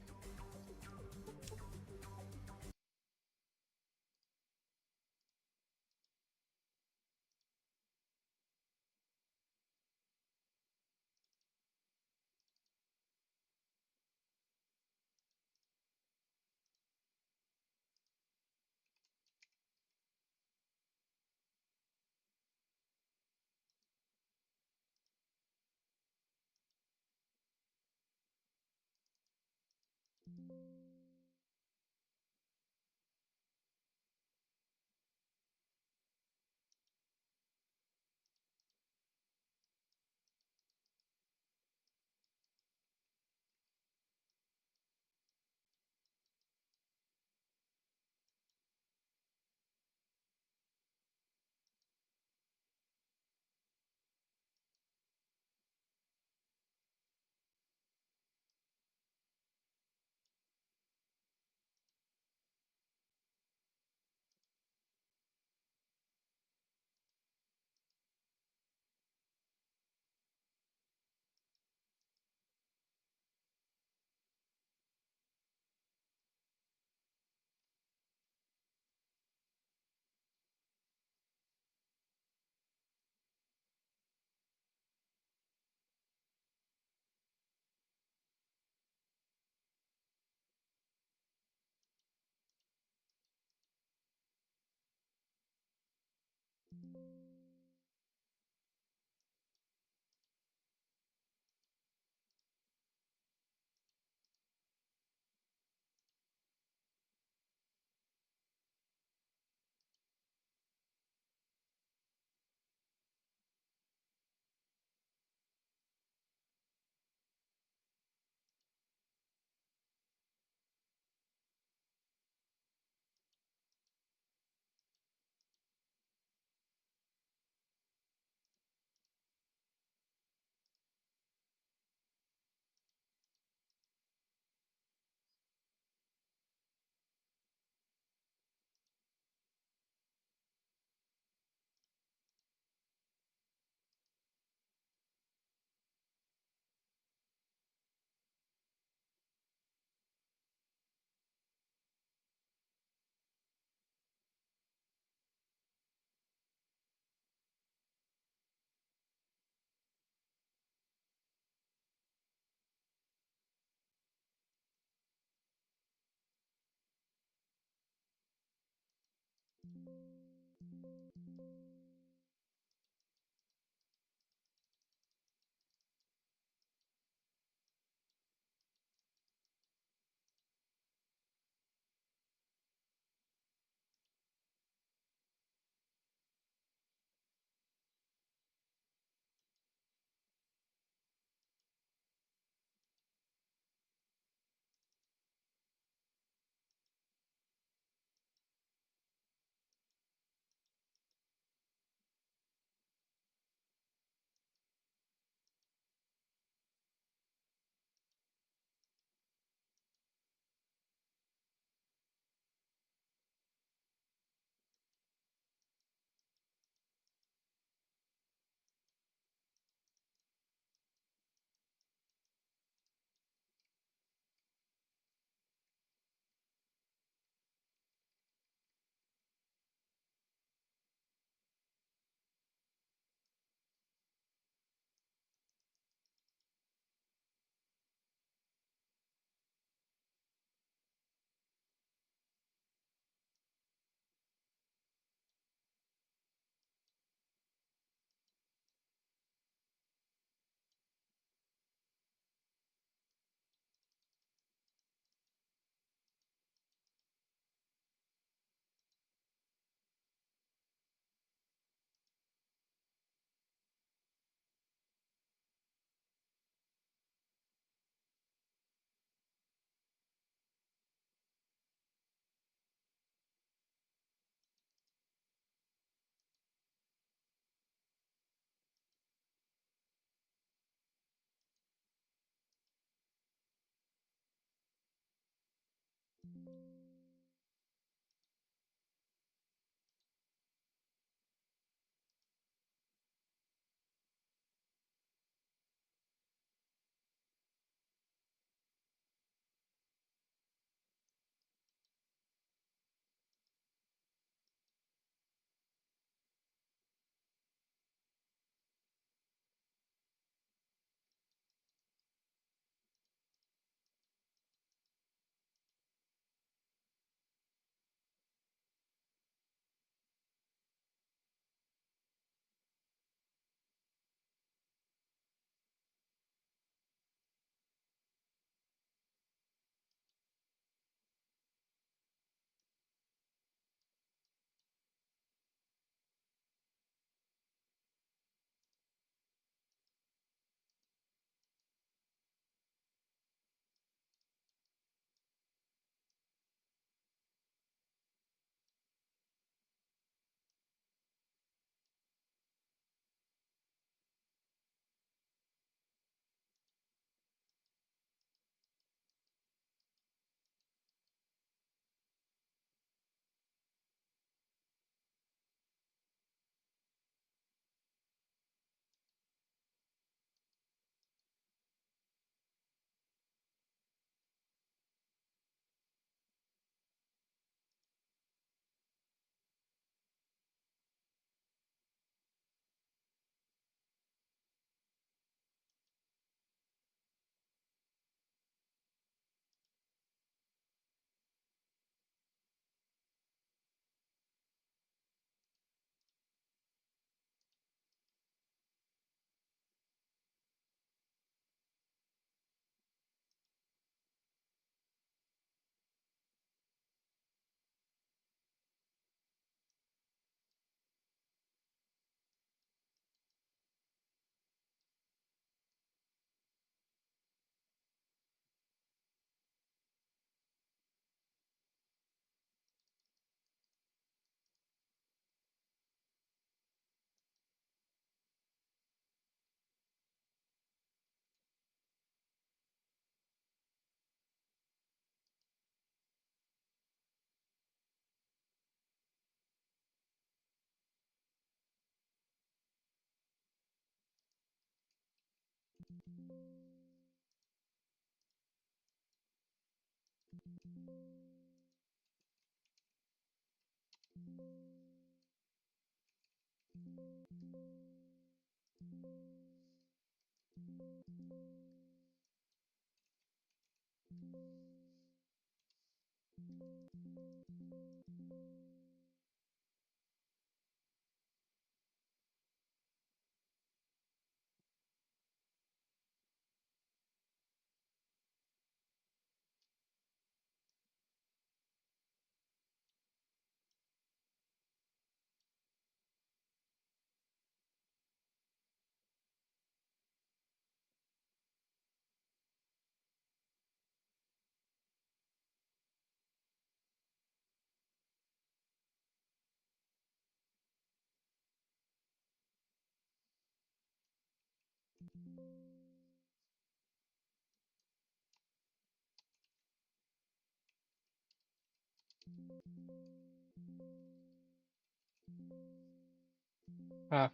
Ah,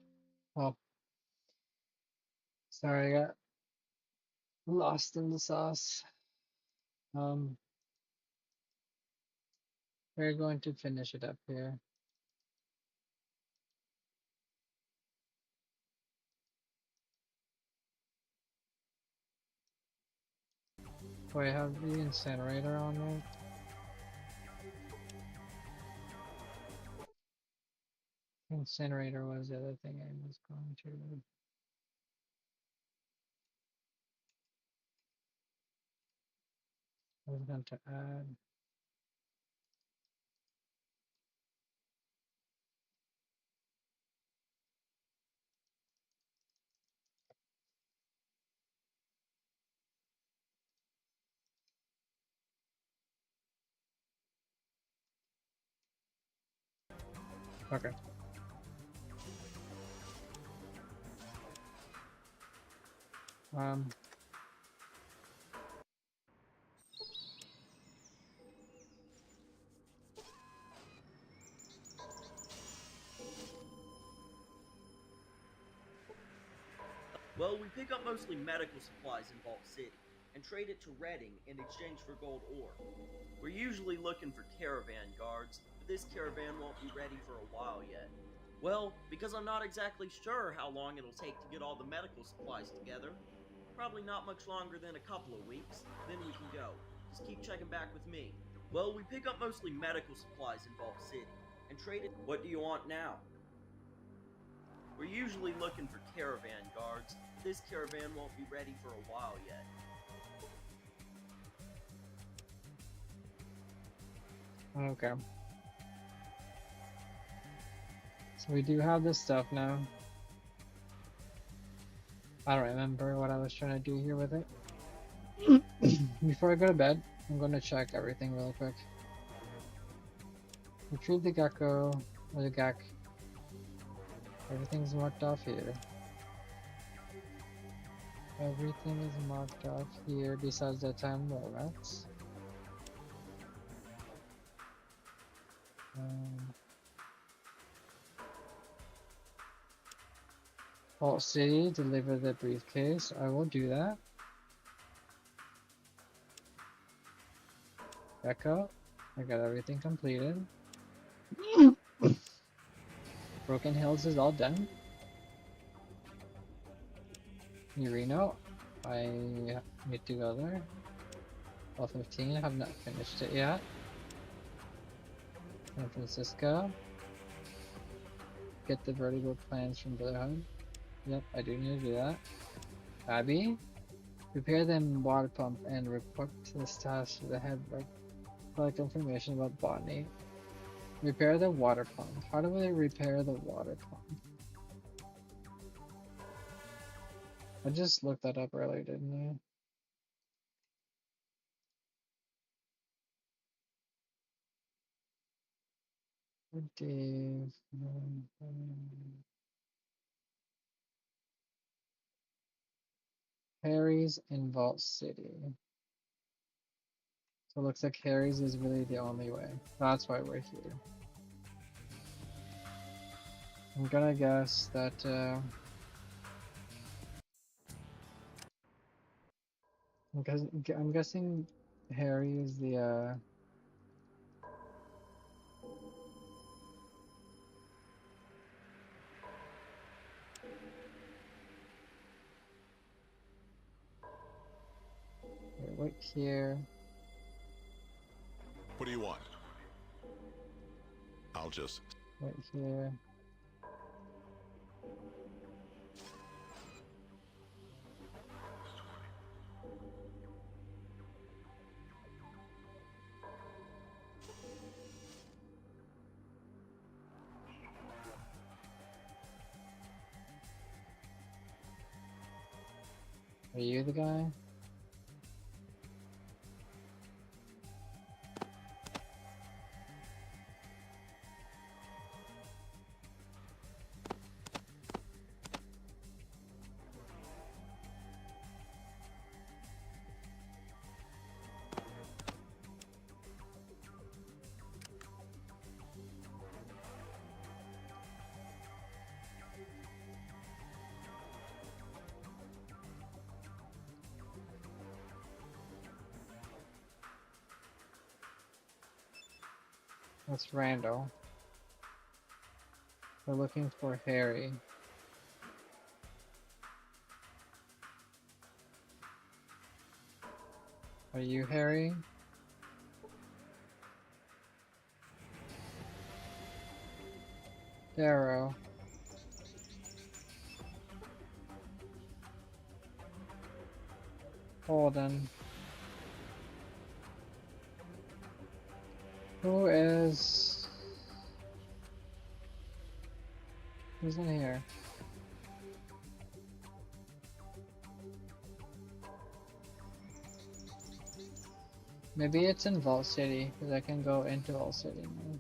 well, sorry, I got lost in the sauce. Um, we're going to finish it up here. Wait, have the incinerator on it? Incinerator was the other thing I was going to. I was going to add. Okay. Um, Well, we pick up mostly medical supplies in Vault City and trade it to Redding in exchange for gold ore. We're usually looking for caravan guards, but this caravan won't be ready for a while yet. Well, because I'm not exactly sure how long it'll take to get all the medical supplies together. Probably not much longer than a couple of weeks, then we can go. Just keep checking back with me. Well, we pick up mostly medical supplies in Vault City and trade it. What do you want now? We're usually looking for caravan guards. This caravan won't be ready for a while yet. okay. So we do have this stuff now. I don't remember what I was trying to do here with it. Before I go to bed, I'm going to check everything really quick. Retrieve the gecko, or the gek. Everything's marked off here. Everything is marked off here besides the 10 walnuts. Vault City, deliver the briefcase. I will do that. EcCo, I got everything completed. Broken Hills is all done. Reno, I need to go there. Level 15, I have not finished it yet. San Francisco. Get the vertigo plans from Brotherhood. Yep, I do need to do that. Abby, repair the water pump and report to the staff to the head. Collect information about botany. Repair the water pump. How do I repair the water pump? I just looked that up earlier, didn't I? Dave. Harry's in Vault City. So it looks like Harry's is really the only way. That's why we're here. I'm gonna guess that I'm guessing Harry is the wait here. What do you want? I'll just... Wait here. Are you the guy? That's Randall. We're looking for Harry. Are you Harry? Darrow. Holden. Who's in here? Maybe it's in Vault City, because I can go into Vault City now.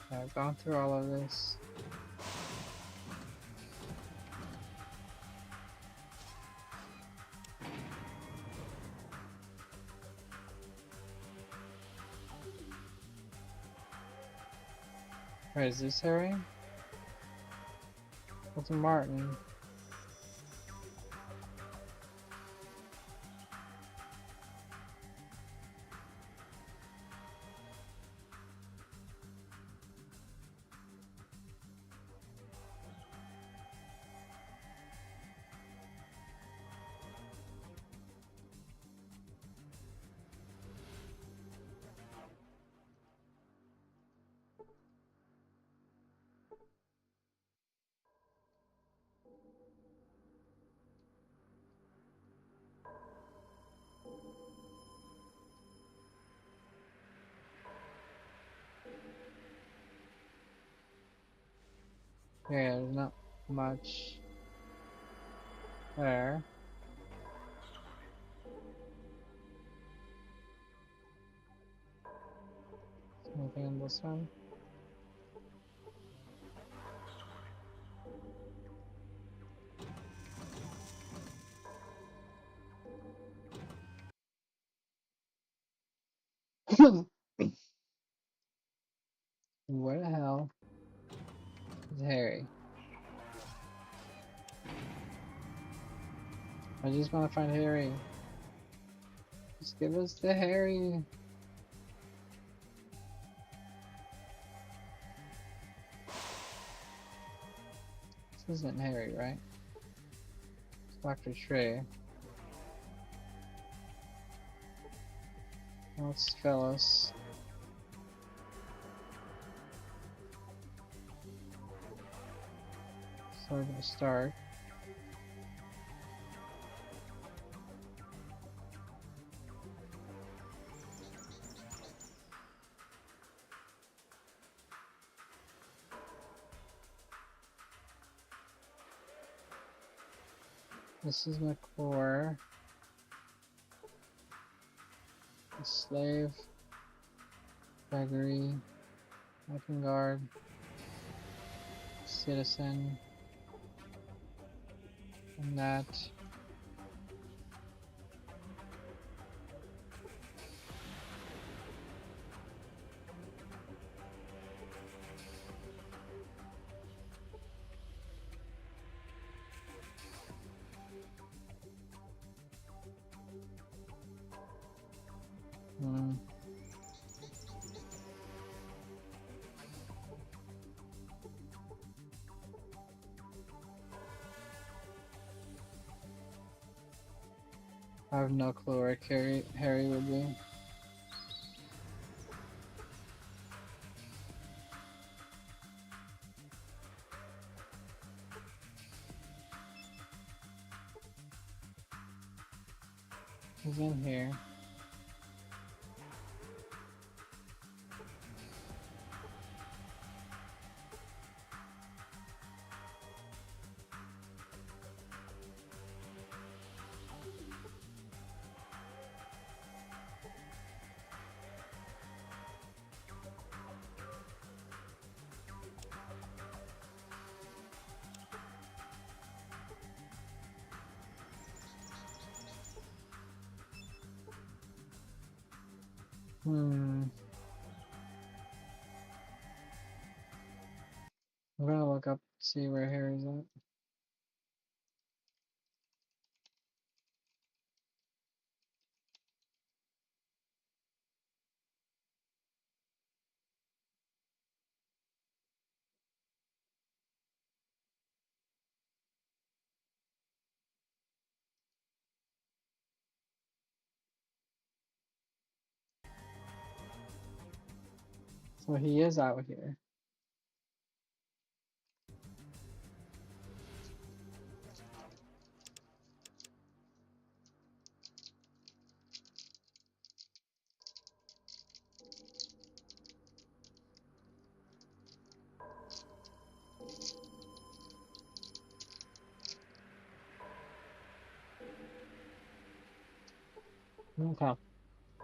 I've gone through all of this. Wait, is this Harry? What's Martin? Yeah, there's not much there. Anything in this one? Where the hell is Harry? I just want to find Harry. Just give us the Harry. This isn't Harry, right? It's Dr. Trey. Let's Phyllis. So we're gonna start. This is my core. The slave. Gregory. I can guard. citizen. And that. Hmm. I have no clue where Harry would be. He's in here. Hmm. I'm gonna look up, see where Harry's at. So he is out here. Okay.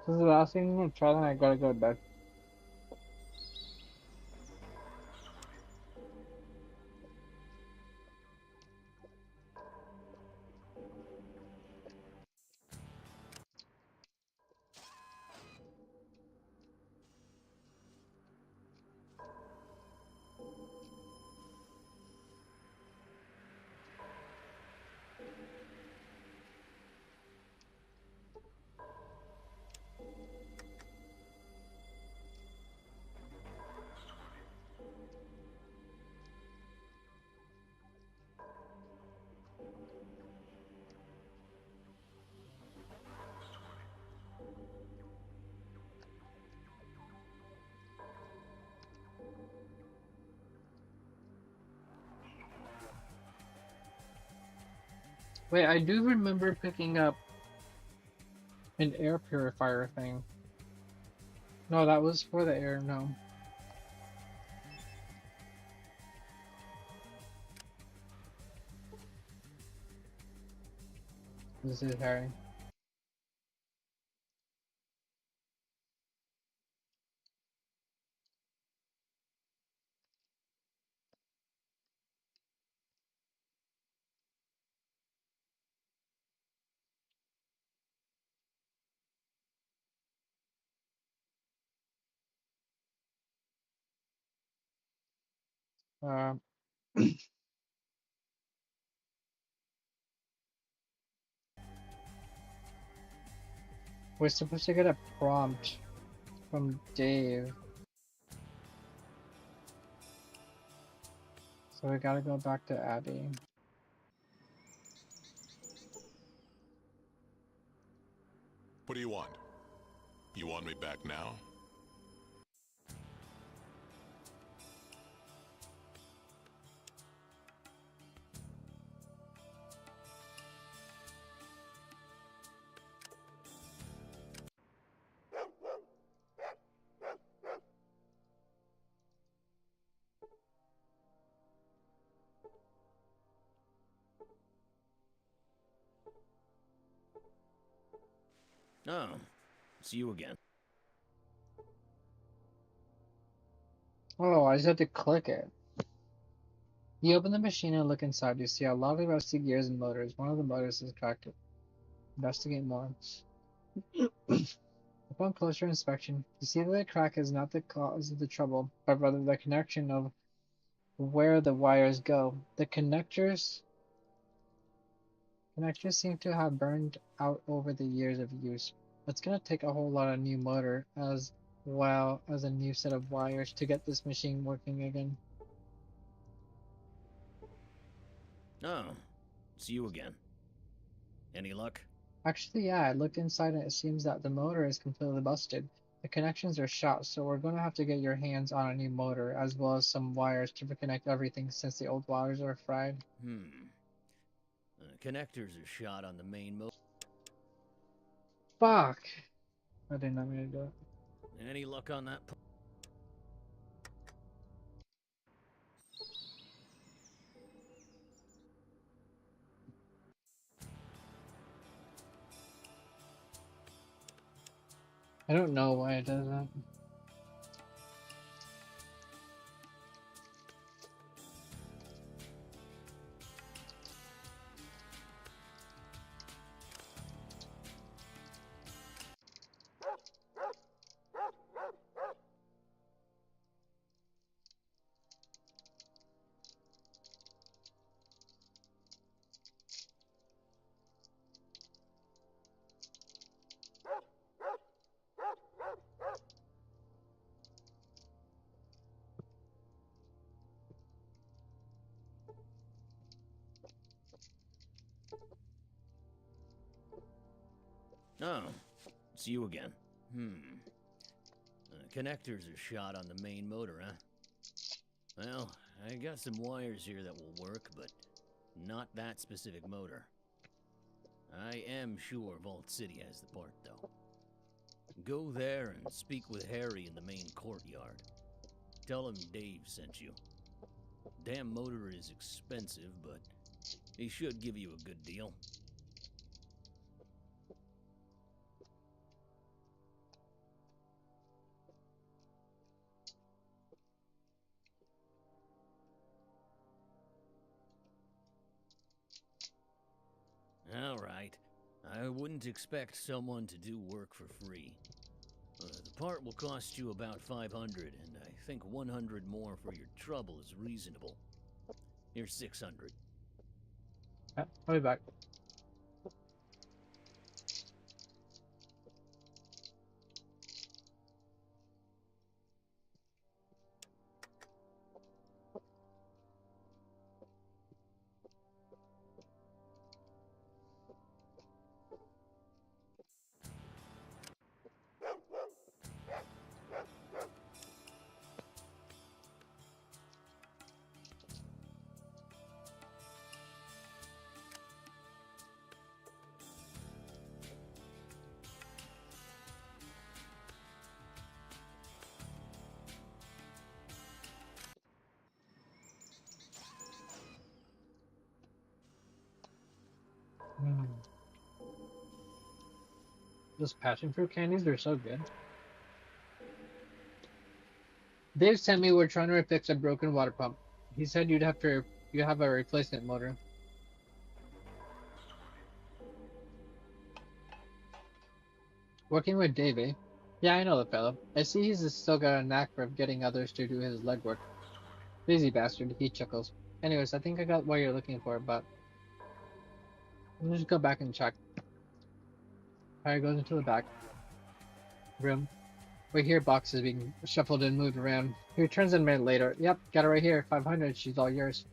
This is the last thing I'm gonna try, then I gotta go to bed. Wait, I do remember picking up an air purifier thing. No, that was for the air, no. This is Harry. Uh, we're supposed to get a prompt from Dave. So we gotta go back to Abby. What do you want? You want me back now? Oh, it's you again. Oh, I just had to click it. You open the machine and look inside. You see a lot of rusty gears and motors. One of the motors is cracked. Investigate more. Upon closer inspection, you see that the crack is not the cause of the trouble, but rather the connection of where the wires go. The connectors seem to have burned out over the years of use. It's gonna take a whole lot of new motor as well as a new set of wires to get this machine working again. Oh, it's you again. Any luck? Actually, yeah, I looked inside and it seems that the motor is completely busted. The connections are shot, so we're gonna have to get your hands on a new motor, as well as some wires to reconnect everything since the old wires are fried. Connectors are shot on the main motor. Fuck! I did not mean to do it. Any luck on that? I don't know why it does that. Oh, it's you again. Connectors are shot on the main motor, huh? Well, I got some wires here that will work, but not that specific motor. I am sure Vault City has the part, though. Go there and speak with Harry in the main courtyard. Tell him Dave sent you. Damn motor is expensive, but he should give you a good deal. All right. I wouldn't expect someone to do work for free. The part will cost you about 500, and I think 100 more for your trouble is reasonable. Here's 600. Yeah, I'll be back. Those passion fruit candies are so good. Dave sent me we're trying to fix a broken water pump. He said you have a replacement motor. Working with Dave, eh? Yeah, I know the fellow. I see he's still got a knack for getting others to do his legwork. Busy bastard, he chuckles. Anyways, I think I got what you're looking for, but let's just go back and check. Harry goes into the back room. We hear boxes being shuffled and moved around. He returns a minute later. Yep, got it right here. 500. She's all yours.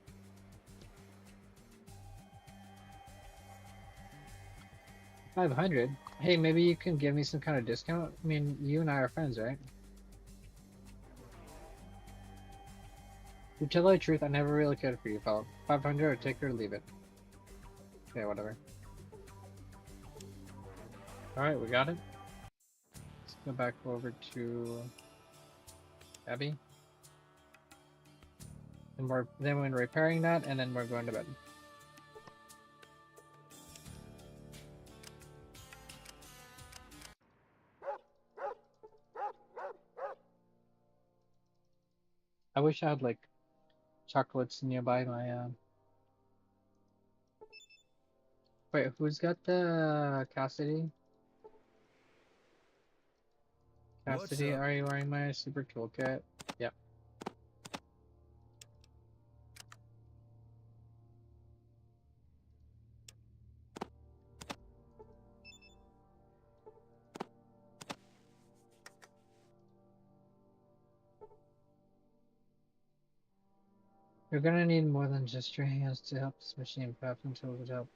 500? Hey, maybe you can give me some kind of discount? I mean, you and I are friends, right? To tell the truth, I never really cared for you, fellow. 500 or take it or leave it. Okay, whatever. Alright, we got it. Let's go back over to Abby. And then we're repairing that, and then we're going to bed. I wish I had like chocolates nearby my Wait, who's got the Cassidy? What's Cassidy, up? are you wearing my super toolkit? Yep. You're gonna need more than just your hands to help this machine. Perhaps some tools would help.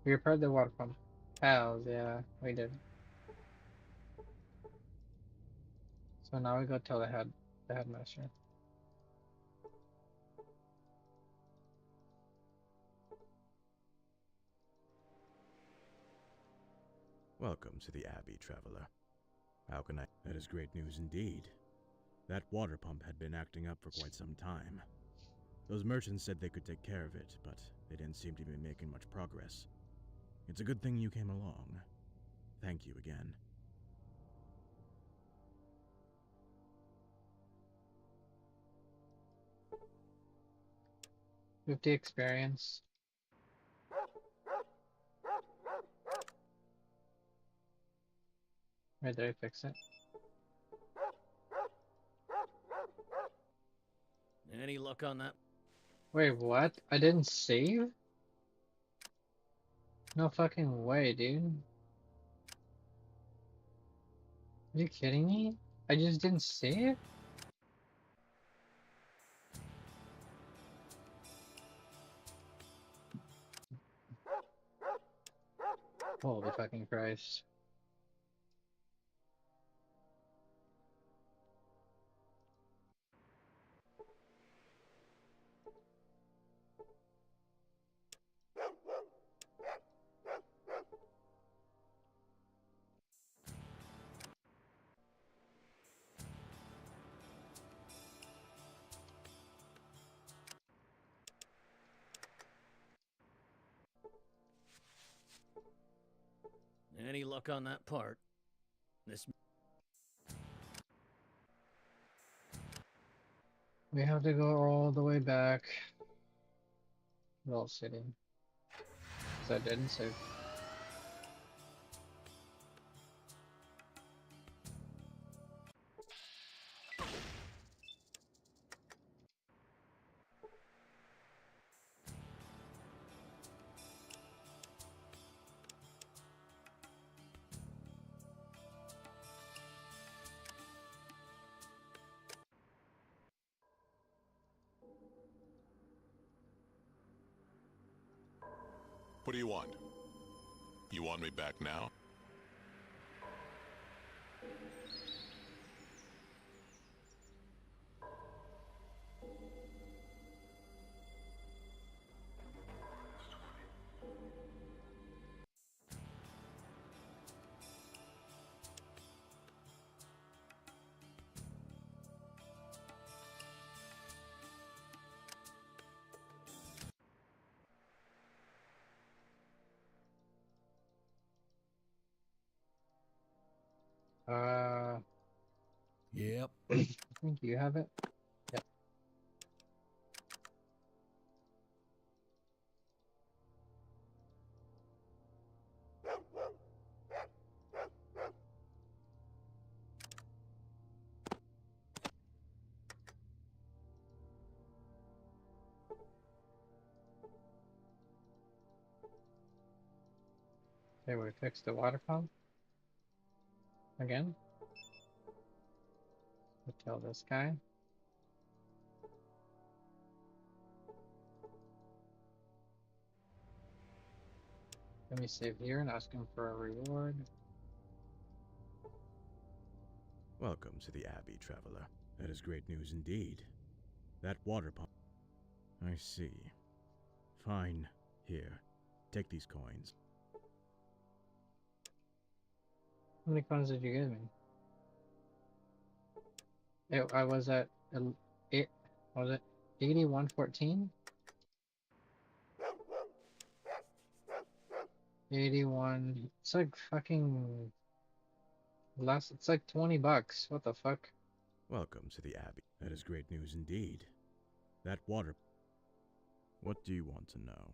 We repaired the water pump. Hells yeah, we did. So now we go tell the headmaster. Welcome to the Abbey, traveler. How can I? That is great news indeed. That water pump had been acting up for quite some time. Those merchants said they could take care of it, but they didn't seem to be making much progress. It's a good thing you came along. Thank you again. 50 experience. Wait, did I fix it? Any luck on that? Wait, what? I didn't save? No fucking way, dude. Are you kidding me? I just didn't save? Holy fucking Christ. Any luck on that part? This. We have to go all the way back. Wall City. So I didn't save. What do you want? You want me back now? Yep. I think you have it. Yep. Okay, we fixed the water pump. Again. We'll tell this guy. Let me save here and ask him for a reward. Welcome to the Abbey, traveler. That is great news indeed. That water pump. I see. Fine. Here. Take these coins. How many coins did you give me? I was at eight. What was it 8114? 81. It's like fucking less. It's like $20. What the fuck? Welcome to the Abbey. That is great news indeed. That water. What do you want to know?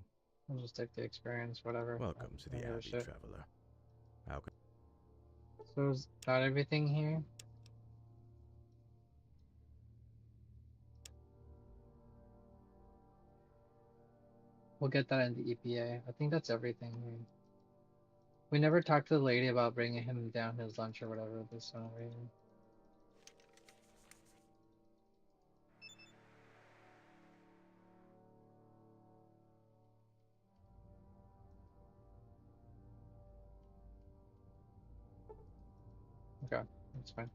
I'll just take the experience, whatever. Welcome to I the don't give a Abbey, shit. traveler. How can So is that everything here? We'll get that in the EPA. I think that's everything here. We never talked to the lady about bringing him down his lunch or whatever this reason. Okay, that's fine.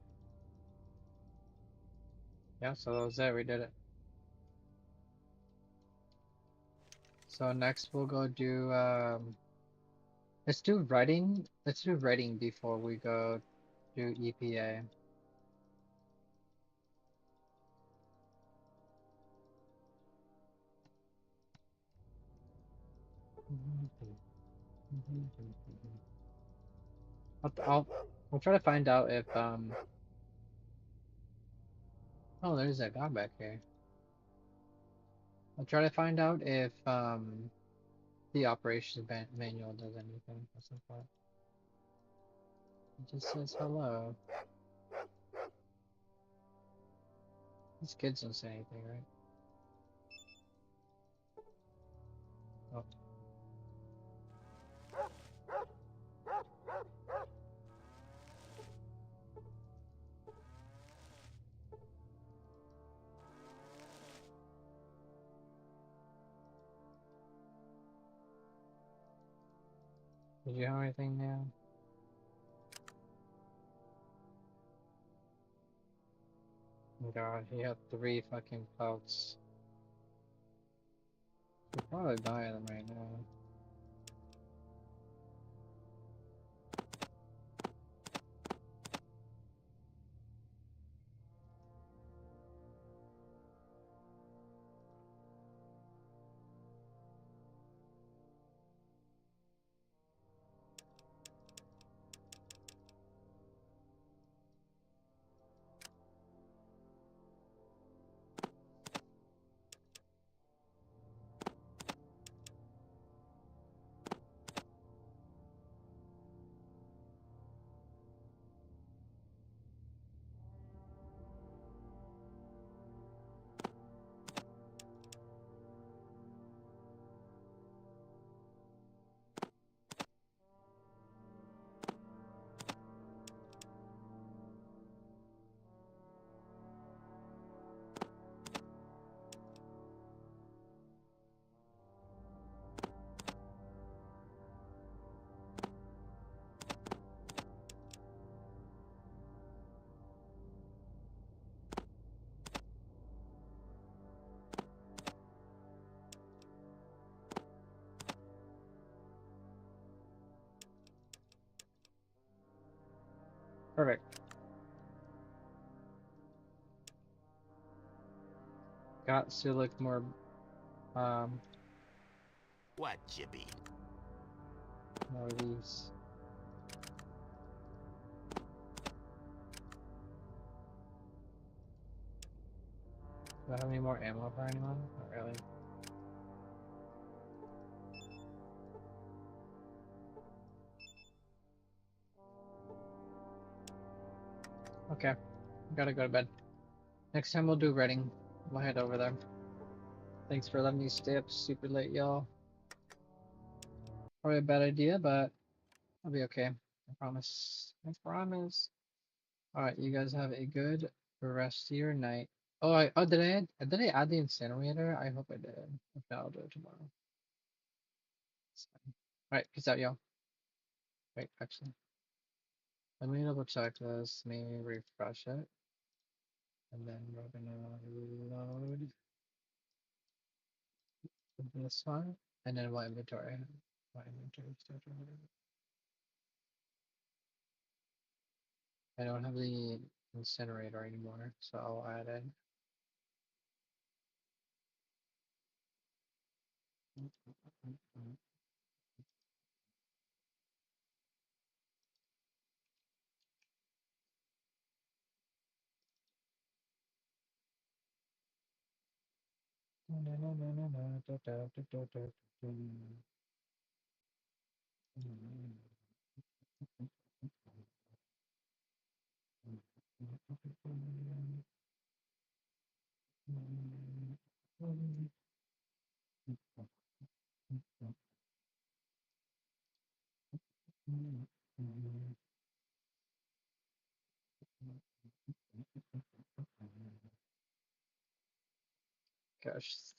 Yeah, so that was it. We did it. So next we'll go do let's do writing. Let's do writing before we go do EPA. I'll try to find out if oh, there's a guy back here. I'll try to find out if the operations manual does anything. That's the part. It just says hello. These kids don't say anything, right? Oh, did you have anything now? Oh God, he had 3 fucking pelts. He'd probably die of them right now. Perfect. Got to look more What you be? more of these. Do I have any more ammo for anyone? Not really. Okay, gotta go to bed. Next time we'll do Reading. We'll head over there. Thanks for letting me stay up super late, y'all. Probably a bad idea, but I'll be okay. I promise. I promise. Alright, you guys have a good rest of your night. Oh, did I add the incinerator? I hope I did. If not, I'll do it tomorrow. Alright, peace out, y'all. Wait, actually. Let me double check this. Maybe refresh it. And then we're gonna load this one. And then what inventory? What inventory stuff? I don't have the incinerator anymore, so I'll add it. Gosh,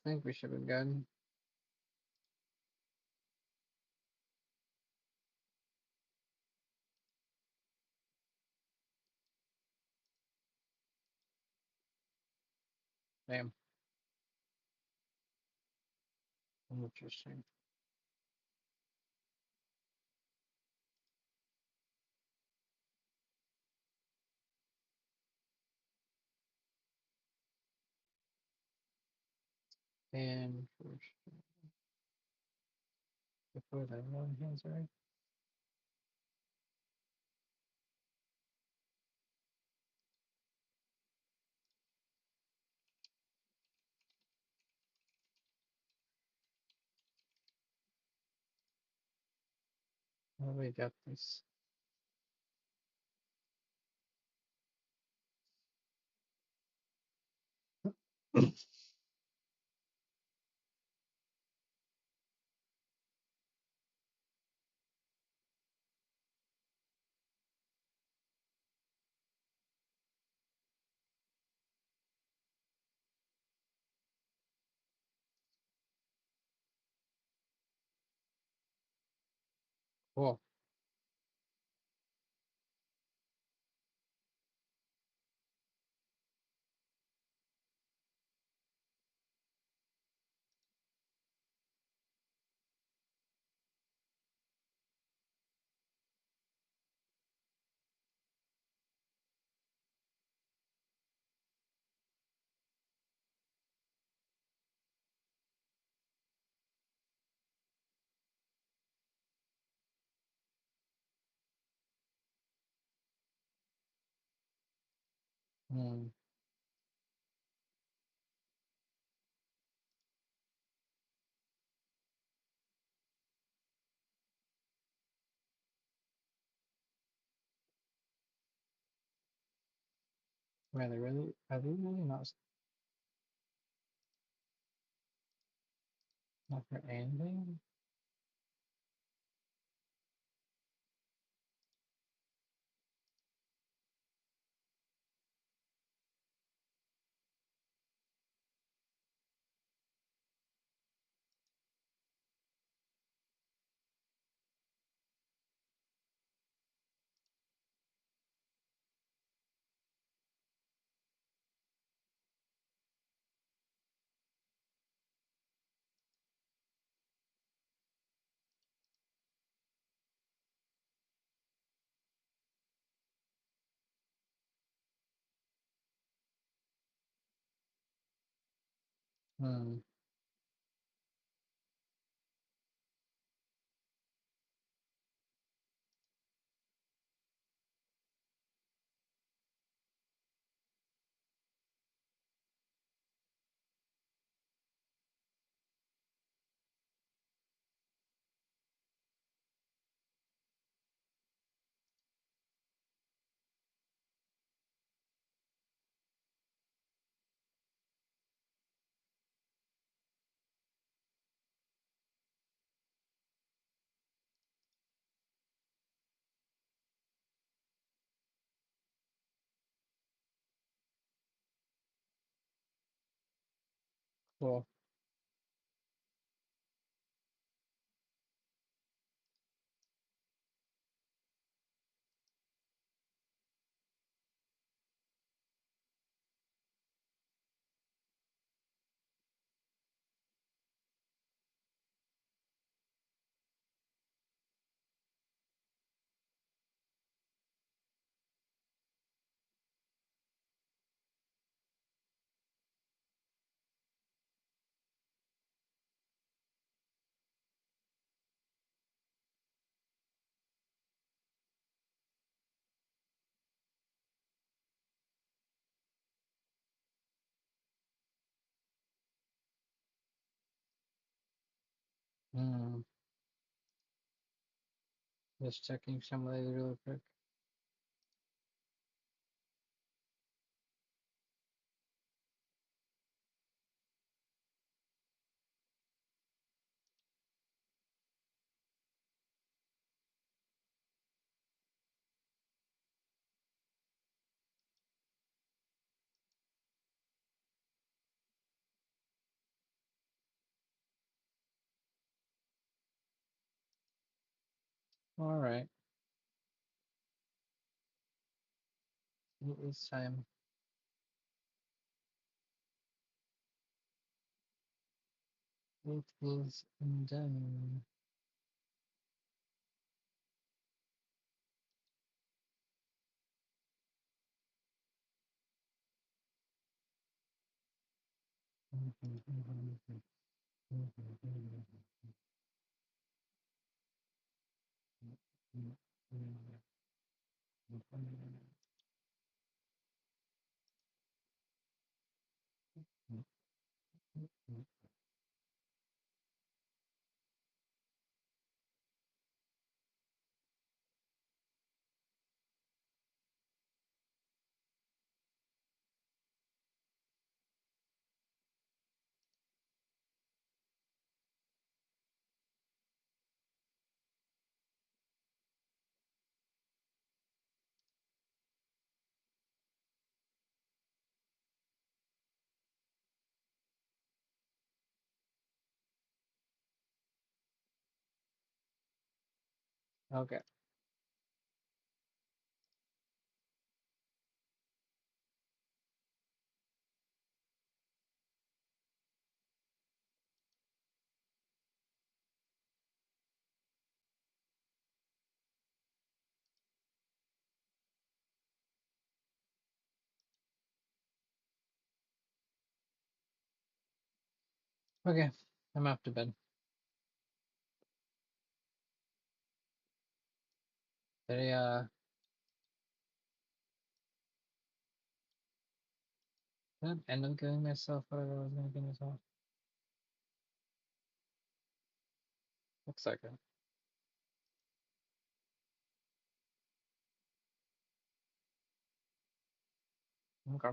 I think we should be good. Damn. Interesting. And before that one hands right. Oh, we got this. Cool. Hmm. Man, are they really not for anything? Hmm. Cool. Hmm. Just checking some of these really quick. All right. It is time. It is done. Okay. Okay. I'm off to bed. Did did I end up giving myself whatever I was gonna give myself? Looks like it. Okay.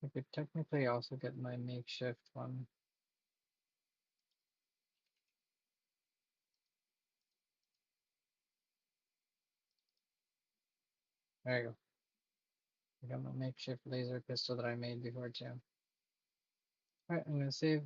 I could technically also get my makeshift one. There you go. I got my makeshift laser pistol that I made before too. Alright, I'm gonna save